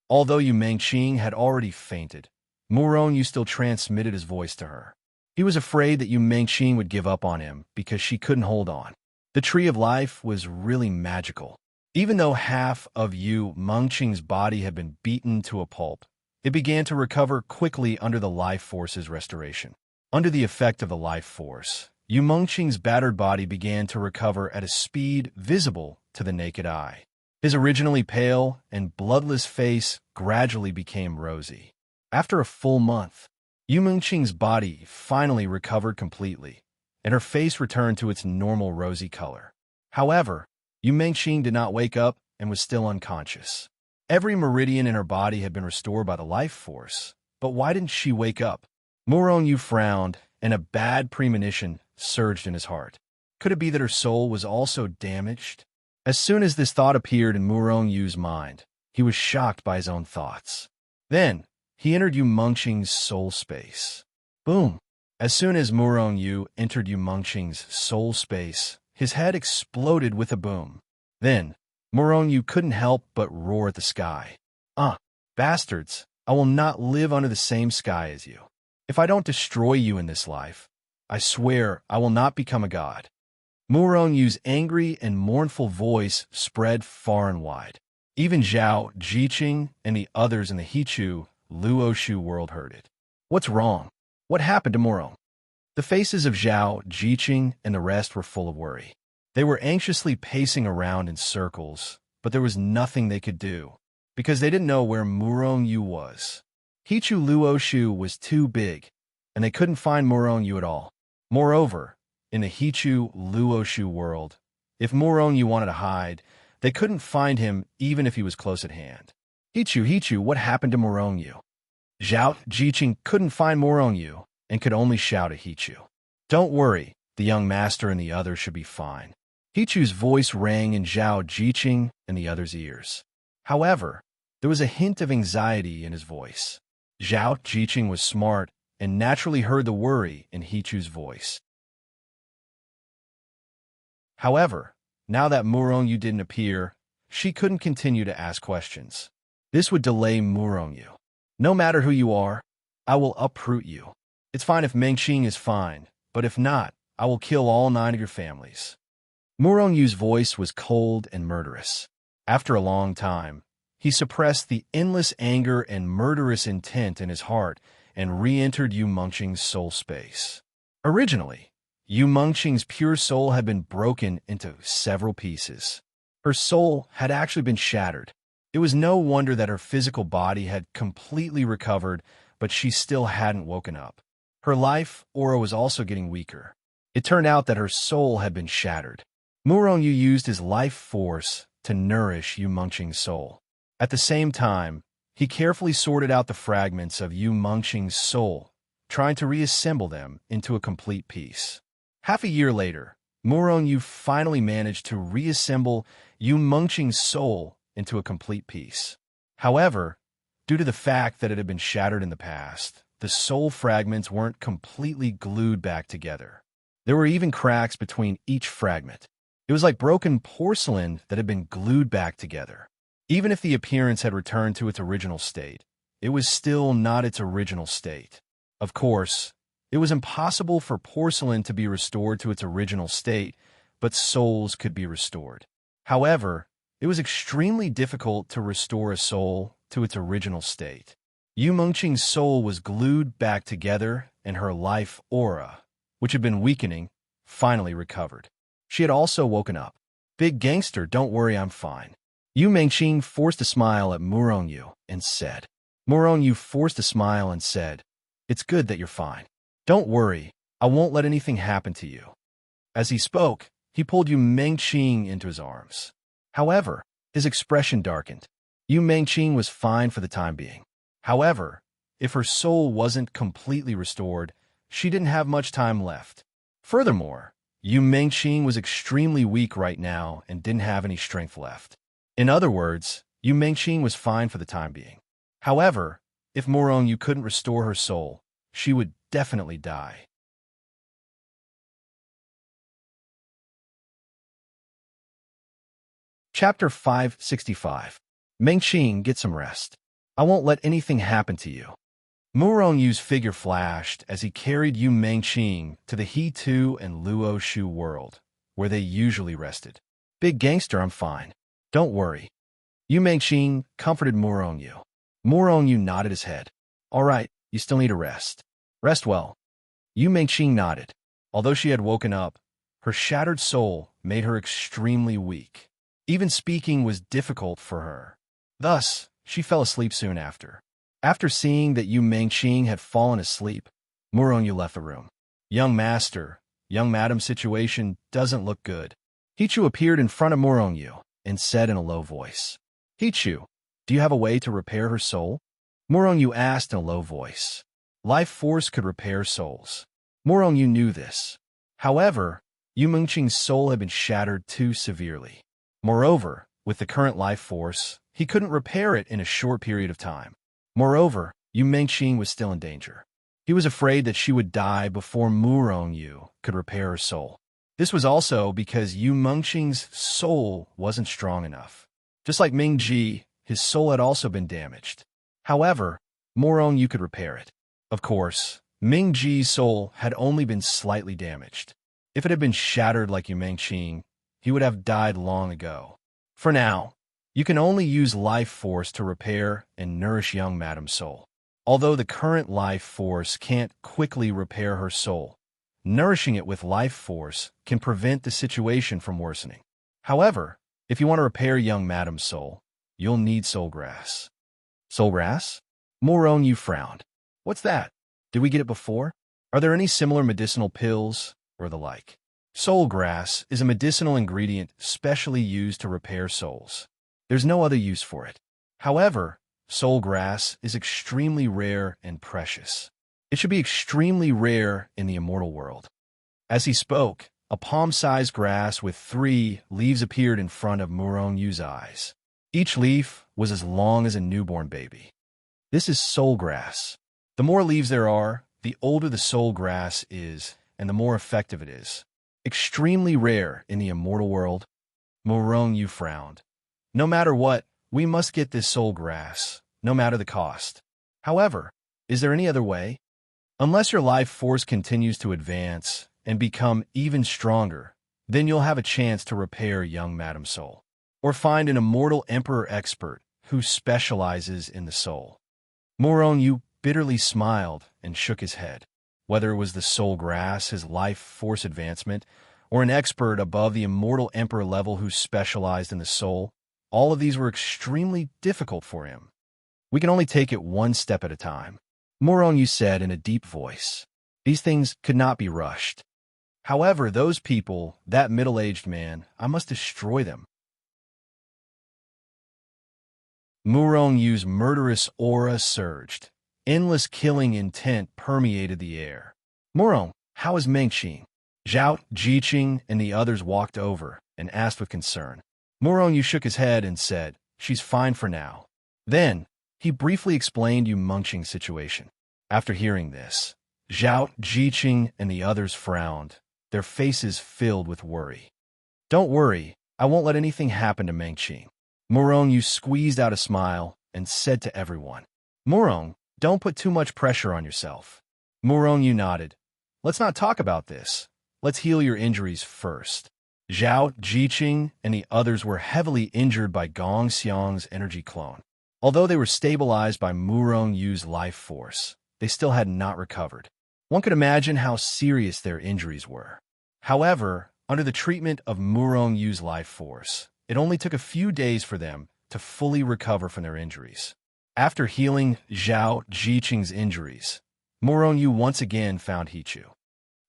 Although Yu Mengqing had already fainted, Murong Yu still transmitted his voice to her. He was afraid that Yu Mengqing would give up on him because she couldn't hold on. The Tree of Life was really magical. Even though half of Yu Mengqing's body had been beaten to a pulp, it began to recover quickly under the life force's restoration. Under the effect of the life force, Yu Mengqing's battered body began to recover at a speed visible to the naked eye. His originally pale and bloodless face gradually became rosy. After a full month, Yu Mengqing's body finally recovered completely, and her face returned to its normal rosy color. However, Yu Mengqing did not wake up and was still unconscious. Every meridian in her body had been restored by the life force, but why didn't she wake up? Murong Yu frowned, and a bad premonition surged in his heart. Could it be that her soul was also damaged? As soon as this thought appeared in Murong Yu's mind, he was shocked by his own thoughts. Then, he entered Yu Mengqing's soul space. Boom! As soon as Murong Yu entered Yu Mengqing's soul space, his head exploded with a boom. Then, Murong Yu couldn't help but roar at the sky. Bastards! I will not live under the same sky as you. If I don't destroy you in this life, I swear I will not become a god. Murong Yu's angry and mournful voice spread far and wide. Even Zhao Jiqing and the others in the Hichu Luo Shu world heard it. What's wrong? What happened to Murong? The faces of Zhao Jiqing and the rest were full of worry. They were anxiously pacing around in circles, but there was nothing they could do, because they didn't know where Murong Yu was. Hichu Luo Shu was too big, and they couldn't find Murong Yu at all. Moreover, in the Hichu Luo Shu world, if Murong Yu wanted to hide, they couldn't find him even if he was close at hand. Hichu, what happened to Murong Yu? Zhao Jiqing couldn't find Murong Yu and could only shout at Hichu. Don't worry, the young master and the others should be fine. Hichu's voice rang in Zhao Jiqing and the others' ears. However, there was a hint of anxiety in his voice. Zhao Jiqing was smart and naturally heard the worry in Hichu's voice. However, now that Murong Yu didn't appear, she couldn't continue to ask questions. This would delay Murong Yu. No matter who you are, I will uproot you. It's fine if Mengqing is fine, but if not, I will kill all 9 of your families. Murong Yu's voice was cold and murderous. After a long time, he suppressed the endless anger and murderous intent in his heart and re-entered Yu Mengqing's soul space. Originally, Yu Mengqing's pure soul had been broken into several pieces. Her soul had actually been shattered. It was no wonder that her physical body had completely recovered, but she still hadn't woken up. Her life aura was also getting weaker. It turned out that her soul had been shattered. Murong Yu used his life force to nourish Yu Mengqing's soul. At the same time, he carefully sorted out the fragments of Yu Mengqing's soul, trying to reassemble them into a complete piece. Half a year later, Murong Yu finally managed to reassemble Yu Mengqing's soul into a complete piece. However, due to the fact that it had been shattered in the past, the soul fragments weren't completely glued back together. There were even cracks between each fragment. It was like broken porcelain that had been glued back together. Even if the appearance had returned to its original state, it was still not its original state. Of course, it was impossible for porcelain to be restored to its original state, but souls could be restored. However, it was extremely difficult to restore a soul to its original state. Yu Mengqing's soul was glued back together, and her life aura, which had been weakening, finally recovered. She had also woken up. "Big gangster, don't worry, I'm fine." Yu Mengqing forced a smile at Murongyu and said. Murongyu forced a smile and said, "It's good that you're fine. Don't worry, I won't let anything happen to you." As he spoke, he pulled Yu Mengqing into his arms. However, his expression darkened. Yu Mengqing was fine for the time being. However, if her soul wasn't completely restored, she didn't have much time left. Furthermore, Yu Mengqing was extremely weak right now and didn't have any strength left. In other words, Yu Mengqing was fine for the time being. However, if Murongyu couldn't restore her soul, she would definitely die. Chapter 565. Mengqing, get some rest. I won't let anything happen to you. Murongyu's figure flashed as he carried Yu Mengqing to the He-Tu and Luo Shu world, where they usually rested. "Big gangster, I'm fine. Don't worry." Yu Mengqing comforted Murongyu. Murongyu nodded his head. "All right, you still need a rest. Rest well." Yu Mengqing nodded. Although she had woken up, her shattered soul made her extremely weak. Even speaking was difficult for her. Thus, she fell asleep soon after. After seeing that Yu Mengqing had fallen asleep, Murongyu left the room. "Young master, young madam's situation doesn't look good." He-Chu appeared in front of Murongyu and said in a low voice, "He-Chu, do you have a way to repair her soul?" Murongyu asked in a low voice. Life force could repair souls. Murongyu knew this. However, Yu Mengqing's soul had been shattered too severely. Moreover, with the current life force, he couldn't repair it in a short period of time. Moreover, Yu Mengqing was still in danger. He was afraid that she would die before Murongyu could repair her soul. This was also because Yu Mengqing's soul wasn't strong enough. Just like Mingji, his soul had also been damaged. However, Murongyu could repair it. Of course, Mingji's soul had only been slightly damaged. If it had been shattered like Yu Mengqing, he would have died long ago. For now, you can only use life force to repair and nourish young madam's soul. Although the current life force can't quickly repair her soul, nourishing it with life force can prevent the situation from worsening. However, if you want to repair young madam's soul, you'll need soul grass. Soul grass? Murongyu frowned. What's that? Did we get it before? Are there any similar medicinal pills or the like? Soul grass is a medicinal ingredient specially used to repair souls. There's no other use for it. However, soul grass is extremely rare and precious. It should be extremely rare in the immortal world. As he spoke, a palm-sized grass with 3 leaves appeared in front of Murongyu's eyes. Each leaf was as long as a newborn baby. This is soul grass. The more leaves there are, the older the soul grass is, and the more effective it is. Extremely rare in the immortal world. Murongyu frowned. No matter what, we must get this soul grass, no matter the cost. However, is there any other way? Unless your life force continues to advance and become even stronger, then you'll have a chance to repair young madam's soul. Or find an immortal emperor expert who specializes in the soul. Murongyu bitterly smiled and shook his head. Whether it was the soul grass, his life force advancement, or an expert above the immortal emperor level who specialized in the soul, all of these were extremely difficult for him. We can only take it one step at a time. Murongyu said in a deep voice. These things could not be rushed. However, those people, that middle-aged man, I must destroy them. Murongyu's murderous aura surged. Endless killing intent permeated the air. Murong, how is Mengqing? Zhao, Jiqing, and the others walked over and asked with concern. Murongyu shook his head and said, she's fine for now. Then, he briefly explained Yu Mengqing's situation. After hearing this, Zhao Jiqing and the others frowned, their faces filled with worry. Don't worry, I won't let anything happen to Mengqing. Murong squeezed out a smile and said to everyone. Murong, don't put too much pressure on yourself. Murong nodded. Let's not talk about this. Let's heal your injuries first. Zhao Jiqing and the others were heavily injured by Gong Xiang's energy clone. Although they were stabilized by Murong life force, they still had not recovered. One could imagine how serious their injuries were. However, under the treatment of Murong life force, it only took a few days for them to fully recover from their injuries. After healing Zhao Jiqing's injuries, Murong once again found Hichu.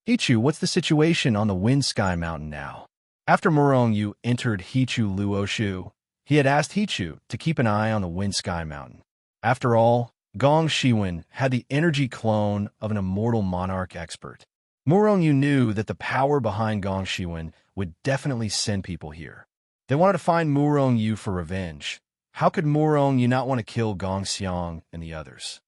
Hichu, what's the situation on the Wind Sky Mountain now? After Murong entered Hichu Luoshu, he had asked Hichu to keep an eye on the Wind Sky Mountain. After all, Gong Shiwen had the energy clone of an immortal monarch expert. Murong knew that the power behind Gong Shiwen would definitely send people here. They wanted to find Murong for revenge. How could Murong not want to kill Gong Xiang and the others?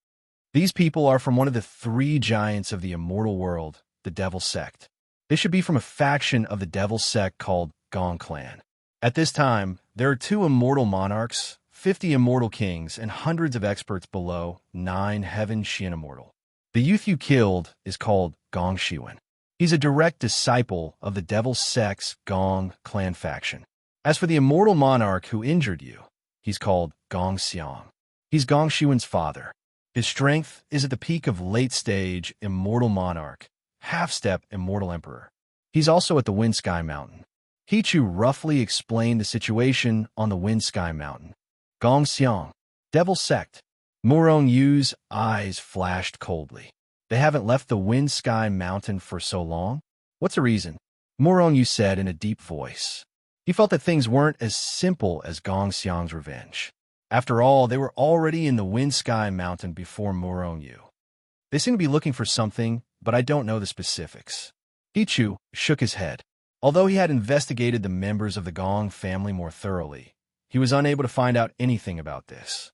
These people are from one of the 3 giants of the immortal world, the Devil Sect. They should be from a faction of the Devil Sect called Gong Clan. At this time, there are 2 immortal monarchs, 50 immortal kings, and hundreds of experts below 9 heaven Xian immortal. The youth you killed is called Gong Shiwen. He's a direct disciple of the Devil Sect's Gong Clan faction. As for the immortal monarch who injured you, he's called Gong Xiang. He's Gong Shiwen's father. His strength is at the peak of late-stage immortal monarch, half-step immortal emperor. He's also at the Wind Sky Mountain. Hichu roughly explained the situation on the Wind Sky Mountain. Gong Xiang, Devil Sect. Murong eyes flashed coldly. They haven't left the Wind Sky Mountain for so long? What's the reason? Murong said in a deep voice. He felt that things weren't as simple as Gong Xiang's revenge. After all, they were already in the Wind Sky Mountain before Murong. They seem to be looking for something, but I don't know the specifics. Hichu shook his head. Although he had investigated the members of the Gong family more thoroughly, he was unable to find out anything about this.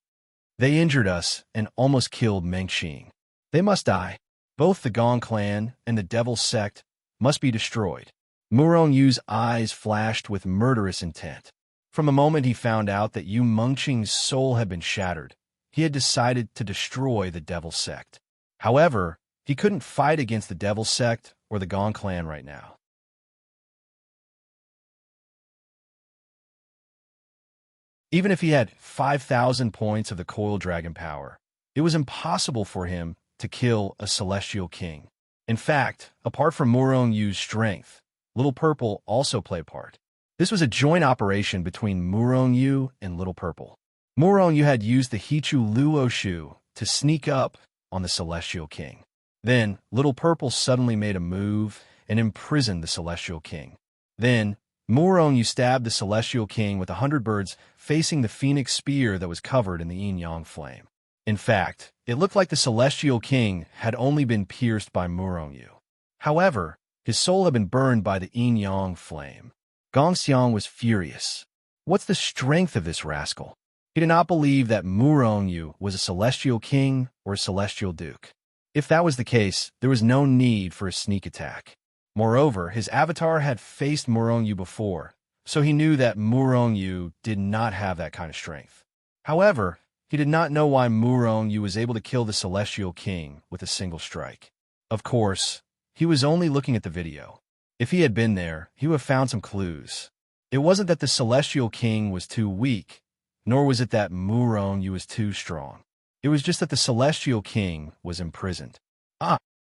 They injured us and almost killed Mengqing. They must die. Both the Gong clan and the Devil Sect must be destroyed. Murong eyes flashed with murderous intent. From the moment he found out that Mengqing's soul had been shattered, he had decided to destroy the Devil Sect. However, he couldn't fight against the Devil Sect or the Gong clan right now. Even if he had 5,000 points of the Coil Dragon power, it was impossible for him to kill a Celestial King. In fact, apart from Murong's strength, Little Purple also played a part. This was a joint operation between Murong and Little Purple. Murong had used the Hichu Luoshu to sneak up on the Celestial King. Then, Little Purple suddenly made a move and imprisoned the Celestial King. Then, Murong stabbed the Celestial King with 100 birds facing the phoenix spear that was covered in the yin-yang flame. In fact, it looked like the Celestial King had only been pierced by Murong. However, his soul had been burned by the yin-yang flame. Gong Xiang was furious. What's the strength of this rascal? He did not believe that Murong was a Celestial King or a Celestial Duke. If that was the case, there was no need for a sneak attack. Moreover, his avatar had faced Murong before, so he knew that Murong did not have that kind of strength. However, he did not know why Murong was able to kill the Celestial King with a single strike. Of course, he was only looking at the video. If he had been there, he would have found some clues. It wasn't that the Celestial King was too weak, nor was it that Murong was too strong. It was just that the Celestial King was imprisoned.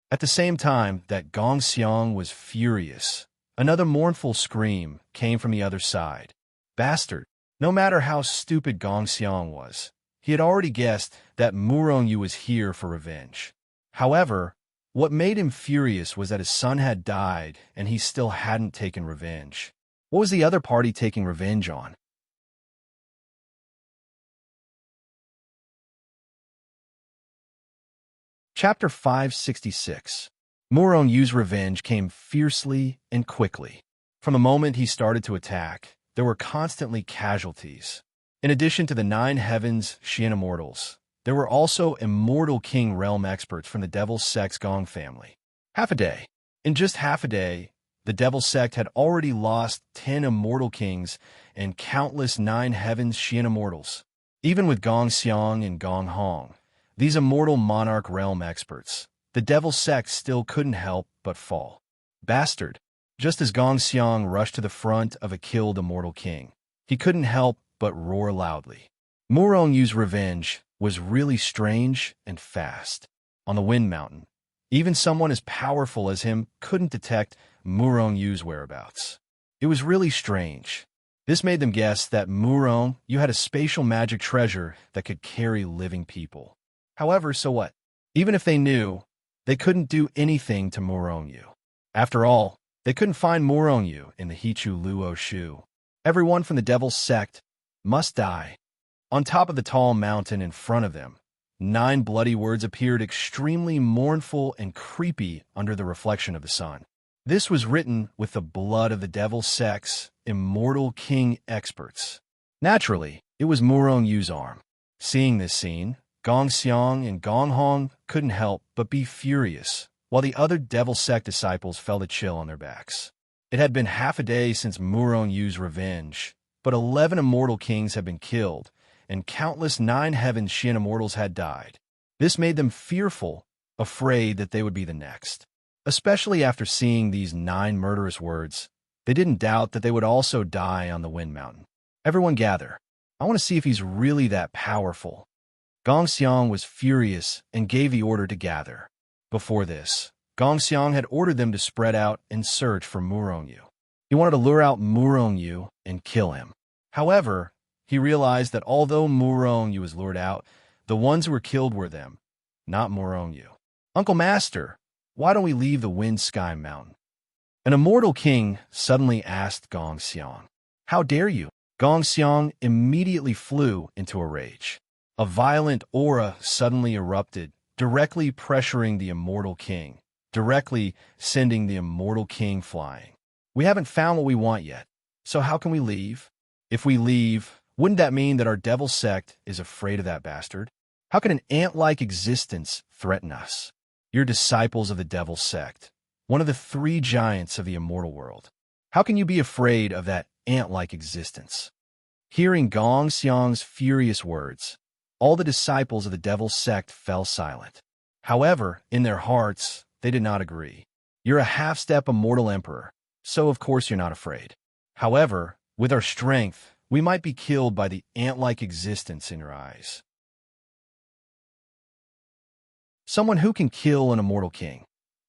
At the same time that Gong Xiang was furious, another mournful scream came from the other side. Bastard! No matter how stupid Gong Xiang was, he had already guessed that Murong was here for revenge. However, what made him furious was that his son had died and he still hadn't taken revenge. What was the other party taking revenge on? Chapter 566. Murong's revenge came fiercely and quickly. From the moment he started to attack, there were constantly casualties. In addition to the 9 heavens Xian immortals, there were also Immortal King realm experts from the Devil's Sect's Gong family. Half a day. In just half a day, the Devil's Sect had already lost 10 Immortal Kings and countless 9 Heavens Xian Immortals. Even with Gong Xiang and Gong Hong, these Immortal Monarch realm experts, the Devil's Sect still couldn't help but fall. Bastard. Just as Gong Xiang rushed to the front of a killed Immortal King, he couldn't help but roar loudly. Murong Yu's revenge was really strange and fast. On the Wind Mountain, even someone as powerful as him couldn't detect Murong Yu's whereabouts. It was really strange. This made them guess that Murong Yu had a spatial magic treasure that could carry living people. However, so what? Even if they knew, they couldn't do anything to Murong Yu. After all, they couldn't find Murong Yu in the Hichu Luo Shu. Everyone from the Devil's Sect must die. On top of the tall mountain in front of them, 9 bloody words appeared extremely mournful and creepy under the reflection of the sun. This was written with the blood of the Devil's Sect's Immortal King experts. Naturally, it was Murong Yu's arm. Seeing this scene, Gong Xiang and Gong Hong couldn't help but be furious, while the other Devil's Sect disciples felt a chill on their backs. It had been half a day since Murong Yu's revenge, but 11 Immortal Kings had been killed, and countless 9 Heavens Xian Immortals had died. This made them fearful, afraid that they would be the next. Especially after seeing these 9 murderous words, they didn't doubt that they would also die on the Wind Mountain. Everyone gather. I want to see if he's really that powerful. Gong Xiang was furious and gave the order to gather. Before this, Gong Xiang had ordered them to spread out and search for Murong Yu. He wanted to lure out Murong Yu and kill him. However, he realized that although Murong Yu was lured out, the ones who were killed were them, not Murong Yu. Uncle Master, why don't we leave the Wind Sky Mountain? An Immortal King suddenly asked Gong Xiang. How dare you? Gong Xiang immediately flew into a rage. A violent aura suddenly erupted, directly pressuring the Immortal King, directly sending the Immortal King flying. We haven't found what we want yet, so how can we leave? If we leave, wouldn't that mean that our Devil Sect is afraid of that bastard? How can an ant-like existence threaten us? You're disciples of the Devil Sect, one of the 3 giants of the immortal world. How can you be afraid of that ant-like existence? Hearing Gong Xiang's furious words, all the disciples of the Devil Sect fell silent. However, in their hearts, they did not agree. You're a half-step immortal emperor, so of course you're not afraid. However, with our strength, we might be killed by the ant-like existence in your eyes. Someone who can kill an immortal king.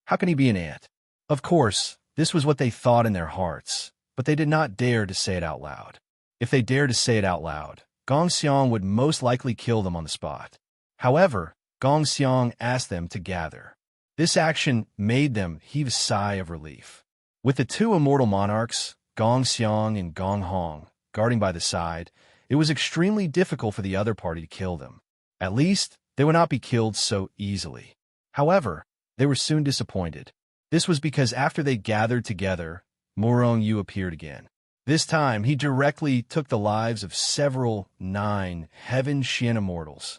How can he be an ant? Of course, this was what they thought in their hearts, but they did not dare to say it out loud. If they dared to say it out loud, Gong Xiang would most likely kill them on the spot. However, Gong Xiang asked them to gather. This action made them heave a sigh of relief. With the 2 immortal monarchs, Gong Xiang and Gong Hong, guarding by the side, it was extremely difficult for the other party to kill them. At least, they would not be killed so easily. However, they were soon disappointed. This was because after they gathered together, Murong Yu appeared again. This time, he directly took the lives of several 9 Heaven Xian Immortals.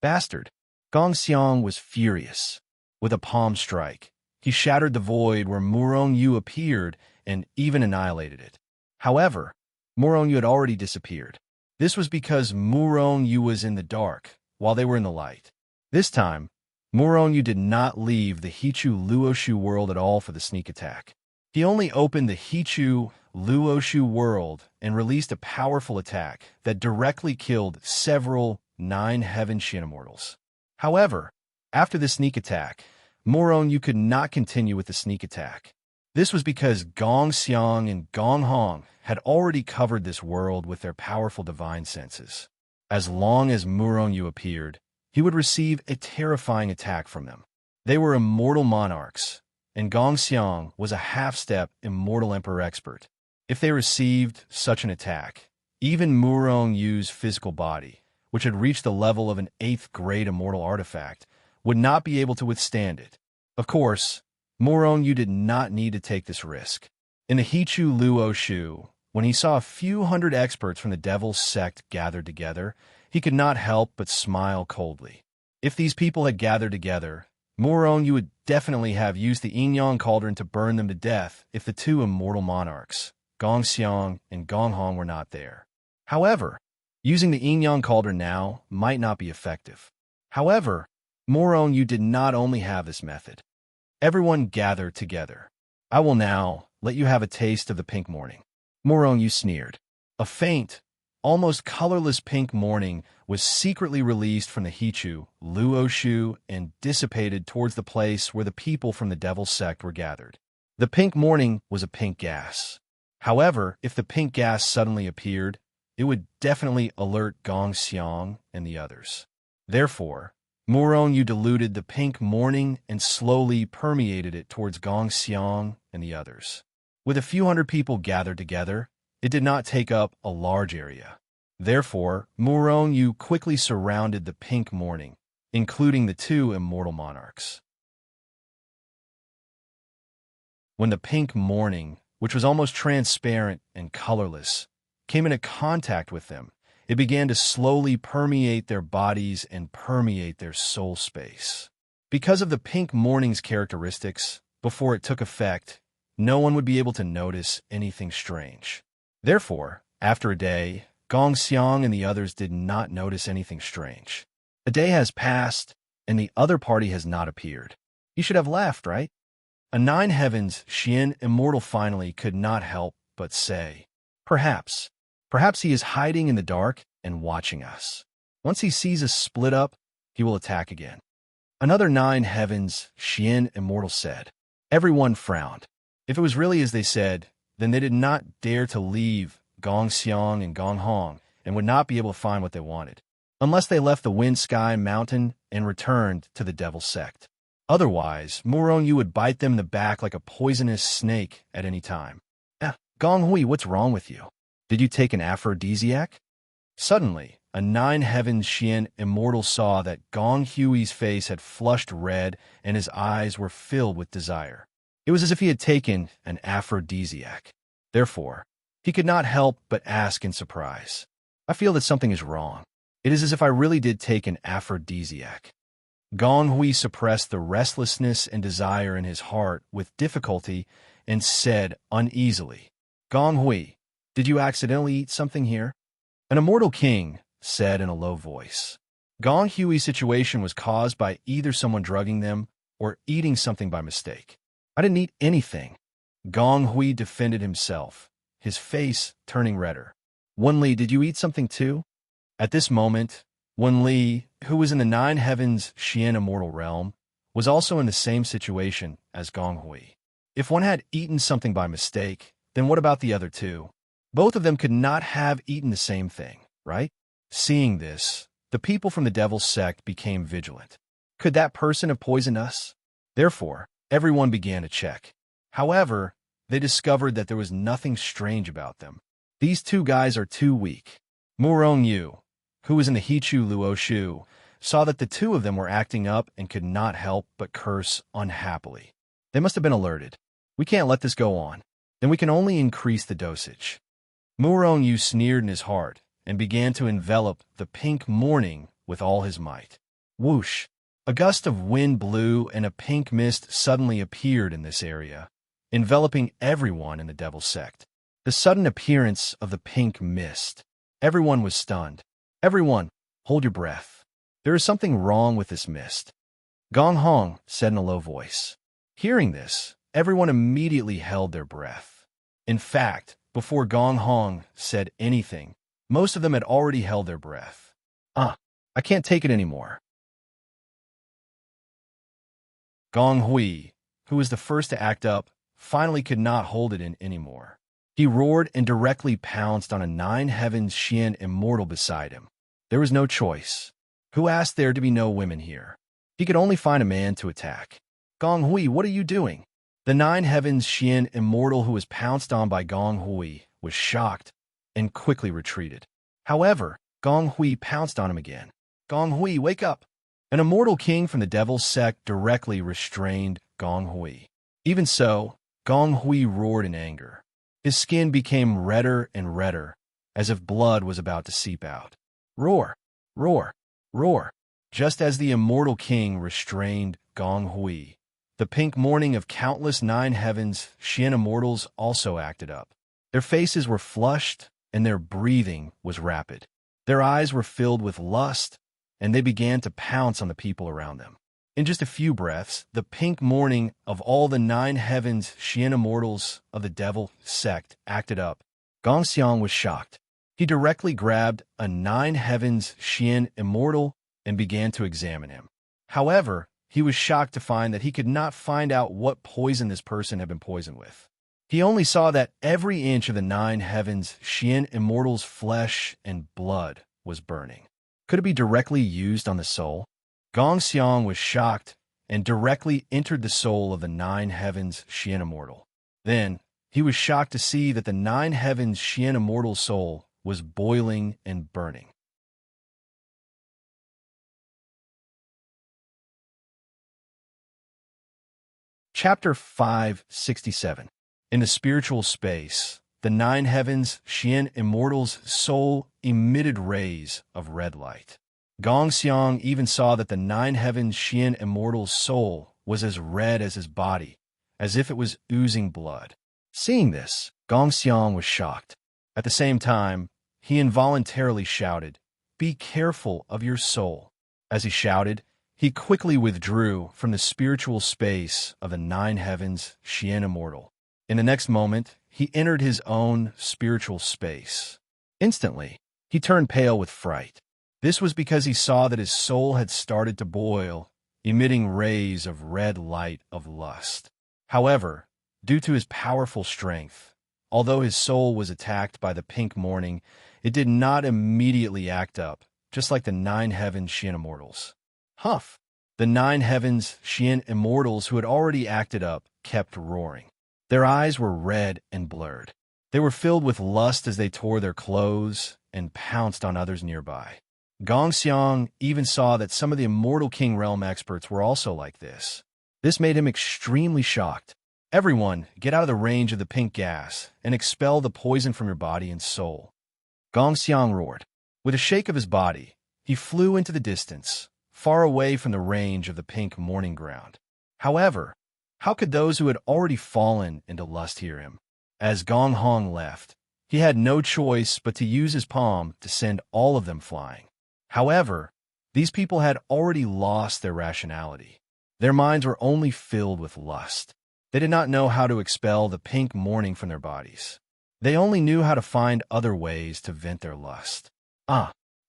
Bastard! Gong Xiang was furious. With a palm strike, he shattered the void where Murong Yu appeared and even annihilated it. However, Murong Yu had already disappeared. This was because Murong Yu was in the dark, while they were in the light. This time, Murong Yu did not leave the Hichu Luoshu world at all for the sneak attack. He only opened the Hichu Luoshu world and released a powerful attack that directly killed several 9 Heaven Xian Immortals. However, after the sneak attack, Murong Yu could not continue with the sneak attack. This was because Gong Xiang and Gong Hong had already covered this world with their powerful divine senses. As long as Murong Yu appeared, he would receive a terrifying attack from them. They were immortal monarchs, and Gong Xiang was a half-step immortal emperor expert. If they received such an attack, even Murong Yu's physical body, which had reached the level of an 8th grade immortal artifact, would not be able to withstand it. Of course, Murong Yu did not need to take this risk. In the Hichu Luo Shu, when he saw a few hundred experts from the Devil's Sect gathered together, he could not help but smile coldly. If these people had gathered together, Moron, you would definitely have used the Yin-Yang cauldron to burn them to death if the two immortal monarchs, Gong Xiang and Gong Hong, were not there. However, using the Yin-Yang cauldron now might not be effective. However, Moron, you did not only have this method. Everyone gathered together. I will now let you have a taste of the pink morning. Moron, you sneered. A faint, almost colorless pink morning was secretly released from the Hichu, Luoshu, and dissipated towards the place where the people from the Devil's Sect were gathered. The pink morning was a pink gas. However, if the pink gas suddenly appeared, it would definitely alert Gong Xiang and the others. Therefore, Moron, you diluted the pink morning and slowly permeated it towards Gong Xiang and the others. With a few hundred people gathered together, it did not take up a large area. Therefore, Moron, you quickly surrounded the pink morning, including the two immortal monarchs. When the pink morning, which was almost transparent and colorless, came into contact with them, it began to slowly permeate their bodies and permeate their soul space. Because of the pink morning's characteristics, before it took effect, no one would be able to notice anything strange. Therefore, after a day, Gong Xiang and the others did not notice anything strange. A day has passed, and the other party has not appeared. You should have left, right? A nine heavens Xian immortal finally could not help but say, Perhaps he is hiding in the dark and watching us. Once he sees us split up, he will attack again. Another nine heavens Xian immortal said. Everyone frowned. If it was really as they said, then they did not dare to leave Gong Xiang and Gong Hong and would not be able to find what they wanted, unless they left the wind sky mountain and returned to the Devil's Sect. Otherwise, Moron, you would bite them in the back like a poisonous snake at any time. Gong Hui, what's wrong with you? Did you take an aphrodisiac? Suddenly, a nine heavens Xian immortal saw that Gong Hui's face had flushed red and his eyes were filled with desire. It was as if he had taken an aphrodisiac. Therefore, he could not help but ask in surprise, I feel that something is wrong. It is as if I really did take an aphrodisiac. Gong Hui suppressed the restlessness and desire in his heart with difficulty and said uneasily, Gong Hui, did you accidentally eat something here? An immortal king said in a low voice. Gong Hui's situation was caused by either someone drugging them or eating something by mistake. I didn't eat anything. Gong Hui defended himself, his face turning redder. Wen Li, did you eat something too? At this moment, Wen Li, who was in the nine heavens Xian immortal realm, was also in the same situation as Gong Hui. If one had eaten something by mistake, then what about the other two? Both of them could not have eaten the same thing, right? Seeing this, the people from the Devil's Sect became vigilant. Could that person have poisoned us? Therefore, everyone began to check. However, they discovered that there was nothing strange about them. These two guys are too weak. Moron Yu, who was in the Hichu Luoshu, saw that the two of them were acting up and could not help but curse unhappily. They must have been alerted. We can't let this go on. Then we can only increase the dosage. Moron Yu sneered in his heart and began to envelop the pink morning with all his might. Whoosh! A gust of wind blew and a pink mist suddenly appeared in this area, enveloping everyone in the Devil's Sect. The sudden appearance of the pink mist. Everyone was stunned. Everyone, hold your breath. There is something wrong with this mist. Gong Hong said in a low voice. Hearing this, everyone immediately held their breath. In fact, before Gong Hong said anything, most of them had already held their breath. I can't take it anymore. Gong Hui, who was the first to act up, finally could not hold it in anymore. He roared and directly pounced on a nine heavens Xian immortal beside him. There was no choice. Who asked there to be no women here? He could only find a man to attack. Gong Hui, what are you doing? The nine heavens Xian immortal who was pounced on by Gong Hui was shocked and quickly retreated. However, Gong Hui pounced on him again. Gong Hui, wake up! An immortal king from the Devil's Sect directly restrained Gong Hui. Even so, Gong Hui roared in anger. His skin became redder and redder, as if blood was about to seep out. Roar! Roar! Roar! Just as the immortal king restrained Gong Hui, the pink morning of countless nine heavens Xian immortals also acted up. Their faces were flushed, and their breathing was rapid. Their eyes were filled with lust, and they began to pounce on the people around them. In just a few breaths, the pink morning of all the nine heavens Xian immortals of the devil sect acted up. Gong Xiang was shocked. He directly grabbed a nine heavens Xian immortal and began to examine him. However, he was shocked to find that he could not find out what poison this person had been poisoned with. He only saw that every inch of the nine heavens Xian immortal's flesh and blood was burning. Could it be directly used on the soul? Gong Xiang was shocked and directly entered the soul of the nine heavens Xian immortal. Then, he was shocked to see that the nine heavens Xian immortal's soul was boiling and burning. Chapter 567. In the spiritual space, the nine heavens Xian immortal's soul emitted rays of red light. Gong Xiang even saw that the nine heavens Xian immortal's soul was as red as his body, as if it was oozing blood. Seeing this, Gong Xiang was shocked. At the same time, he involuntarily shouted, "Be careful of your soul." As he shouted, he quickly withdrew from the spiritual space of the nine heavens Xian immortal. In the next moment, he entered his own spiritual space. Instantly, he turned pale with fright. This was because he saw that his soul had started to boil, emitting rays of red light of lust. However, due to his powerful strength, although his soul was attacked by the pink morning, it did not immediately act up, just like the nine heavens Xian immortals. Huff! The nine heavens Xian immortals who had already acted up kept roaring. Their eyes were red and blurred. They were filled with lust as they tore their clothes and pounced on others nearby. Gong Xiang even saw that some of the Immortal King Realm experts were also like this. This made him extremely shocked. "Everyone, get out of the range of the pink gas and expel the poison from your body and soul." Gong Xiang roared. With a shake of his body, he flew into the distance, far away from the range of the pink morning ground. However, how could those who had already fallen into lust hear him? As Gong Hong left, he had no choice but to use his palm to send all of them flying. However, these people had already lost their rationality. Their minds were only filled with lust. They did not know how to expel the pink morning from their bodies. They only knew how to find other ways to vent their lust.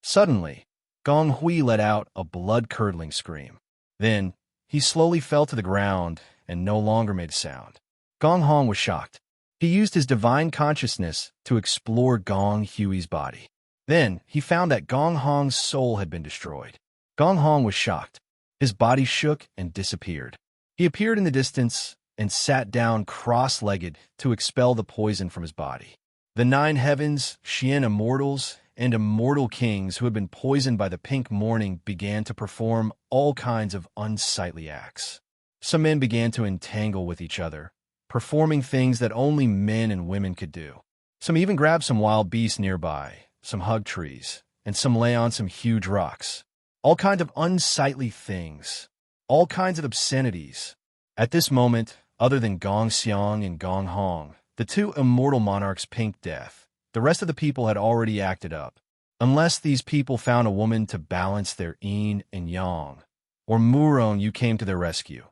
Suddenly, Gong Hui let out a blood-curdling scream. Then, he slowly fell to the ground and no longer made a sound. Gong Hong was shocked. He used his divine consciousness to explore Gong Hui's body. Then, he found that Gong Hong's soul had been destroyed. Gong Hong was shocked. His body shook and disappeared. He appeared in the distance and sat down cross-legged to expel the poison from his body. The nine heavens, Xian immortals, and immortal kings who had been poisoned by the pink morning began to perform all kinds of unsightly acts. Some men began to entangle with each other, performing things that only men and women could do. Some even grabbed some wild beasts nearby, some hugged trees, and some lay on some huge rocks. All kinds of unsightly things, all kinds of obscenities. At this moment, other than Gong Xiang and Gong Hong, the two immortal monarchs pinked death. The rest of the people had already acted up. Unless these people found a woman to balance their yin and yang, or Murong Yu came to their rescue.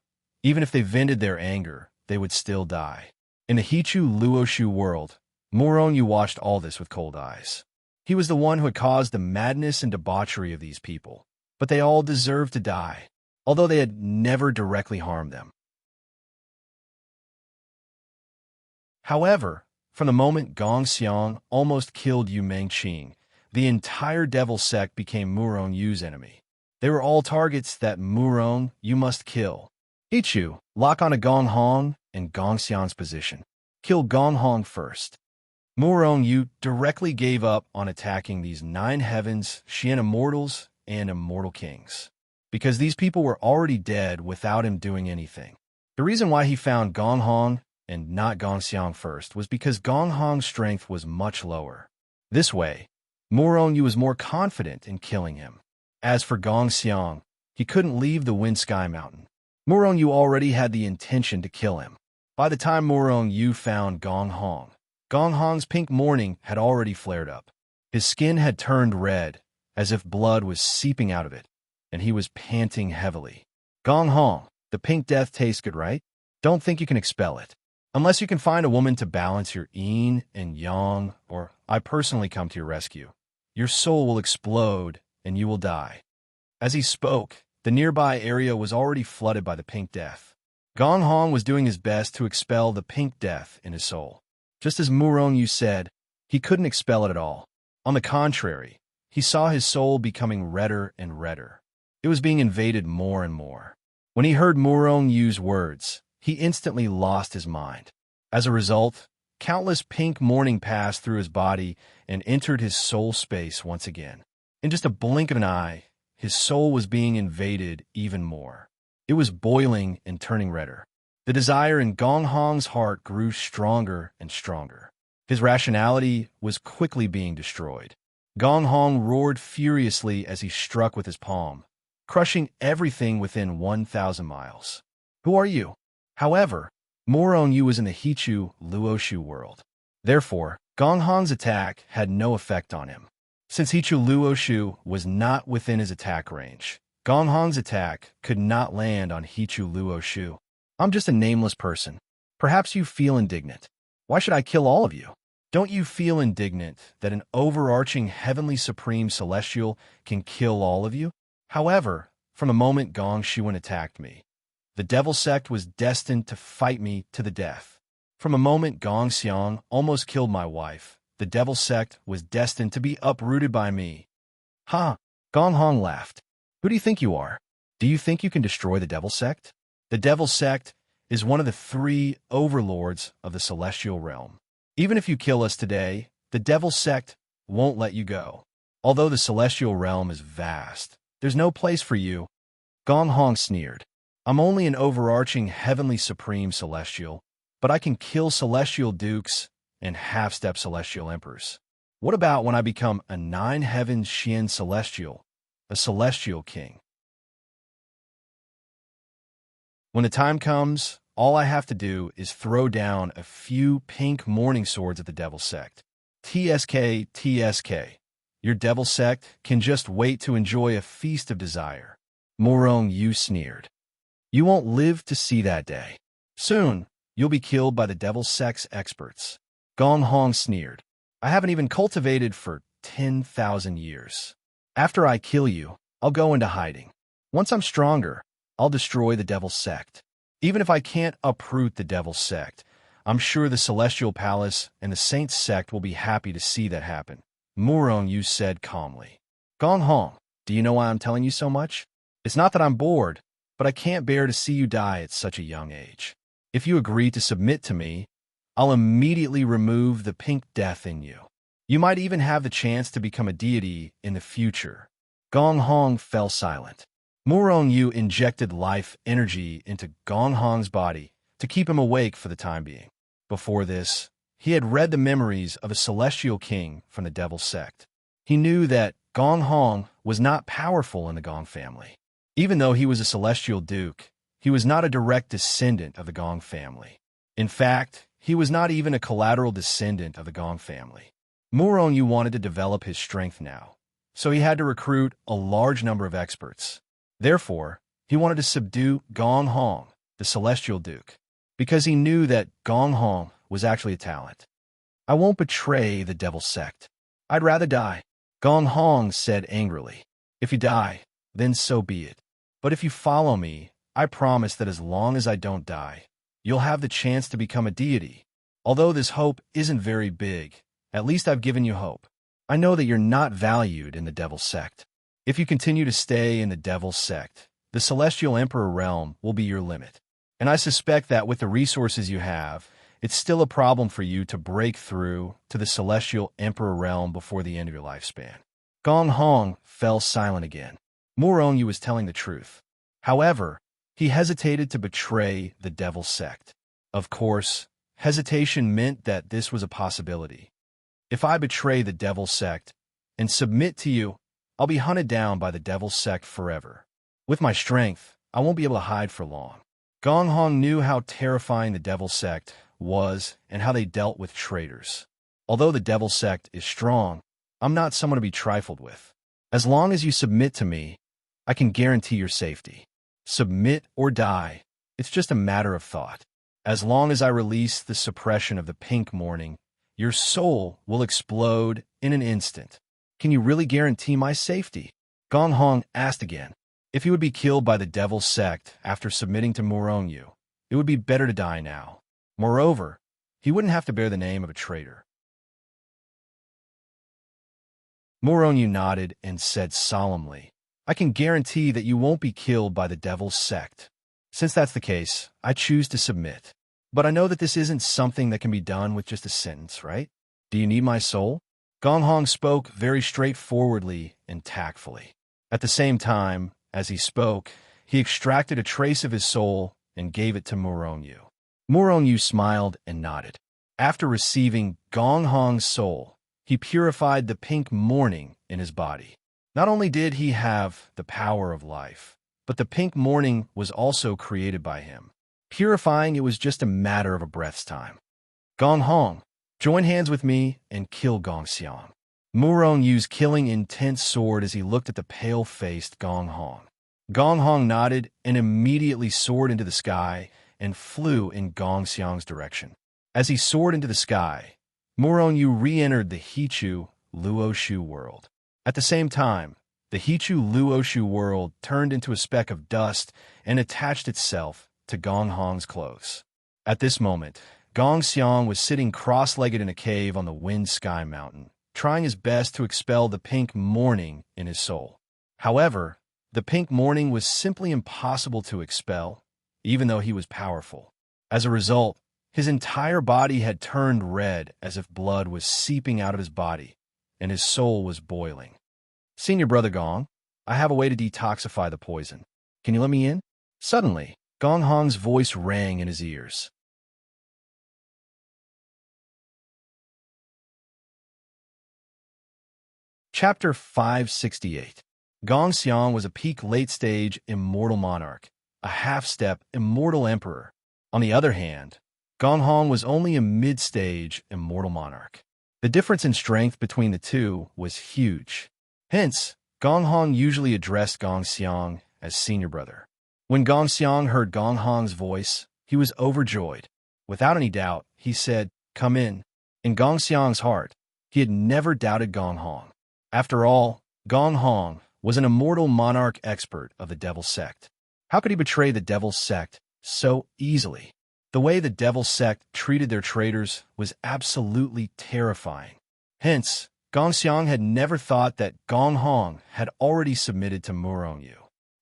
Even if they vented their anger, they would still die. In the Hichu Luoshu world, Murong Yu watched all this with cold eyes. He was the one who had caused the madness and debauchery of these people, but they all deserved to die, although they had never directly harmed them. However, from the moment Gong Xiang almost killed Yu Mengqing, the entire devil sect became Murong Yu's enemy. They were all targets that Murong Yu must kill. Hichu, lock on to Gong Hong and Gong Xiang's position. Kill Gong Hong first. Murong Yu directly gave up on attacking these nine heavens, Xian immortals, and immortal kings, because these people were already dead without him doing anything. The reason why he found Gong Hong and not Gong Xiang first was because Gong Hong's strength was much lower. This way, Murong Yu was more confident in killing him. As for Gong Xiang, he couldn't leave the Wind Sky Mountain. Murong Yu already had the intention to kill him. By the time Murong Yu found Gong Hong, Gong Hong's pink morning had already flared up. His skin had turned red, as if blood was seeping out of it, and he was panting heavily. Gong Hong, the pink death tastes good, right? Don't think you can expel it. Unless you can find a woman to balance your yin and yang, or I personally come to your rescue. Your soul will explode, and you will die. As he spoke, the nearby area was already flooded by the pink death. Gong Hong was doing his best to expel the pink death in his soul. Just as Murong Yu said, he couldn't expel it at all. On the contrary, he saw his soul becoming redder and redder. It was being invaded more and more. When he heard Murong Yu's words, he instantly lost his mind. As a result, countless pink morning passed through his body and entered his soul space once again. In just a blink of an eye, his soul was being invaded even more. It was boiling and turning redder. The desire in Gong Hong's heart grew stronger and stronger. His rationality was quickly being destroyed. Gong Hong roared furiously as he struck with his palm, crushing everything within 1,000 miles. Who are you? However, Murong Yu was in the Hichu Luoshu world. Therefore, Gong Hong's attack had no effect on him. Since Hichu Luoshu was not within his attack range, Gong Hong's attack could not land on Hichu Luoshu. I'm just a nameless person. Perhaps you feel indignant. Why should I kill all of you? Don't you feel indignant that an overarching heavenly supreme celestial can kill all of you? However, from the moment Gong Shuan attacked me, the devil sect was destined to fight me to the death. From the moment Gong Xiang almost killed my wife, the devil sect was destined to be uprooted by me. Ha! Gong Hong laughed. Who do you think you are? Do you think you can destroy the devil sect? The devil sect is one of the 3 overlords of the celestial realm. Even if you kill us today, the devil sect won't let you go. Although the celestial realm is vast, there's no place for you. Gong Hong sneered. I'm only an overarching heavenly supreme celestial, but I can kill celestial dukes and half-step celestial emperors. What about when I become a 9-heaven Xian celestial, a celestial king? When the time comes, all I have to do is throw down a few pink morning swords at the devil sect. TSK, TSK. Your devil sect can just wait to enjoy a feast of desire. Murong Yu sneered. You won't live to see that day. Soon, you'll be killed by the devil sect's experts. Gong Hong sneered. I haven't even cultivated for 10,000 years. After I kill you, I'll go into hiding. Once I'm stronger, I'll destroy the devil sect. Even if I can't uproot the devil sect, I'm sure the Celestial Palace and the Saint sect will be happy to see that happen. Murong Yu said calmly. Gong Hong, do you know why I'm telling you so much? It's not that I'm bored, but I can't bear to see you die at such a young age. If you agree to submit to me, I'll immediately remove the pink death in you. You might even have the chance to become a deity in the future. Gong Hong fell silent. Murong Yu injected life energy into Gong Hong's body to keep him awake for the time being. Before this, he had read the memories of a celestial king from the devil sect. He knew that Gong Hong was not powerful in the Gong family. Even though he was a celestial duke, he was not a direct descendant of the Gong family. In fact, he was not even a collateral descendant of the Gong family. Murong Yu wanted to develop his strength now, so he had to recruit a large number of experts. Therefore, he wanted to subdue Gong Hong, the celestial duke, because he knew that Gong Hong was actually a talent. I won't betray the devil sect. I'd rather die, Gong Hong said angrily. If you die, then so be it. But if you follow me, I promise that as long as I don't die, you'll have the chance to become a deity. Although this hope isn't very big, at least I've given you hope. I know that you're not valued in the devil sect. If you continue to stay in the devil sect, the Celestial Emperor realm will be your limit. And I suspect that with the resources you have, it's still a problem for you to break through to the Celestial Emperor realm before the end of your lifespan. Gong Hong fell silent again. Murong Yu was telling the truth. However, he hesitated to betray the devil sect. Of course, hesitation meant that this was a possibility. If I betray the devil sect and submit to you, I'll be hunted down by the devil's sect forever. With my strength, I won't be able to hide for long. Gong Hong knew how terrifying the devil's sect was and how they dealt with traitors. Although the devil's sect is strong, I'm not someone to be trifled with. As long as you submit to me, I can guarantee your safety. Submit or die, it's just a matter of thought. As long as I release the suppression of the pink morning, your soul will explode in an instant. Can you really guarantee my safety? Gong Hong asked again. If he would be killed by the devil's sect after submitting to Muronyu, it would be better to die now. Moreover, he wouldn't have to bear the name of a traitor. Muronyu nodded and said solemnly, I can guarantee that you won't be killed by the devil's sect. Since that's the case, I choose to submit. But I know that this isn't something that can be done with just a sentence, right? Do you need my soul? Gong Hong spoke very straightforwardly and tactfully. At the same time, as he spoke, he extracted a trace of his soul and gave it to Muronyu. Muronyu smiled and nodded. After receiving Gong Hong's soul, he purified the pink morning in his body. Not only did he have the power of life, but the pink morning was also created by him. Purifying it was just a matter of a breath's time. Gong Hong, join hands with me and kill Gong Xiang. Muronyu's killing intense soared as he looked at the pale-faced Gong Hong. Gong Hong nodded and immediately soared into the sky and flew in Gong Xiang's direction. As he soared into the sky, Muronyu re-entered the Hichu Luoshu world. At the same time, the Hichu Luoshu world turned into a speck of dust and attached itself to Gong Hong's clothes. At this moment, Gong Xiang was sitting cross-legged in a cave on the Wind Sky Mountain, trying his best to expel the pink morning in his soul. However, the pink morning was simply impossible to expel, even though he was powerful. As a result, his entire body had turned red as if blood was seeping out of his body, and his soul was boiling. Senior Brother Gong, I have a way to detoxify the poison. Can you let me in? Suddenly, Gong Hong's voice rang in his ears. Chapter 568. Gong Xiang was a peak late-stage immortal monarch, a half-step immortal emperor. On the other hand, Gong Hong was only a mid-stage immortal monarch. The difference in strength between the two was huge. Hence, Gong Hong usually addressed Gong Xiang as senior brother. When Gong Xiang heard Gong Hong's voice, he was overjoyed. Without any doubt, he said, "Come in." In Gong Xiang's heart, he had never doubted Gong Hong. After all, Gong Hong was an immortal monarch expert of the devil's sect. How could he betray the devil's sect so easily? The way the devil's sect treated their traitors was absolutely terrifying. Hence, Gong Xiang had never thought that Gong Hong had already submitted to Muronyu.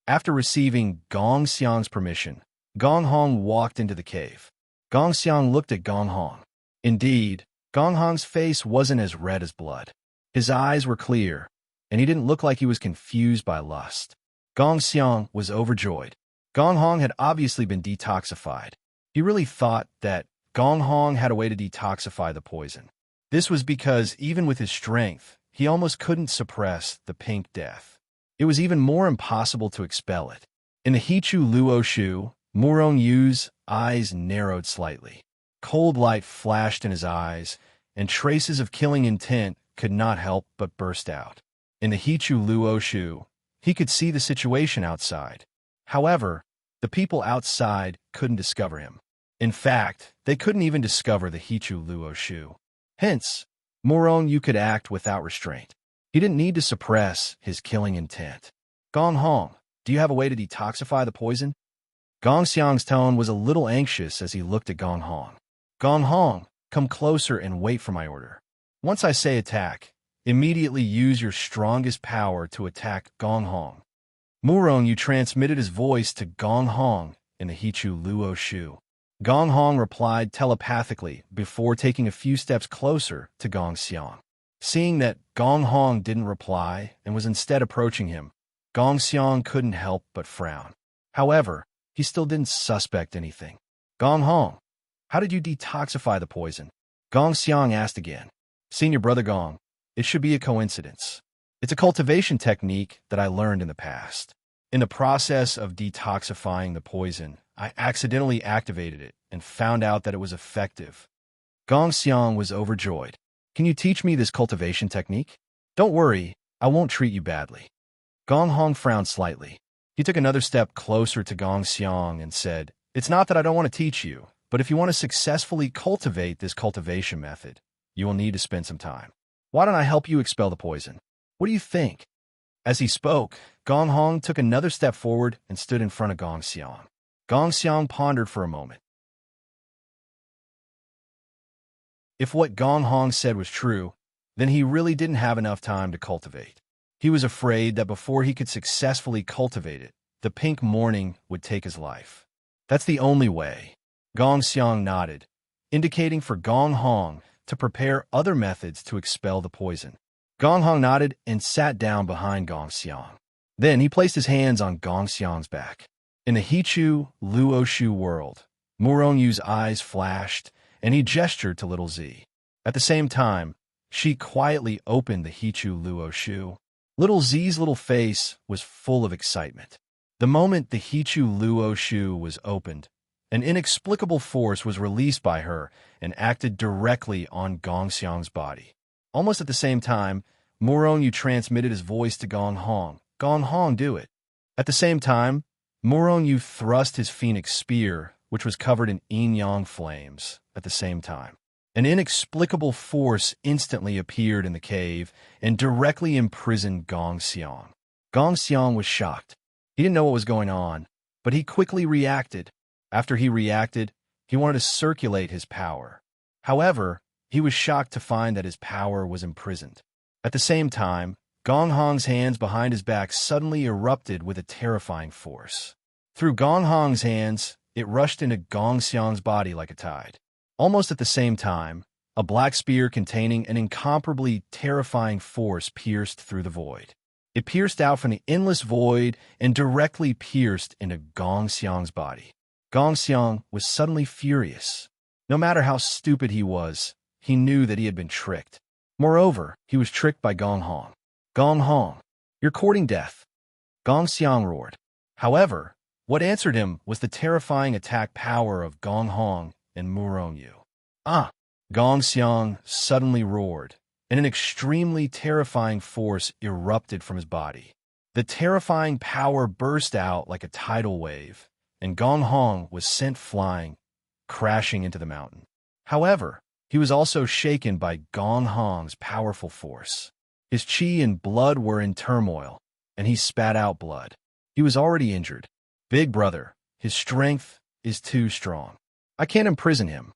After receiving Gong Xiang's permission, Gong Hong walked into the cave. Gong Xiang looked at Gong Hong. Indeed, Gong Hong's face wasn't as red as blood. His eyes were clear, and he didn't look like he was confused by lust. Gong Xiang was overjoyed. Gong Hong had obviously been detoxified. He really thought that Gong Hong had a way to detoxify the poison. This was because even with his strength, he almost couldn't suppress the pink death. It was even more impossible to expel it. In the Hichu Luoshu, Muronyu's eyes narrowed slightly. Cold light flashed in his eyes, and traces of killing intent could not help but burst out. In the Hichu Luoshu, he could see the situation outside. However, the people outside couldn't discover him. In fact, they couldn't even discover the Hichu Luoshu. Hence, Muronyu could act without restraint. He didn't need to suppress his killing intent. Gong Hong, do you have a way to detoxify the poison? Gong Xiang's tone was a little anxious as he looked at Gong Hong. Gong Hong, come closer and wait for my order. Once I say attack, immediately use your strongest power to attack Gong Hong. Muronyu transmitted his voice to Gong Hong in the Hichu Luoshu. Gong Hong replied telepathically before taking a few steps closer to Gong Xiang. Seeing that Gong Hong didn't reply and was instead approaching him, Gong Xiang couldn't help but frown. However, he still didn't suspect anything. Gong Hong, how did you detoxify the poison? Gong Xiang asked again. Senior Brother Gong, it should be a coincidence. It's a cultivation technique that I learned in the past. In the process of detoxifying the poison, I accidentally activated it and found out that it was effective. Gong Xiang was overjoyed. Can you teach me this cultivation technique? Don't worry, I won't treat you badly. Gong Hong frowned slightly. He took another step closer to Gong Xiang and said, It's not that I don't want to teach you, but if you want to successfully cultivate this cultivation method, you will need to spend some time. Why don't I help you expel the poison? What do you think? As he spoke, Gong Hong took another step forward and stood in front of Gong Xiang. Gong Xiang pondered for a moment. If what Gong Hong said was true, then he really didn't have enough time to cultivate. He was afraid that before he could successfully cultivate it, the pink morning would take his life. That's the only way. Gong Xiang nodded, indicating for Gong Hong to prepare other methods to expel the poison. Gong Hong nodded and sat down behind Gong Xiang. Then he placed his hands on Gong Xiang's back. In the Hichu Luoshu world, Murong Yu's eyes flashed, and he gestured to little Z. At the same time, she quietly opened the Hichu Luoshu. Little Z's little face was full of excitement. The moment the Hichu Luoshu was opened, an inexplicable force was released by her and acted directly on Gong Xiang's body. Almost at the same time, Murong Yu transmitted his voice to Gong Hong. Gong Hong, do it. At the same time, Murong Yu thrust his phoenix spear, which was covered in yin-yang flames, at the same time. An inexplicable force instantly appeared in the cave and directly imprisoned Gong Xiang. Gong Xiang was shocked. He didn't know what was going on, but he quickly reacted. After he reacted, he wanted to circulate his power. However, he was shocked to find that his power was imprisoned. At the same time, Gong Hong's hands behind his back suddenly erupted with a terrifying force. Through Gong Hong's hands, it rushed into Gong Xiang's body like a tide. Almost at the same time, a black spear containing an incomparably terrifying force pierced through the void. It pierced out from the endless void and directly pierced into Gong Xiang's body. Gong Xiang was suddenly furious. No matter how stupid he was, he knew that he had been tricked. Moreover, he was tricked by Gong Hong. Gong Hong, you're courting death. Gong Xiang roared. However, what answered him was the terrifying attack power of Gong Hong and Murong Yu. Ah! Gong Xiang suddenly roared, and an extremely terrifying force erupted from his body. The terrifying power burst out like a tidal wave, and Gong Hong was sent flying, crashing into the mountain. However, he was also shaken by Gong Hong's powerful force. His qi and blood were in turmoil, and he spat out blood. He was already injured. Big brother, his strength is too strong. I can't imprison him.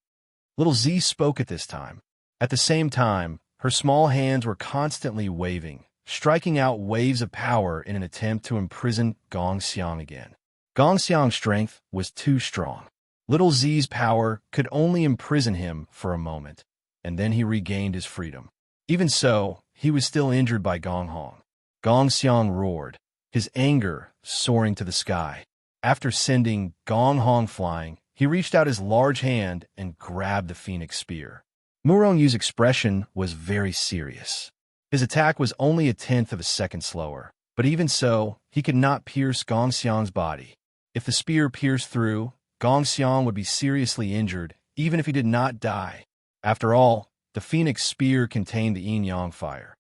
Little Z spoke at this time. At the same time, her small hands were constantly waving, striking out waves of power in an attempt to imprison Gong Xiang again. Gong Xiang's strength was too strong. Little Z's power could only imprison him for a moment, and then he regained his freedom. Even so, he was still injured by Gong Hong. Gong Xiang roared, his anger soaring to the sky. After sending Gong Hong flying, he reached out his large hand and grabbed the phoenix spear. Murong Yu's expression was very serious. His attack was only a tenth of a second slower, but even so, he could not pierce Gong Xiang's body. If the spear pierced through, Gong Xiang would be seriously injured, even if he did not die. After all, the phoenix spear contained the yin-yang fire.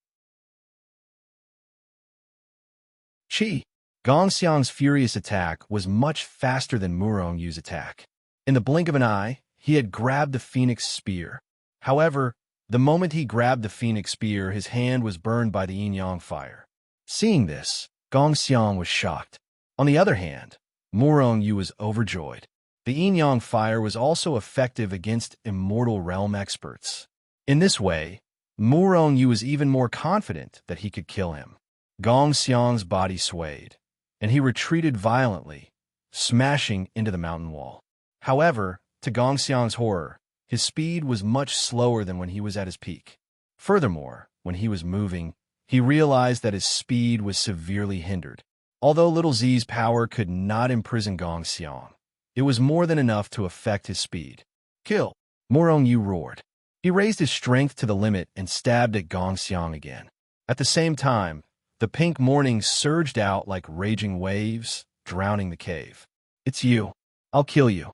Qi. Gong Xiang's furious attack was much faster than Murong Yu's attack. In the blink of an eye, he had grabbed the phoenix spear. However, the moment he grabbed the phoenix spear, his hand was burned by the yin-yang fire. Seeing this, Gong Xiang was shocked. On the other hand, Murong Yu was overjoyed. The yin-yang fire was also effective against immortal realm experts. In this way, Murong Yu was even more confident that he could kill him. Gong Xiang's body swayed, and he retreated violently, smashing into the mountain wall. However, to Gong Xiang's horror, his speed was much slower than when he was at his peak. Furthermore, when he was moving, he realized that his speed was severely hindered. Although Little Z's power could not imprison Gong Xiang, it was more than enough to affect his speed. Kill! Murong Yu roared. He raised his strength to the limit and stabbed at Gong Xiang again. At the same time, The pink morning surged out like raging waves, drowning the cave. "It's you. I'll kill you."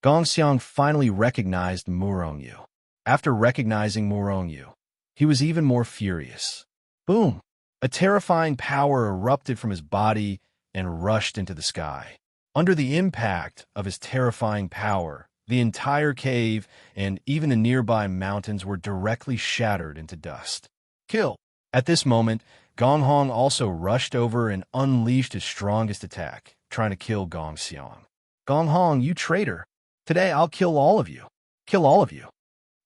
Gongxiang finally recognized Murongyu. After recognizing Murongyu, he was even more furious. Boom! A terrifying power erupted from his body and rushed into the sky. Under the impact of his terrifying power, the entire cave and even the nearby mountains were directly shattered into dust. Kill! At this moment, Gong Hong also rushed over and unleashed his strongest attack, trying to kill Gongxiang. "Gong Hong, you traitor! Today I'll kill all of you! Kill all of you!"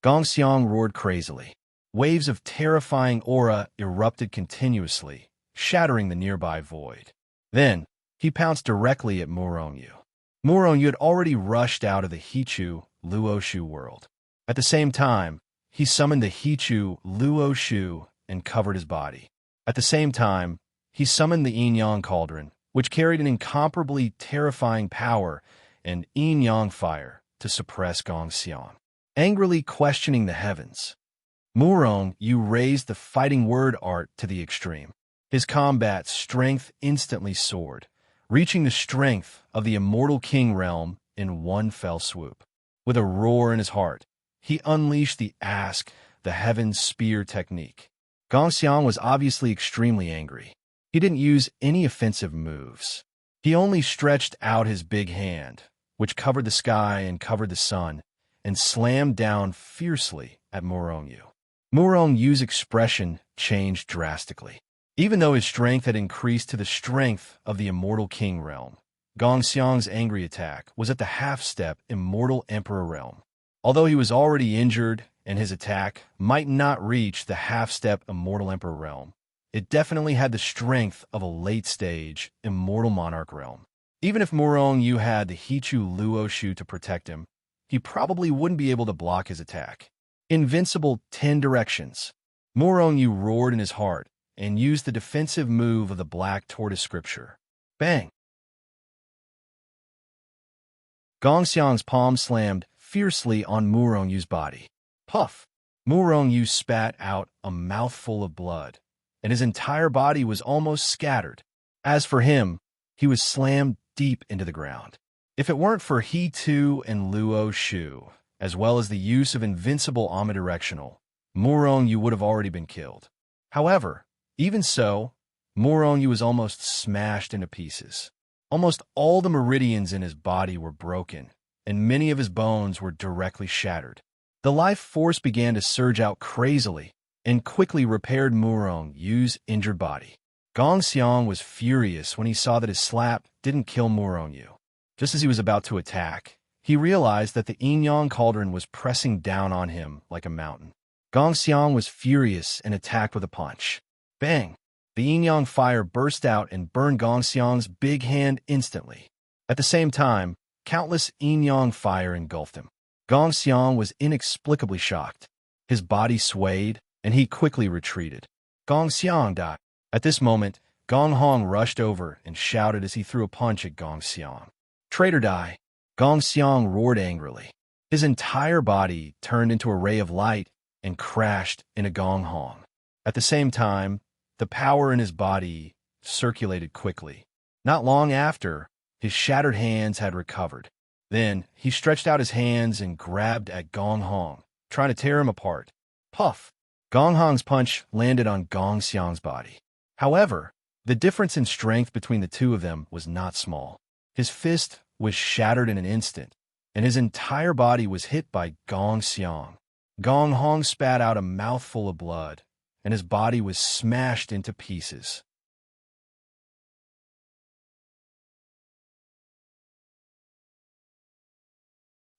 Gongxiang roared crazily. Waves of terrifying aura erupted continuously, shattering the nearby void. Then, he pounced directly at Murongyu. Murongyu had already rushed out of the Hichu Luoshu world. At the same time, he summoned the Hichu Luoshu and covered his body. At the same time, he summoned the Yin-Yang Cauldron, which carried an incomparably terrifying power and Yin-Yang fire to suppress Gongxiang. Angrily questioning the heavens, Murongyu raised the fighting word art to the extreme. His combat strength instantly soared, reaching the strength of the immortal king realm in one fell swoop. With a roar in his heart, he unleashed the Ask the Heavens Spear technique. Gongxiang was obviously extremely angry. He didn't use any offensive moves. He only stretched out his big hand, which covered the sky and covered the sun, and slammed down fiercely at Murongyu. Murongyu's expression changed drastically. Even though his strength had increased to the strength of the immortal king realm, Gongxiang's angry attack was at the half-step immortal emperor realm. Although he was already injured and his attack might not reach the half-step immortal emperor realm, it definitely had the strength of a late-stage immortal monarch realm. Even if Murongyu had the Hichu Luoshu to protect him, he probably wouldn't be able to block his attack. Invincible 10 directions. Murongyu roared in his heart and used the defensive move of the Black Tortoise scripture. Bang! Gongxiang's palm slammed fiercely on Murongyu's body. Puff! Murongyu spat out a mouthful of blood, and his entire body was almost scattered. As for him, he was slammed deep into the ground. If it weren't for He Tu and Luo Shu, as well as the use of invincible omnidirectional, Murongyu would have already been killed. However, even so, Murongyu was almost smashed into pieces. Almost all the meridians in his body were broken, and many of his bones were directly shattered. The life force began to surge out crazily and quickly repaired Murongyu's injured body. Gongxiang was furious when he saw that his slap didn't kill Murongyu. Just as he was about to attack, he realized that the Yin-Yang Cauldron was pressing down on him like a mountain. Gongxiang was furious and attacked with a punch. Bang! The Yin-Yang fire burst out and burned Gongxiang's big hand instantly. At the same time, countless Yin-Yang fire engulfed him. Gongxiang was inexplicably shocked. His body swayed, and he quickly retreated. Gongxiang died. At this moment, Gong Hong rushed over and shouted as he threw a punch at Gongxiang. "Traitor die!" Gongxiang roared angrily. His entire body turned into a ray of light and crashed into Gong Hong. At the same time, the power in his body circulated quickly. Not long after, his shattered hands had recovered. Then, he stretched out his hands and grabbed at Gong Hong, trying to tear him apart. Puff! Gong Hong's punch landed on Gongxiang's body. However, the difference in strength between the two of them was not small. His fist was shattered in an instant, and his entire body was hit by Gongxiang. Gong Hong spat out a mouthful of blood, and his body was smashed into pieces.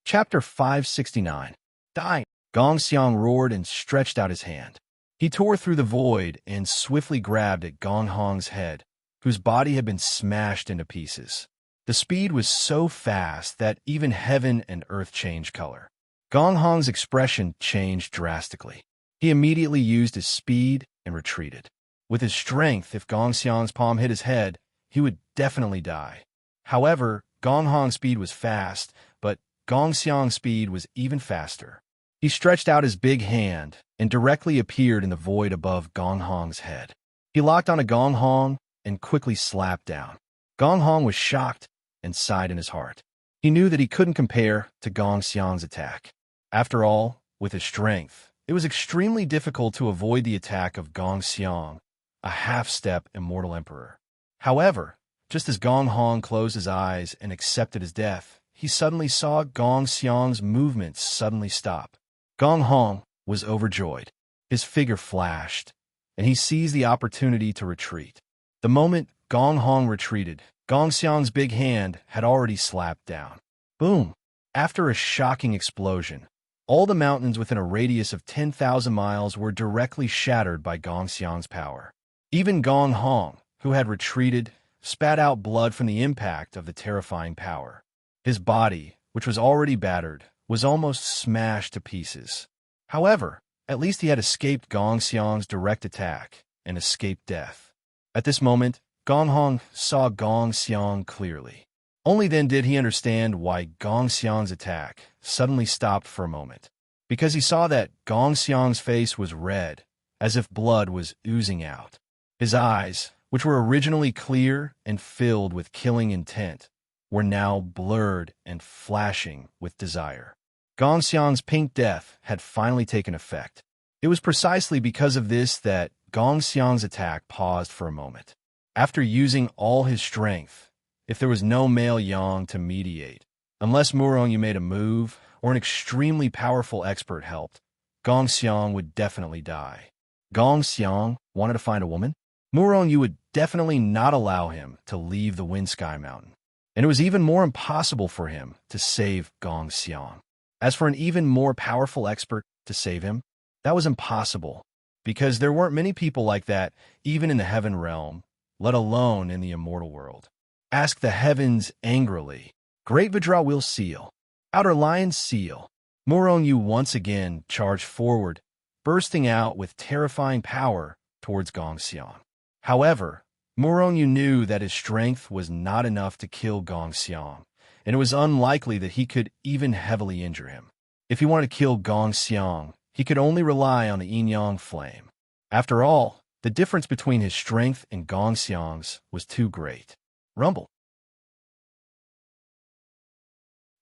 Chapter 569. Die! Gongxiang roared and stretched out his hand. He tore through the void and swiftly grabbed at Gong Hong's head, whose body had been smashed into pieces. The speed was so fast that even heaven and earth changed color. Gong Hong's expression changed drastically. He immediately used his speed and retreated. With his strength, if Gongxiang's palm hit his head, he would definitely die. However, Gong Hong's speed was fast, but Gongxiang's speed was even faster. He stretched out his big hand and directly appeared in the void above Gong Hong's head. He locked on a Gong Hong and quickly slapped down. Gong Hong was shocked and sighed in his heart. He knew that he couldn't compare to Gong Xiang's attack. After all, with his strength, it was extremely difficult to avoid the attack of Gong Xiang, a half-step immortal emperor. However, just as Gong Hong closed his eyes and accepted his death, he suddenly saw Gong Xiang's movements suddenly stop. Gong Hong was overjoyed. His figure flashed, and he seized the opportunity to retreat. The moment Gong Hong retreated, Gong Xiang's big hand had already slapped down. Boom! After a shocking explosion, all the mountains within a radius of 10,000 miles were directly shattered by Gong Xiang's power. Even Gong Hong, who had retreated, spat out blood from the impact of the terrifying power. His body, which was already battered, was almost smashed to pieces. However, at least he had escaped Gong Xiang's direct attack and escaped death. At this moment, Gong Hong saw Gong Xiang clearly. Only then did he understand why Gong Xiang's attack suddenly stopped for a moment. Because he saw that Gong Xiang's face was red, as if blood was oozing out. His eyes, which were originally clear and filled with killing intent, were now blurred and flashing with desire. Gong Xiang's pink death had finally taken effect. It was precisely because of this that Gong Xiang's attack paused for a moment. After using all his strength, if there was no male Yang to mediate, unless Murongyu made a move or an extremely powerful expert helped, Gong Xiang would definitely die. Gong Xiang wanted to find a woman? Murongyu would definitely not allow him to leave the Wind Sky Mountain. And it was even more impossible for him to save Gong Xiang. As for an even more powerful expert to save him, that was impossible, because there weren't many people like that even in the heaven realm, let alone in the immortal world. Ask the heavens angrily. Great Vajra will seal. Outer Lion seal. Murongyu once again charged forward, bursting out with terrifying power towards Gong Xiang. However, Murongyu knew that his strength was not enough to kill Gong Xiang, and it was unlikely that he could even heavily injure him. If he wanted to kill Gong Xiang, he could only rely on the yin-yang flame. After all, the difference between his strength and Gong Xiang's was too great. Rumble.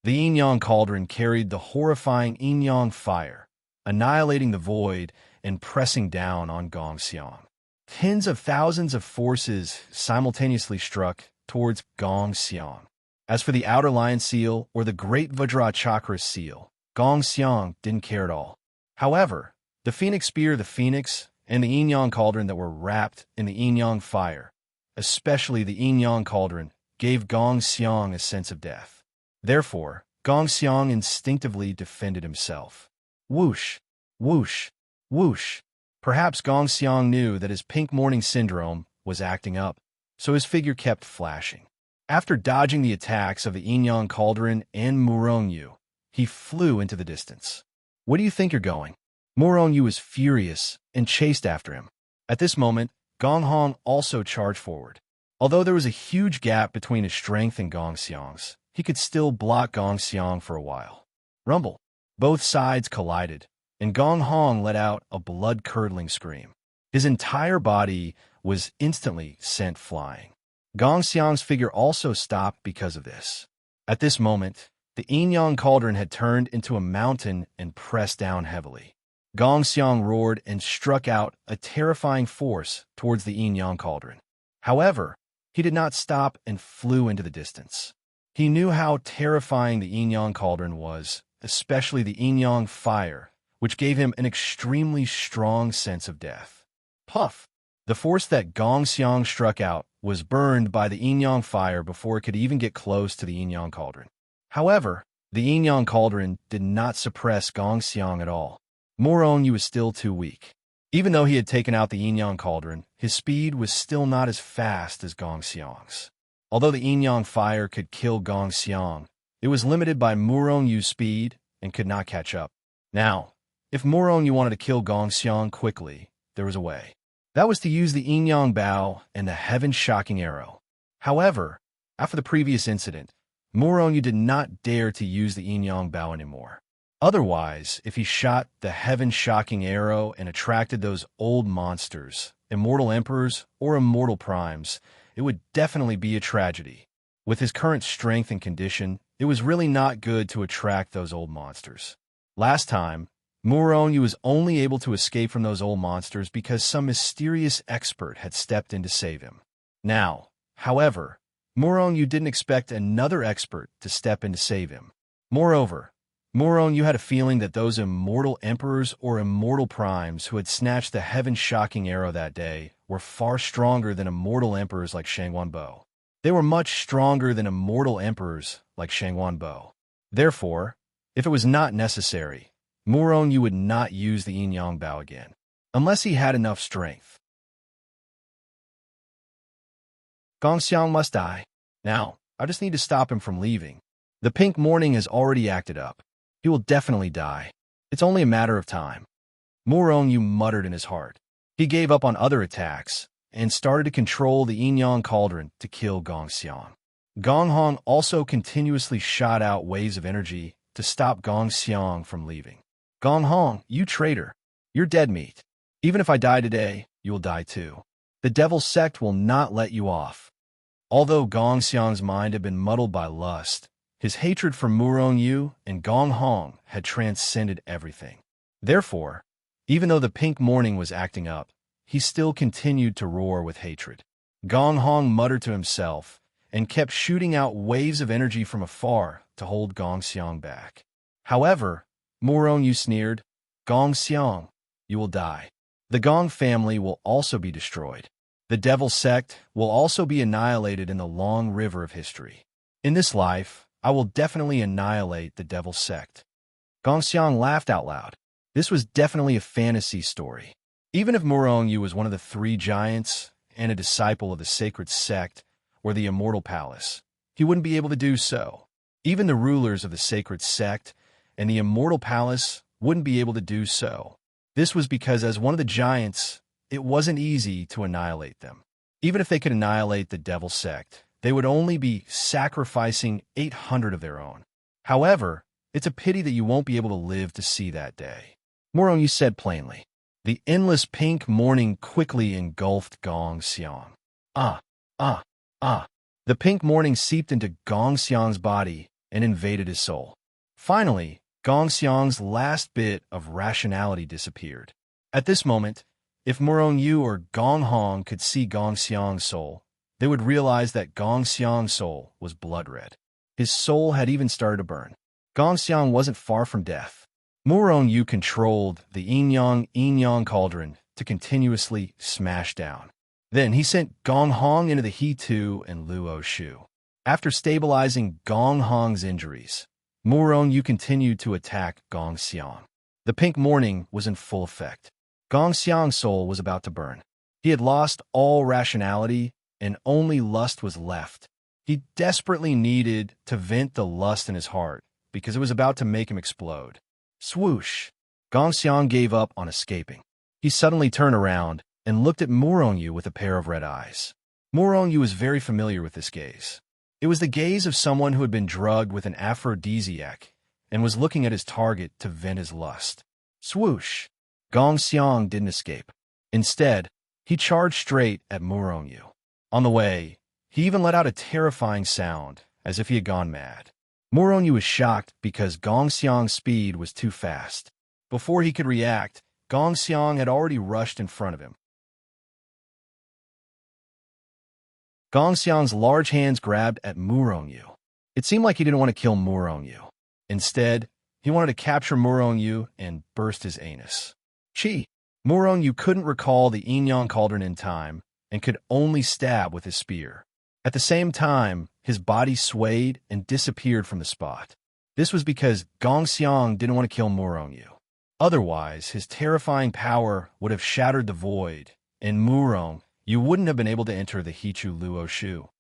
The yin-yang cauldron carried the horrifying yin-yang fire, annihilating the void and pressing down on Gong Xiang. Tens of thousands of forces simultaneously struck towards Gong Xiang. As for the Outer Lion seal or the Great Vajra Chakra seal, Gong Xiang didn't care at all. However, the Phoenix Spear, the Phoenix, and the yin-yang cauldron that were wrapped in the yin-yang fire, especially the yin-yang cauldron, gave Gong Xiang a sense of death. Therefore, Gong Xiang instinctively defended himself. Whoosh, whoosh, whoosh. Perhaps Gong Xiang knew that his pink morning syndrome was acting up, so his figure kept flashing. After dodging the attacks of the yin-yang cauldron and Murongyu, he flew into the distance. Where do you think you're going? Murongyu was furious and chased after him. At this moment, Gong Hong also charged forward. Although there was a huge gap between his strength and Gong Xiang's, he could still block Gong Xiang for a while. Rumble. Both sides collided, and Gong Hong let out a blood-curdling scream. His entire body was instantly sent flying. Gong Xiang's figure also stopped because of this. At this moment, the yin-yang cauldron had turned into a mountain and pressed down heavily. Gong Xiang roared and struck out a terrifying force towards the yin-yang cauldron. However, he did not stop and flew into the distance. He knew how terrifying the yin-yang cauldron was, especially the yin-yang fire, which gave him an extremely strong sense of death. Puff! The force that Gong Xiang struck out was burned by the yin-yang fire before it could even get close to the yin-yang cauldron. However, the yin-yang cauldron did not suppress Gong Xiang at all. Murongyu was still too weak. Even though he had taken out the yin-yang cauldron, his speed was still not as fast as Gong Xiang's. Although the yin-yang fire could kill Gong Xiang, it was limited by Murongyu's speed and could not catch up. Now, if Murongyu wanted to kill Gong Xiang quickly, there was a way. That was to use the yin-yang bow and the heaven-shocking arrow. However, after the previous incident, Murongyu did not dare to use the yin-yang bow anymore. Otherwise, if he shot the heaven-shocking arrow and attracted those old monsters, immortal emperors, or immortal primes, it would definitely be a tragedy. With his current strength and condition, it was really not good to attract those old monsters. Last time, Muronyu was only able to escape from those old monsters because some mysterious expert had stepped in to save him. Now, however, Muronyu didn't expect another expert to step in to save him. Moreover, Muronyu had a feeling that those immortal emperors or immortal primes who had snatched the heaven-shocking arrow that day were far stronger than immortal emperors like Shangwanbo. They were much stronger than immortal emperors like Shangwanbo. Therefore, if it was not necessary, Muronyu would not use the Yin-Yang Bao again, unless he had enough strength. Gongxiang must die. Now, I just need to stop him from leaving. The pink morning has already acted up. He will definitely die. It's only a matter of time. Muronyu muttered in his heart. He gave up on other attacks and started to control the Yin-Yang cauldron to kill Gongxiang. Gonghong also continuously shot out waves of energy to stop Gongxiang from leaving. Gonghong, you traitor! You're dead meat. Even if I die today, you'll die too. The devil's sect will not let you off. Although Gongxiang's mind had been muddled by lust, his hatred for Muronyu and Gonghong had transcended everything. Therefore, even though the pink morning was acting up, he still continued to roar with hatred. Gonghong muttered to himself and kept shooting out waves of energy from afar to hold Gongxiang back. However, Muronyu sneered, "Gongxiang, you will die. The Gong family will also be destroyed. The devil sect will also be annihilated in the long river of history. In this life, I will definitely annihilate the devil sect." Gongxiang laughed out loud. This was definitely a fantasy story. Even if Muronyu was one of the three giants and a disciple of the sacred sect or the immortal palace, he wouldn't be able to do so. Even the rulers of the sacred sect and the immortal palace wouldn't be able to do so. This was because as one of the giants, it wasn't easy to annihilate them. Even if they could annihilate the devil sect, they would only be sacrificing 800 of their own. However, it's a pity that you won't be able to live to see that day. Muronyu said plainly. The endless pink morning quickly engulfed Gongxiang. The pink morning seeped into Gongxiang's body and invaded his soul. Finally, Gongxiang's last bit of rationality disappeared. At this moment, if Muronyu or Gonghong could see Gongxiang's soul, they would realize that Gongxiang's soul was blood red. His soul had even started to burn. Gongxiang wasn't far from death. Muronyu controlled the Yin-Yang cauldron to continuously smash down. Then he sent Gonghong into the He-Tu and Luo Shu. After stabilizing Gonghong's injuries, Muronyu continued to attack Gongxiang. The pink morning was in full effect. Gongxiang's soul was about to burn. He had lost all rationality and only lust was left. He desperately needed to vent the lust in his heart because it was about to make him explode. Swoosh! Gongxiang gave up on escaping. He suddenly turned around and looked at Muronyu with a pair of red eyes. Muronyu was very familiar with this gaze. It was the gaze of someone who had been drugged with an aphrodisiac and was looking at his target to vent his lust. Swoosh! Gongxiang didn't escape. Instead, he charged straight at Muronyu. On the way, he even let out a terrifying sound, as if he had gone mad. Muronyu was shocked because Gongxiang's speed was too fast. Before he could react, Gongxiang had already rushed in front of him. Gongxiang's large hands grabbed at Muronyu. It seemed like he didn't want to kill Muronyu. Instead, he wanted to capture Muronyu and burst his anus. Chi! Muronyu couldn't recall the Yin-Yang cauldron in time and could only stab with his spear. At the same time, his body swayed and disappeared from the spot. This was because Gongxiang didn't want to kill Muronyu. Otherwise, his terrifying power would have shattered the void, and Muronyu wouldn't have been able to enter the He-Tu Luo Shu.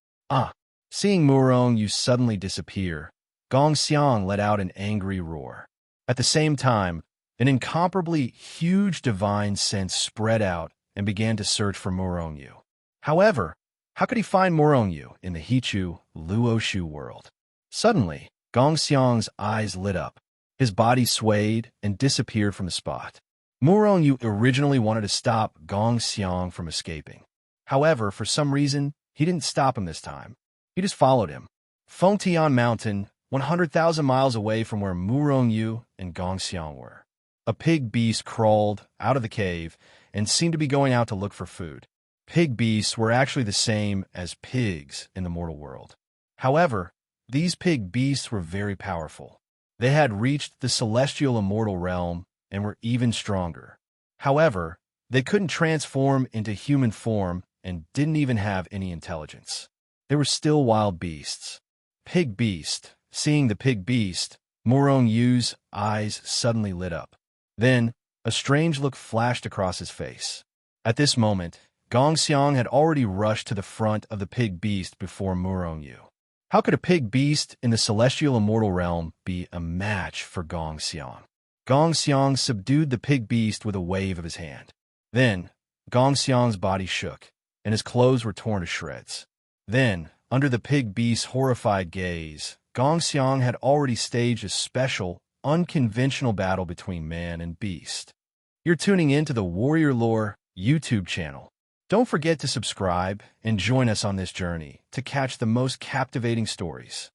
Seeing Muronyu suddenly disappear, Gongxiang let out an angry roar. At the same time, an incomparably huge divine sense spread out and began to search for Muronyu. However, how could he find Muronyu in the He-Tu Luo Shu world? Suddenly, Gongxiang's eyes lit up. His body swayed and disappeared from the spot. Murong Yu originally wanted to stop Gong Xiang from escaping. However, for some reason, he didn't stop him this time. He just followed him. Fengtian Mountain, 100,000 miles away from where Murong Yu and Gong Xiang were. A pig beast crawled out of the cave and seemed to be going out to look for food. Pig beasts were actually the same as pigs in the mortal world. However, these pig beasts were very powerful. They had reached the celestial immortal realm and were even stronger. However, they couldn't transform into human form and didn't even have any intelligence. They were still wild beasts. Pig beast. Seeing the pig beast, Murong Yu's eyes suddenly lit up. Then, a strange look flashed across his face. At this moment, Gong Xiang had already rushed to the front of the pig beast before Murong Yu. How could a pig beast in the celestial immortal realm be a match for Gong Xiang? Gong Xiang subdued the pig beast with a wave of his hand. Then, Gong Xiang's body shook, and his clothes were torn to shreds. Then, under the pig beast's horrified gaze, Gong Xiang had already staged a special, unconventional battle between man and beast. You're tuning in to the Warrior Lore YouTube channel. Don't forget to subscribe and join us on this journey to catch the most captivating stories.